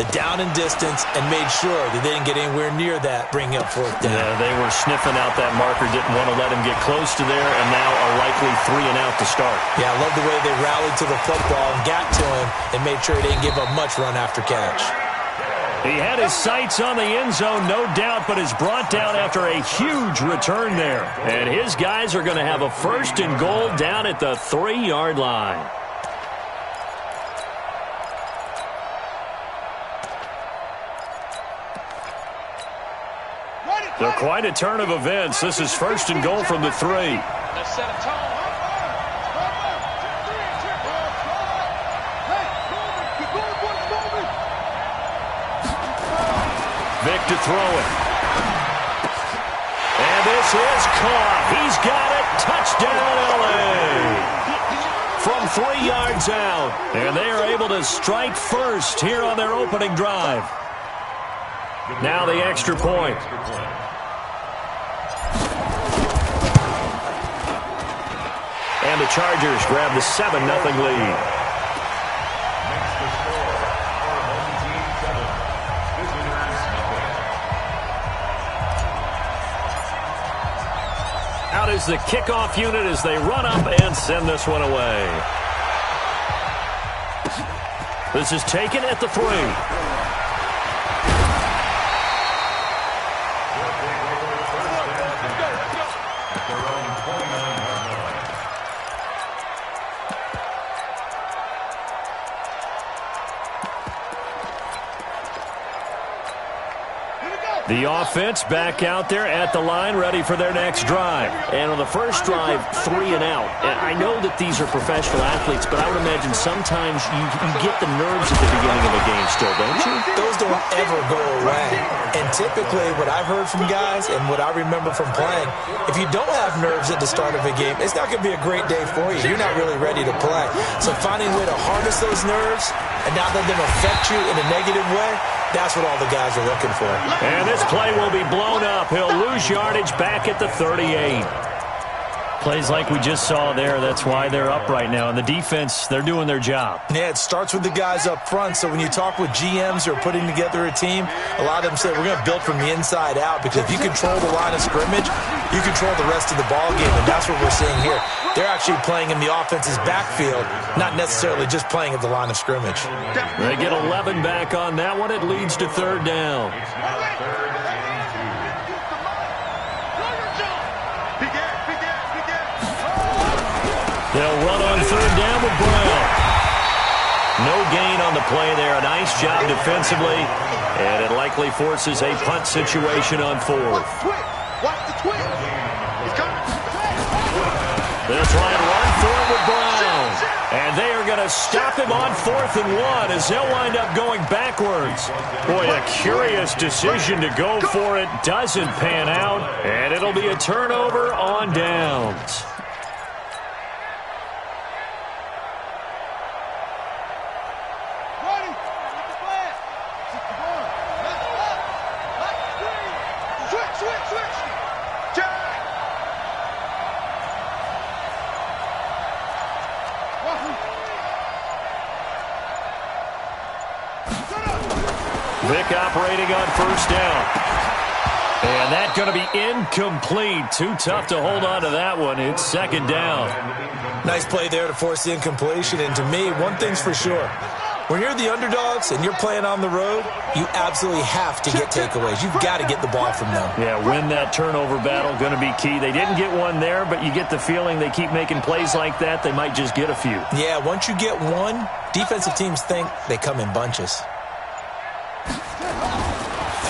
the down and distance, and made sure that they didn't get anywhere near that, bringing up 4th down. Yeah, they were sniffing out that marker, didn't want to let him get close to there, and now a likely 3 and out to start. Yeah, I love the way they rallied to the football and got to him and made sure he didn't give up much run after catch. He had his sights on the end zone, no doubt, but is brought down after a huge return there. And his guys are going to have a 1st and goal down at the 3-yard line. So quite a turn of events. This is 1st and goal from the 3. Let's set a tone. Vick to throw it. And this is caught. He's got it. Touchdown, L.A. From 3 yards out. And they are able to strike first here on their opening drive. Now the extra point. And the Chargers grab the 7-0 lead. Out is the kickoff unit as they run up and send this one away. This is taken at the 3. The offense back out there at the line, ready for their next drive. And on the first drive, 3 and out. And I know that these are professional athletes, but I would imagine sometimes you get the nerves at the beginning of a game still, don't you? Those don't ever go away. And typically what I've heard from guys and what I remember from playing, if you don't have nerves at the start of a game, it's not going to be a great day for you. You're not really ready to play. So finding a way to harness those nerves and not let them affect you in a negative way, that's what all the guys are looking for. And this play will be blown up. He'll lose yardage back at the 38. Plays like we just saw there, that's why they're up right now. And the defense, they're doing their job. Yeah, it starts with the guys up front. So when you talk with GMs who are putting together a team, a lot of them say we're going to build from the inside out, because if you control the line of scrimmage, you control the rest of the ball game, and that's what we're seeing here. They're actually playing in the offense's backfield, not necessarily just playing at the line of scrimmage. They get 11 back on that one. It leads to third down. They'll run on third down with Brown. No gain on the play there. A nice job defensively, and it likely forces a punt situation on fourth. They'll try and run for it with Brown. And they are going to stop him on 4th and 1 as they'll wind up going backwards. Boy, a curious decision to go for it. Doesn't pan out, and it'll be a turnover on downs. Vick operating on first down. And that's going to be incomplete. Too tough to hold on to that one. It's second down. Nice play there to force the incompletion. And to me, one thing's for sure. When you're the underdogs and you're playing on the road, you absolutely have to get takeaways. You've got to get the ball from them. Yeah, win that turnover battle, going to be key. They didn't get one there, but you get the feeling they keep making plays like that, they might just get a few. Yeah, once you get one, defensive teams think they come in bunches.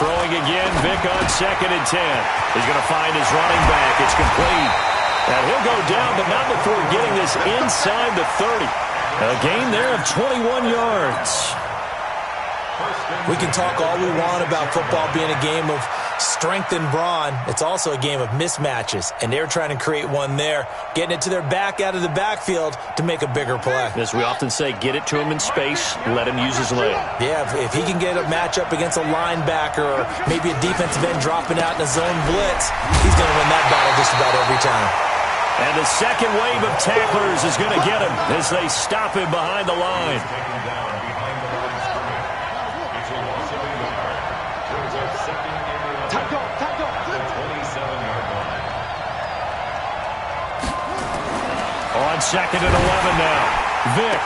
Throwing again, Vick on 2nd and 10. He's going to find his running back. It's complete. And he'll go down, but not before getting this inside the 30. A gain there of 21 yards. We can talk all we want about football being a game of strength and brawn. It's also a game of mismatches, and they're trying to create one there, getting it to their back out of the backfield to make a bigger play. As we often say, get it to him in space, let him use his leg. Yeah, if he can get a matchup against a linebacker or maybe a defensive end dropping out in a zone blitz, he's going to win that battle just about every time. And the second wave of tacklers is going to get him as they stop him behind the line. On 2nd and 11 now. Vick.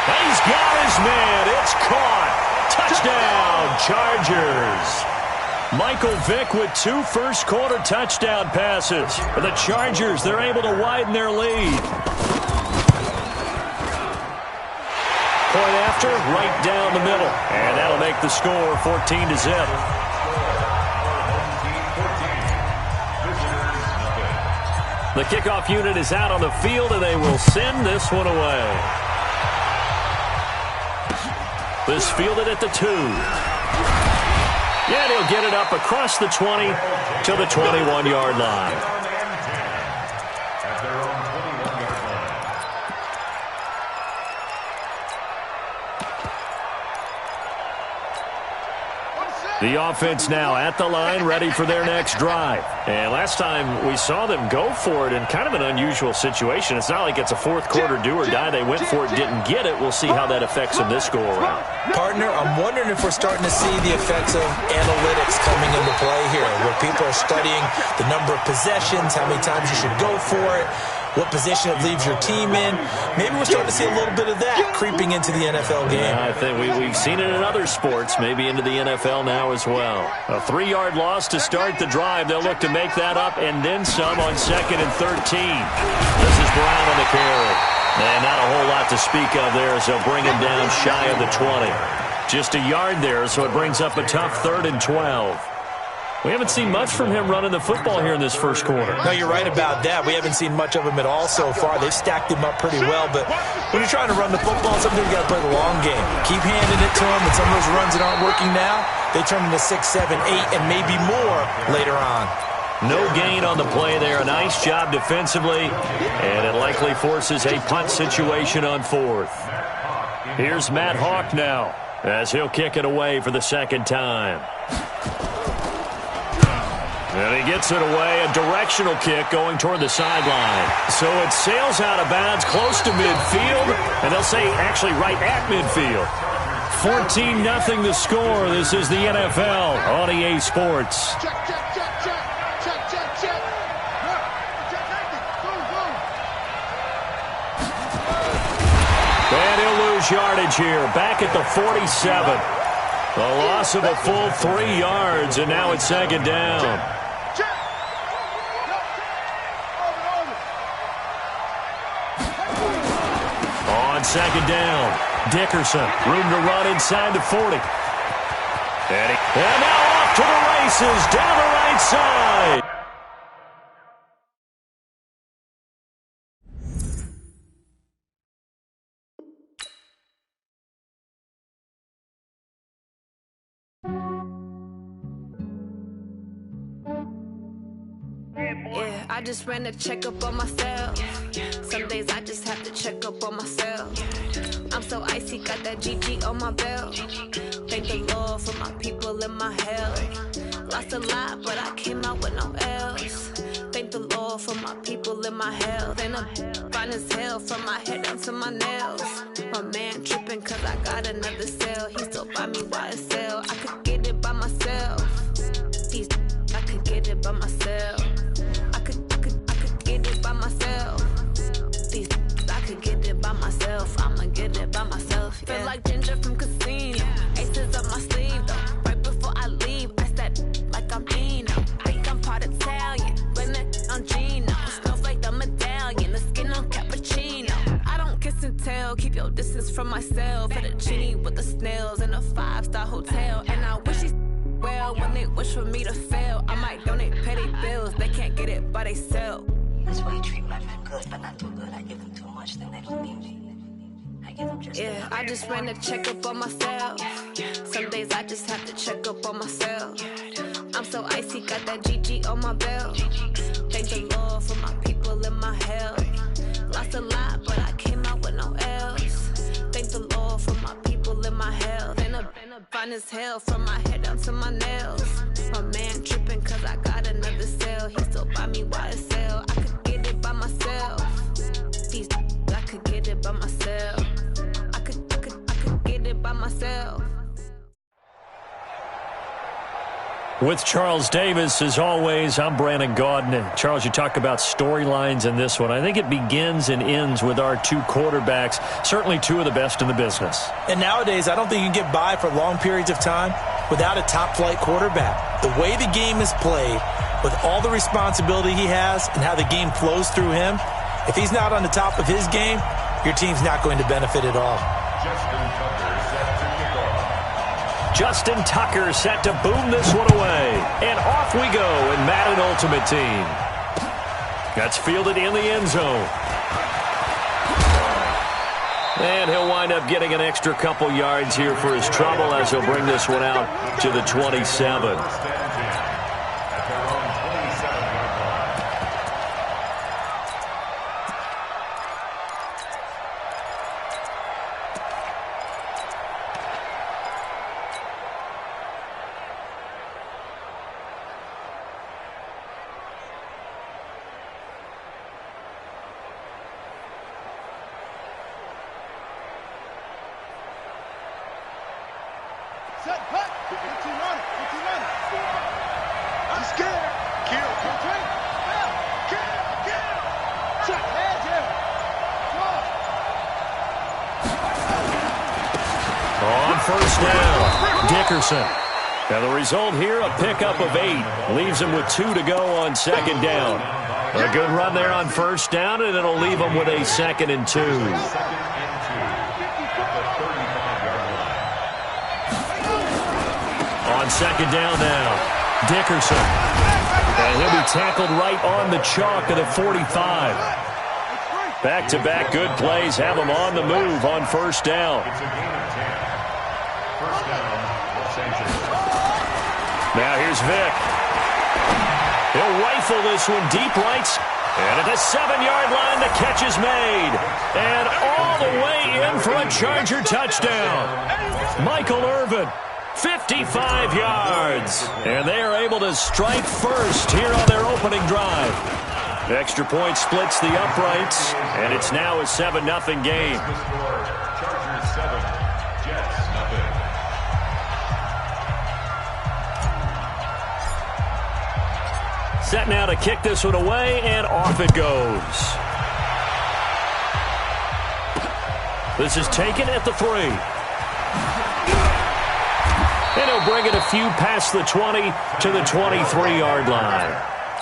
He's got his man. It's caught. Touchdown, Chargers. Michael Vick with 2 first-quarter touchdown passes. For the Chargers, they're able to widen their lead. Point after, right down the middle. And that'll make the score 14-0. The kickoff unit is out on the field, and they will send this one away. This fielded at the 2. Yeah, he'll get it up across the 20 to the 21-yard line. The offense now at the line, ready for their next drive. And last time we saw them go for it in kind of an unusual situation. It's not like it's a fourth-quarter do-or-die. They went for it, didn't get it. We'll see how that affects them this go-around. Partner, I'm wondering if we're starting to see the effects of analytics coming into play here, where people are studying the number of possessions, how many times you should go for it, what position it leaves your team in. Maybe we're starting to see a little bit of that creeping into the NFL game. Yeah, I think we've seen it in other sports, maybe into the NFL now as well. A 3-yard loss to start the drive. They'll look to make that up and then some on 2nd and 13. This is Brown on the carry. And not a whole lot to speak of there as they'll bring him down shy of the 20. Just a yard there, so it brings up a tough 3rd and 12. We haven't seen much from him running the football here in this first quarter. No, you're right about that. We haven't seen much of him at all so far. They've stacked him up pretty well, but when you're trying to run the football, sometimes you got to play the long game. Keep handing it to him, and some of those runs that aren't working now, they turn into 6, 7, 8, and maybe more later on. No gain on the play there. A nice job defensively, and it likely forces a punt situation on 4th. Here's Matt Hawk now as he'll kick it away for the second time. And he gets it away, a directional kick going toward the sideline. So it sails out of bounds close to midfield, and they'll say actually right at midfield. 14-0 the score. This is the NFL on EA Sports. And he'll lose yardage here, back at the 47. A loss of a full 3 yards, and now it's second down. On second down, Dickerson, room to run inside the 40. And now off to the races, down the right side. Yeah, I just ran a checkup on myself. Some days I just have to check up on myself. I'm so icy, got that GG on my belt. Thank the Lord for my people and my health. Lost a lot, but I came out with no else. Thank the Lord for my people and my health. And I'm fine as hell from my head down to my nails. My man tripping cause I got another cell. He still buy me YSL. I could get it by myself. I could get it by myself. I could get it by myself. I could get it by myself. I'ma get it by myself. Yeah. Feel like Ginger from Casino. Aces up my sleeve though. Right before I leave, I step like I'm Dino. Think I'm part Italian. Blame it on Gino. Snowflake the medallion. The skin on cappuccino. I don't kiss and tell. Keep your distance from myself. At a genie with the snails in a 5-star hotel. And I wish he's well when they wish for me to fail. I might donate petty bills. They can't get it by themselves. That's why you treat my men good, but not too good. I give them too much, then they don't need me. I give them just yeah, I just ran a checkup on myself. Some days I just have to check up on myself. I'm so icy, got that GG on my belt. Thank the Lord for my people and my health. Lost a lot, but I came out with no else. Thank the Lord for my people and my health. And I'm fine as hell from my head down to my nails. My man tripping cause I got another cell. He still buy me YSL. I could get it by myself. I could get it by myself. I could get it by myself. With Charles Davis, as always, I'm Brandon Gaudin. And Charles, you talk about storylines in this one. I think it begins and ends with our two quarterbacks, certainly two of the best in the business. And nowadays, I don't think you can get by for long periods of time without a top-flight quarterback. The way the game is played, with all the responsibility he has and how the game flows through him, if he's not on the top of his game, your team's not going to benefit at all. Justin Tucker set to boom this one away. And off we go in Madden Ultimate Team. That's fielded in the end zone. And he'll wind up getting an extra couple yards here for his trouble as he'll bring this one out to the 27. I'm scared. Kill. Check. On first down, Dickerson. Now the result here, a pickup of 8. Leaves him with 2 to go on second down. A good run there on first down, and it'll leave him with a 2nd and 2. On second down now, Dickerson. And he'll be tackled right on the chalk of the 45. Back-to-back good plays have him on the move on first down. Now here's Vick. He'll rifle this one deep right. And at the 7-yard line, the catch is made. And all the way in for a Charger touchdown. Michael Irvin. 55 yards. And they are able to strike first here on their opening drive. Extra point splits the uprights, and it's now a 7-0 game. Chargers 7, Jets nothing. Set now to kick this one away, and off it goes. This is taken at the 3. And he'll bring it a few past the 20 to the 23-yard line.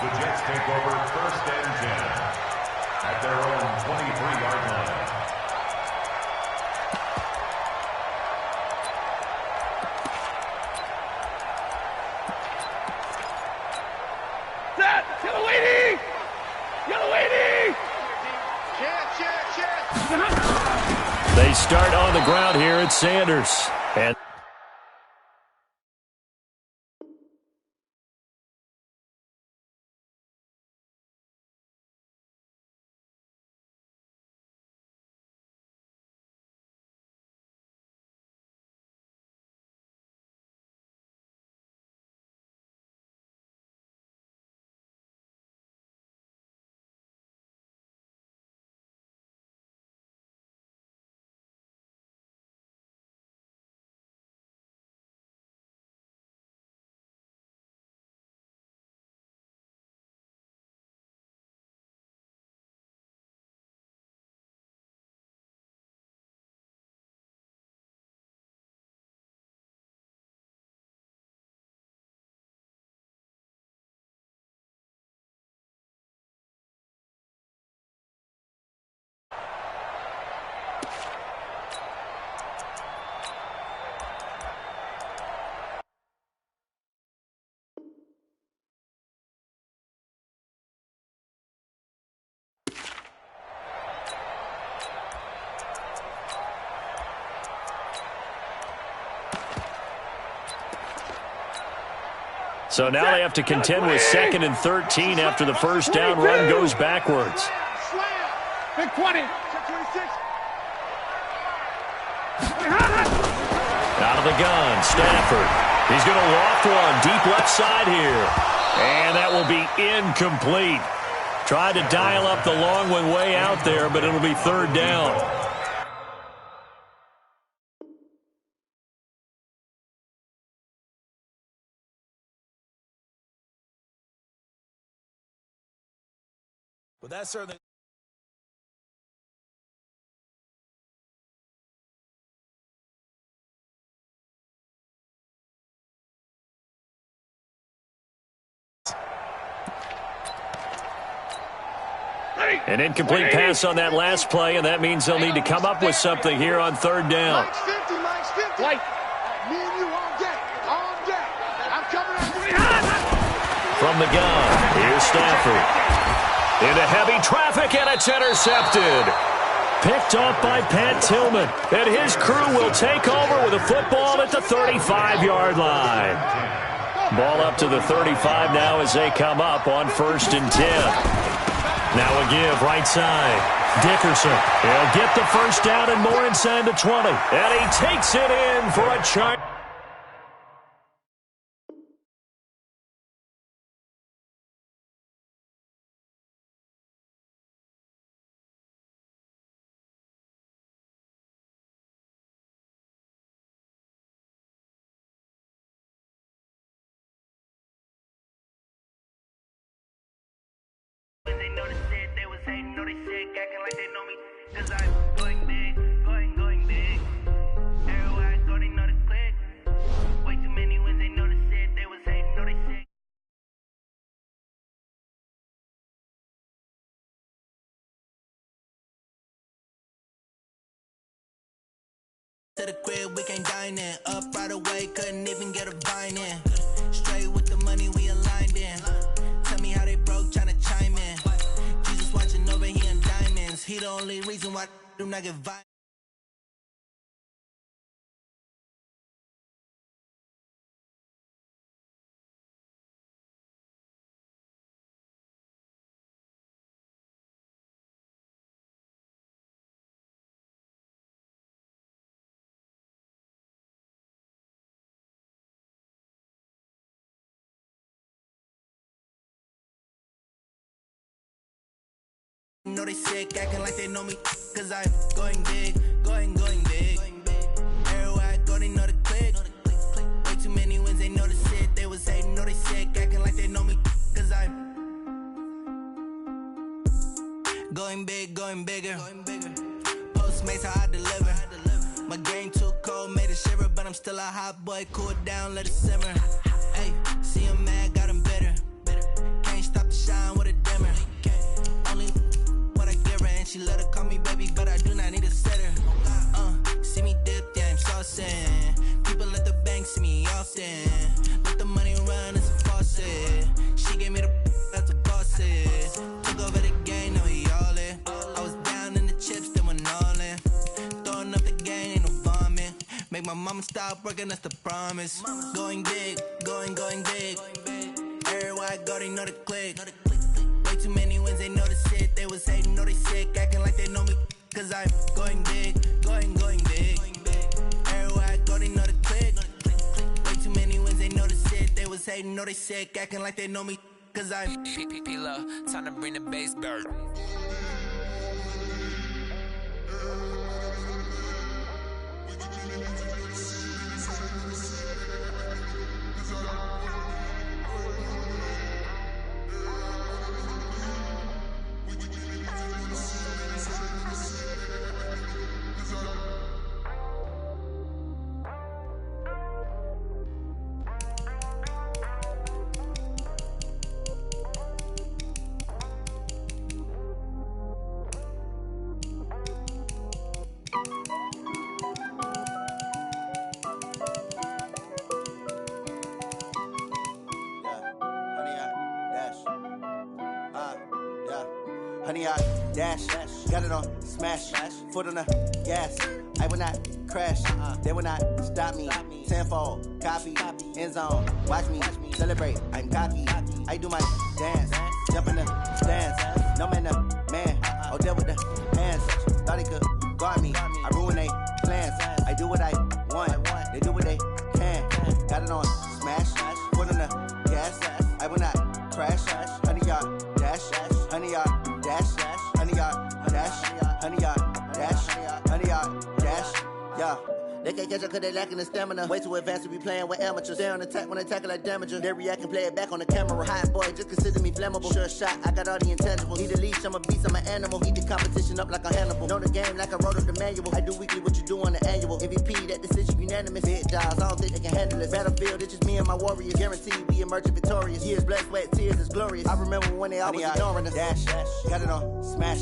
The Jets take over 1st and 10 at their own 23-yard line. Set! Yellow 80! Yellow 80! They start on the ground here at Sanders. And so now they have to contend with 2nd and 13 after the first down run goes backwards. Big 20. Out of the gun, Stafford. He's going to loft one deep left side here. And that will be incomplete. Tried to dial up the long one way out there, but it'll be 3rd down. But that's certainly... An incomplete pass on that last play, and that means they'll need to come up with something here on 3rd down. Mike's 50, Mike's 50. Me and you all day, all day. I'm coming up. From the gun, here's Stafford. Into heavy traffic, and it's intercepted. Picked off by Pat Tillman. And his crew will take over with a football at the 35-yard line. Ball up to the 35 now as they come up on 1st and 10. Now a give right side. Dickerson. He'll get the first down and more inside the 20. And he takes it in for a charge. To the crib, we can't dine in. Up right away, couldn't even get a vine in. Straight with the money, we aligned in. Tell me how they broke, tryna chime in. Jesus watching over, he in diamonds. He the only reason why I do not get violent. know they sick, acting like they know me, cause I'm going big, going big. Everywhere I go, they know the click. Way too many wins, they know the shit. They was hating, know they sick, acting like they know me, cause I'm going big, going bigger. Postmates, how I deliver. My game too cold, made it shiver, but I'm still a hot boy. Cool it down, let it simmer. Hey, see him mad, got him bitter. Can't stop the shine with a dimmer. Only what I give her, and she let her call me baby, but I do not need a sitter. See me dip, yeah, I'm saucing. People at the bank see me often. Let the money run, it's a faucet. She gave me the that's a boss is. Took over the game, now we all in. I was down in the chips, then went all in. Throwing up the game, ain't no vomit. Make my mama stop working, that's the promise. Going big, going big. Everywhere I go, they know the click. Way too many wins, they know the shit. They was hating, know they sick, acting like they know me, cause I'm going big, going big. Everywhere I go, they know the click. Way too many wins, they know the shit. They was hating, know they sick, acting like they know me, cause I'm P-P-P-Love, time to bring the bass back. Honey, I dash, got it on smash, foot on the gas. I will not crash, they will not stop me. Tenfold, copy, end zone, watch me celebrate. I'm cocky, I do my dance, jump in the stands. No man, man, oh there with the hands. Thought he could guard me, I ruin they plans. I do what I want, they do what they can. Got it on smash, foot on the gas. I will not crash, honey, y'all dash, honey, y'all dash, honey, y'all dash, honey, y'all dash, honey, y'all dash, yeah. They can't catch up cause they lacking the stamina. Way too advanced to be playing with amateurs. Stay on attack when they tackle like damager. They react and play it back on the camera. Hot boy, just consider me flammable. Sure shot, I got all the intangibles. Need a leash, I'm a beast, I'm an animal. Eat the competition up like a Hannibal. Know the game like I wrote up the manual. I do weekly what you do on the annual. MVP, that decision unanimous. Big jobs, I don't think they can handle it. Battlefield, it's just me and my warriors. Guaranteed we emerge victorious. Years, blood, sweat, tears, it's glorious. I remember when they always ignoring us. Dash, got it on smash,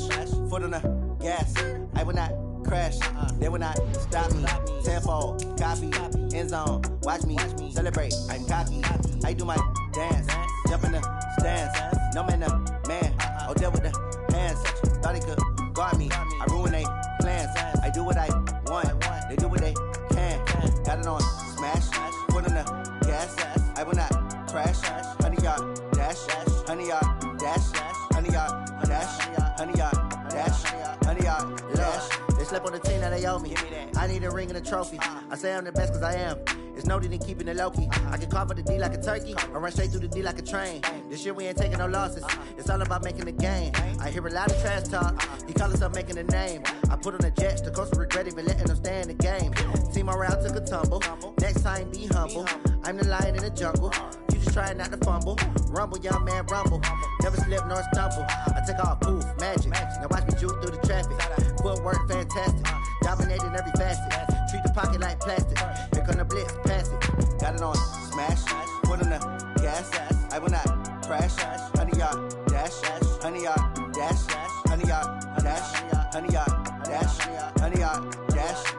foot on the gas. I will not crash, they will not stop me. Tenfold, copy, end zone, watch me celebrate. I'm cocky, I do my dance, jump in the stands. No man, man, oh there with the hands. Thought he could guard me, I ruin they plans. I do what I want, they do what they can. Got it on smash, foot on the gas. I will not crash, honey, y'all dash, honey, y'all dash, honey, y'all dash, honey, y'all dash, honey, y'all dash. They slept on the team that they owe me. I need a ring and a trophy. I say I'm the best cause I am. It's no need in keeping it low-key. I can carve up the D like a turkey or run straight through the D like a train. This year we ain't taking no losses. It's all about making the game. I hear a lot of trash talk. He call himself making a name. I put on the Jets. The coach will regret even letting them stay in the game. Team around took a tumble. Next time be humble. I'm the lion in the jungle. You just trying not to fumble. Rumble, young man, rumble. Never slip nor stumble. I take off, poof, magic. Now watch me juke through the traffic. Footwork fantastic. Dominating every facet. Treat the pocket like plastic. Here come the blitz, pass it. Got it on smash. Foot on the gas. I will not crash. Honey, y'all dash. Honey, y'all dash. Honey, y'all dash. Honey, y'all dash. Honey, y'all dash.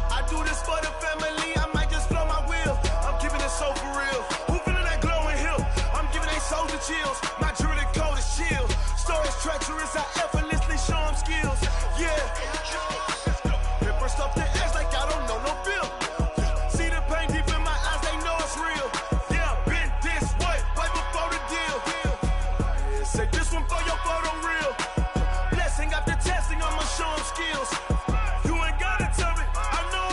I do this for the family, I might just blow my wheel. I'm keeping it so for real. Who feeling that glowing hill? I'm giving they soldier chills. My jewelry code is chill. Stories treacherous, I effortlessly show them skills. Yeah. Pepper stuff the edge like I don't know no bill. See the pain deep in my eyes, they know it's real. Yeah, been this way, way before the deal. Say this one for your photo real. Blessing after testing, I'ma show them skills. You ain't gotta tell me, I know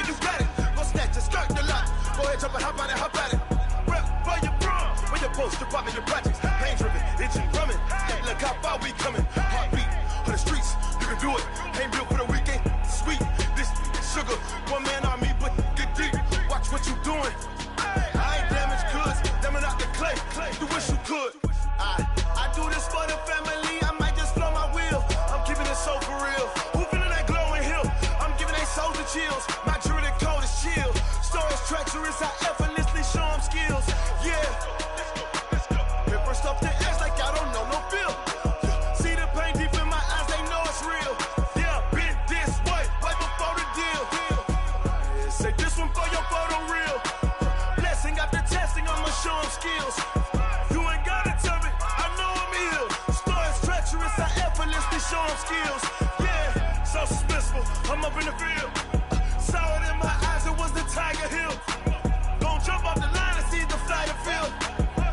you got it. Go snatch it, skirt the lot. Go ahead, jump and hop on it, hop at it. Rep for your prom, where your post, your poppin', your projects. Pain driven, itching, drumming. Hey, look how far we coming. Heartbeat on the streets, you can do it. Ain't built for the weekend, sweet. This sugar, one man army, but get deep. Watch what you doing. I ain't damaged goods, damn out the clay. You wish you could. I do this for the family. I might just blow my wheel. I'm keeping it so for real. Who feeling that glowing hill? I'm giving they soldier chills. My jewelry cold is chill. Stories treacherous, I effortlessly show them skills. Yeah. Paper stuff to edge like I don't know no feel. See the pain deep in my eyes, they know it's real. Yeah, been this way, right before the deal. Say this one for your photo reel. Blessing after testing, I'ma show them skills. You ain't gotta tell me, I know I'm ill. Stories treacherous, I effortlessly show them skills. Yeah, so suspenseful, I'm up in the field. Saw it in my eyes, it was the Tiger Hill. Gon' jump off the line and see the flyer field.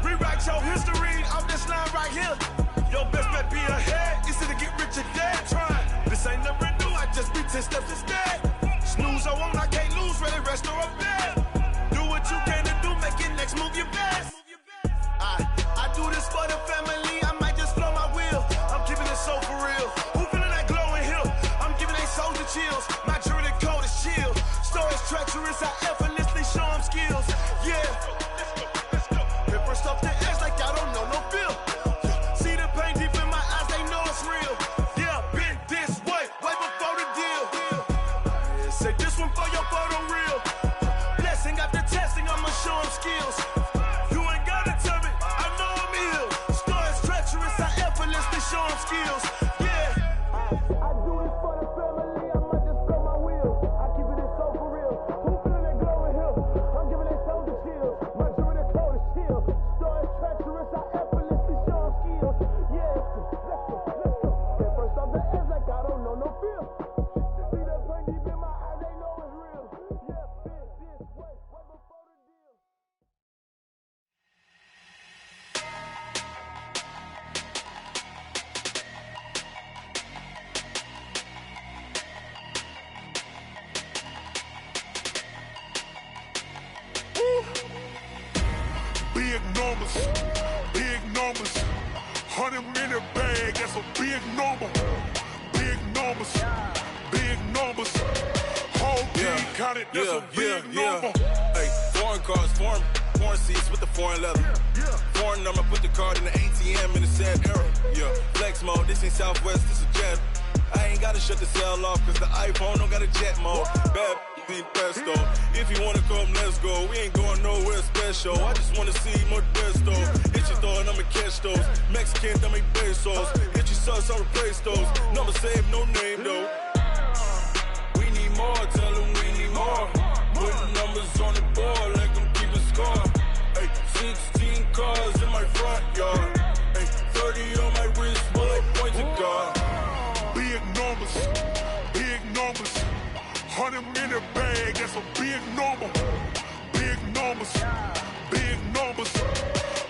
Rewrite your history off this line right here. Your best bet be ahead, easy to get rich or dead. Try, this ain't never new, I just be 10 steps instead. Snooze I won't, I can't lose, ready, rest or up bed. Do what you can to do, make it next move your best. I do this for the family, I might just blow my wheel. I'm keeping it so for real. Who feeling that glowing hill? I'm giving they soldier chills. My jewelry cold is chill. Stories treacherous, I effortlessly show them skills. Yeah. Paper stuff to edge like I don't know no feel. See the pain deep in my eyes, they know it's real. Yeah, been this way, way before the deal. Say this one for your photo reel. Blessing after testing, I'ma show them skills. You ain't gotta tell me, I know I'm ill. Stories treacherous, I effortlessly show them skills. Yeah. I do this for the family, I might just blow my wheel. I keep it so for real. Who feeling that glowing hill? I'm giving they soldier chills. My jewelry cold is chill. Stories treacherous, I effortlessly show them skills. Yeah. Let's go. Get first off the edge like I don't know no feel. See that pain deep in my eyes, they know it's real. Yeah, been this way, way before the deal. Big numbers, 100 minute bag, that's a big number. Big numbers, whole team counted, that's a big number. Hey, foreign cars, foreign seats with the foreign leather. Foreign number, put the card in the ATM in the sad era. Yeah, flex mode, this ain't Southwest, this is jet. I ain't gotta shut the cell off, cause the iPhone don't got a jet mode. Bad be pesto. If you wanna come, let's go. We ain't going nowhere special. I just wanna see more desto. Hit your thought, I'ma catch those. Mexican, I'ma make pesos. Hit your sus, I'll replace those. Number saved, no name though. We need more, tell them we need more. Putting numbers on the board, like them keep a score. Hey, 16 cars in my front yard. Hey, 30 on my wrist, bullet pointed guard. Big numbers, 100 minute bag, that's a big number. Big numbers,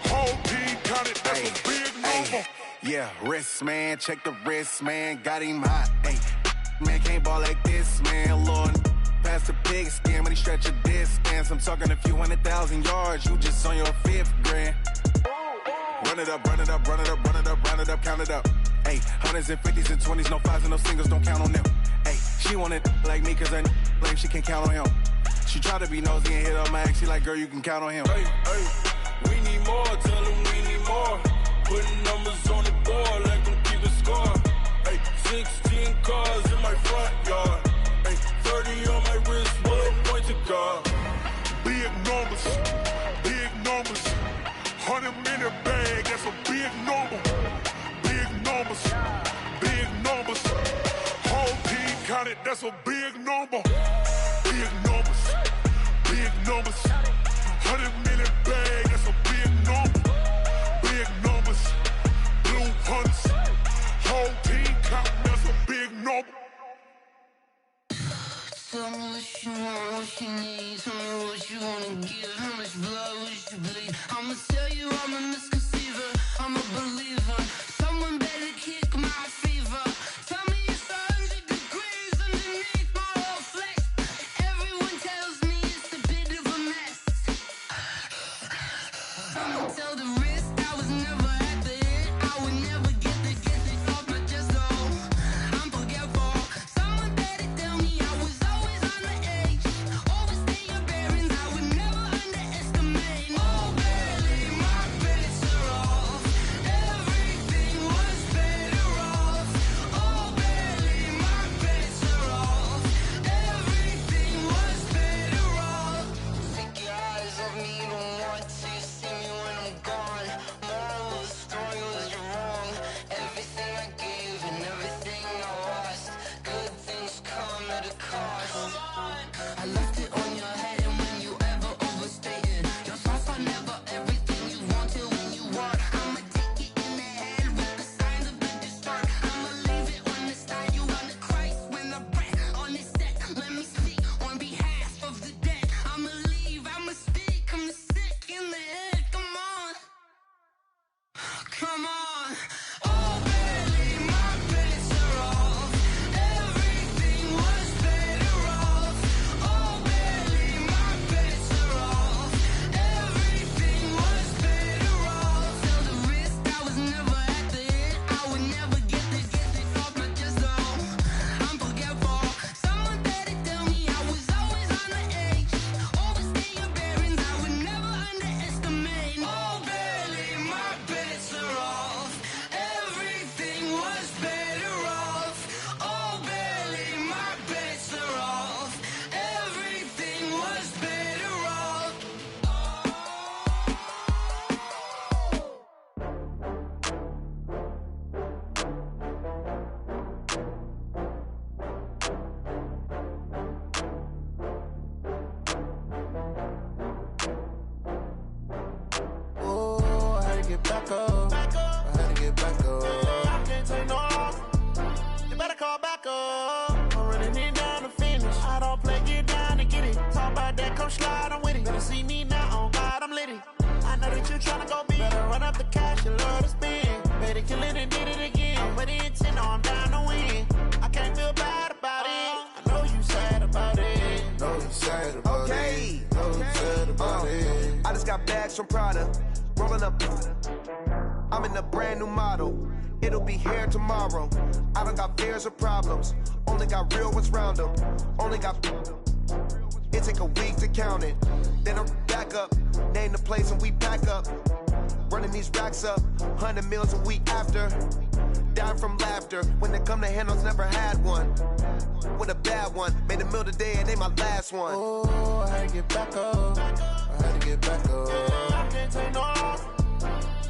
whole team counted, that's a big number. Yeah, wrist man, check the wrist man, got him hot. Ay, man can't ball like this, man. Lord, past the pig skin when he stretch a distance. I'm talking a few 100,000 yards, you just on your 5th grand. Run it up, count it up. Ay, hundreds and 50s and 20s, no 5s and no singles, don't count on them. Ay, she want it like me, cause her lame, she can't count on him. She try to be nosy and hit up my ex, she like, girl, you can count on him. Hey, we need more, tell them we need more. Putting numbers on the board, like them keep a score. Hey, 16 cars in my front yard. Hey, 30 on my wrist, bullet pointed guard. Big numbers, 100 minute bag, that's a big number. Big numbers, whole team counted, that's a big number. Big numbers, 100 minute bag, that's a big number. Big numbers, blue hunts, whole team counting, that's a big number. Tell me what you want, what you need. Tell me what you wanna give. How much blood would you bleed? I'ma tell you I'm a misconceiver. I'm a believer. Someone better kick my fever. Tell me it's 100 degrees underneath my whole flesh. Everyone back up. I had to get back up. I can't take no loss. You better call back up. I'm running it down to finish. I don't play, get down to get it. Talk about that, come slide, I'm with it. Better see me now, on God, I'm litty. I know that you tryna go big. Better run up the cash, you love to spend. Better kill it and did it again. I'm with the intent, no, I'm down to win. I can't feel bad about it. I know you sad about it. Know you sad about it. Know you sad about it. I just got bags from Prada. Rolling up. I'm in a brand new model. It'll be here tomorrow. I don't got fears or problems. Only got real ones round them. Only got. It take a week to count it. Then I'm back up. Name the place and we pack up. Running these racks up. 100 meals a week after. Dying from laughter. When they come to handles, never had one. With a bad one. Made a meal today and they my last one. Oh, I had to get back up. I had to get back up. I can't take no loss.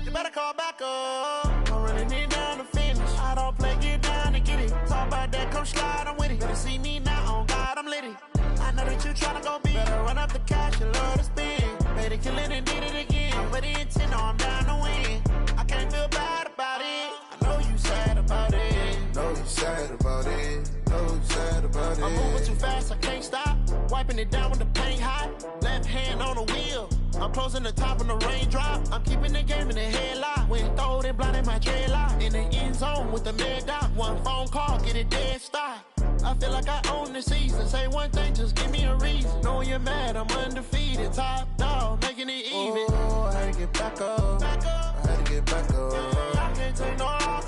You better call back up. I'm running it down to finish. I don't play, get down to get it. Talk about that, come slide, I'm with it. Better see me now, on God, I'm litty. I know that you tryna go big. Better run up the cash, you love to spend. Better kill it and did it again. I'm with the intent, no, I'm down to win. I can't feel bad about it. I know you sad about it. Know you sad about it. Know you sad about it. I'm moving too fast, I can't stop. Wiping it down when the paint hot. Left hand on the wheel. I'm closing the top when the raindrop. I'm keeping the game in the headlock. When throwed and blinded my dreadlock. In the end zone with the mad dot. One phone call, get it dead stop. I feel like I own the season. Say one thing, just give me a reason. Knowing you're mad, I'm undefeated. Top dog, making it even. Oh, I had to get back up. I had to get back up. I can't take no loss.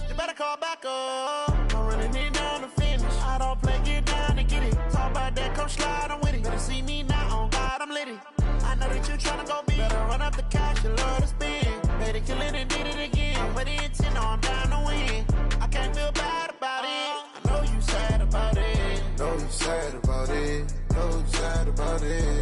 You better call back up. I'm running it down to finish. I don't play, get down to get it. Talk about that, come slide, I'm with it. Better see me now, on God, I'm litty. I know that you tryna go big. Better run up the cash, you love to spend. Better kill it and did it again. I'm with the intent, no, I'm down to win. I can't feel bad about it. I know you sad about it. Know you sad about it. Know you sad about it.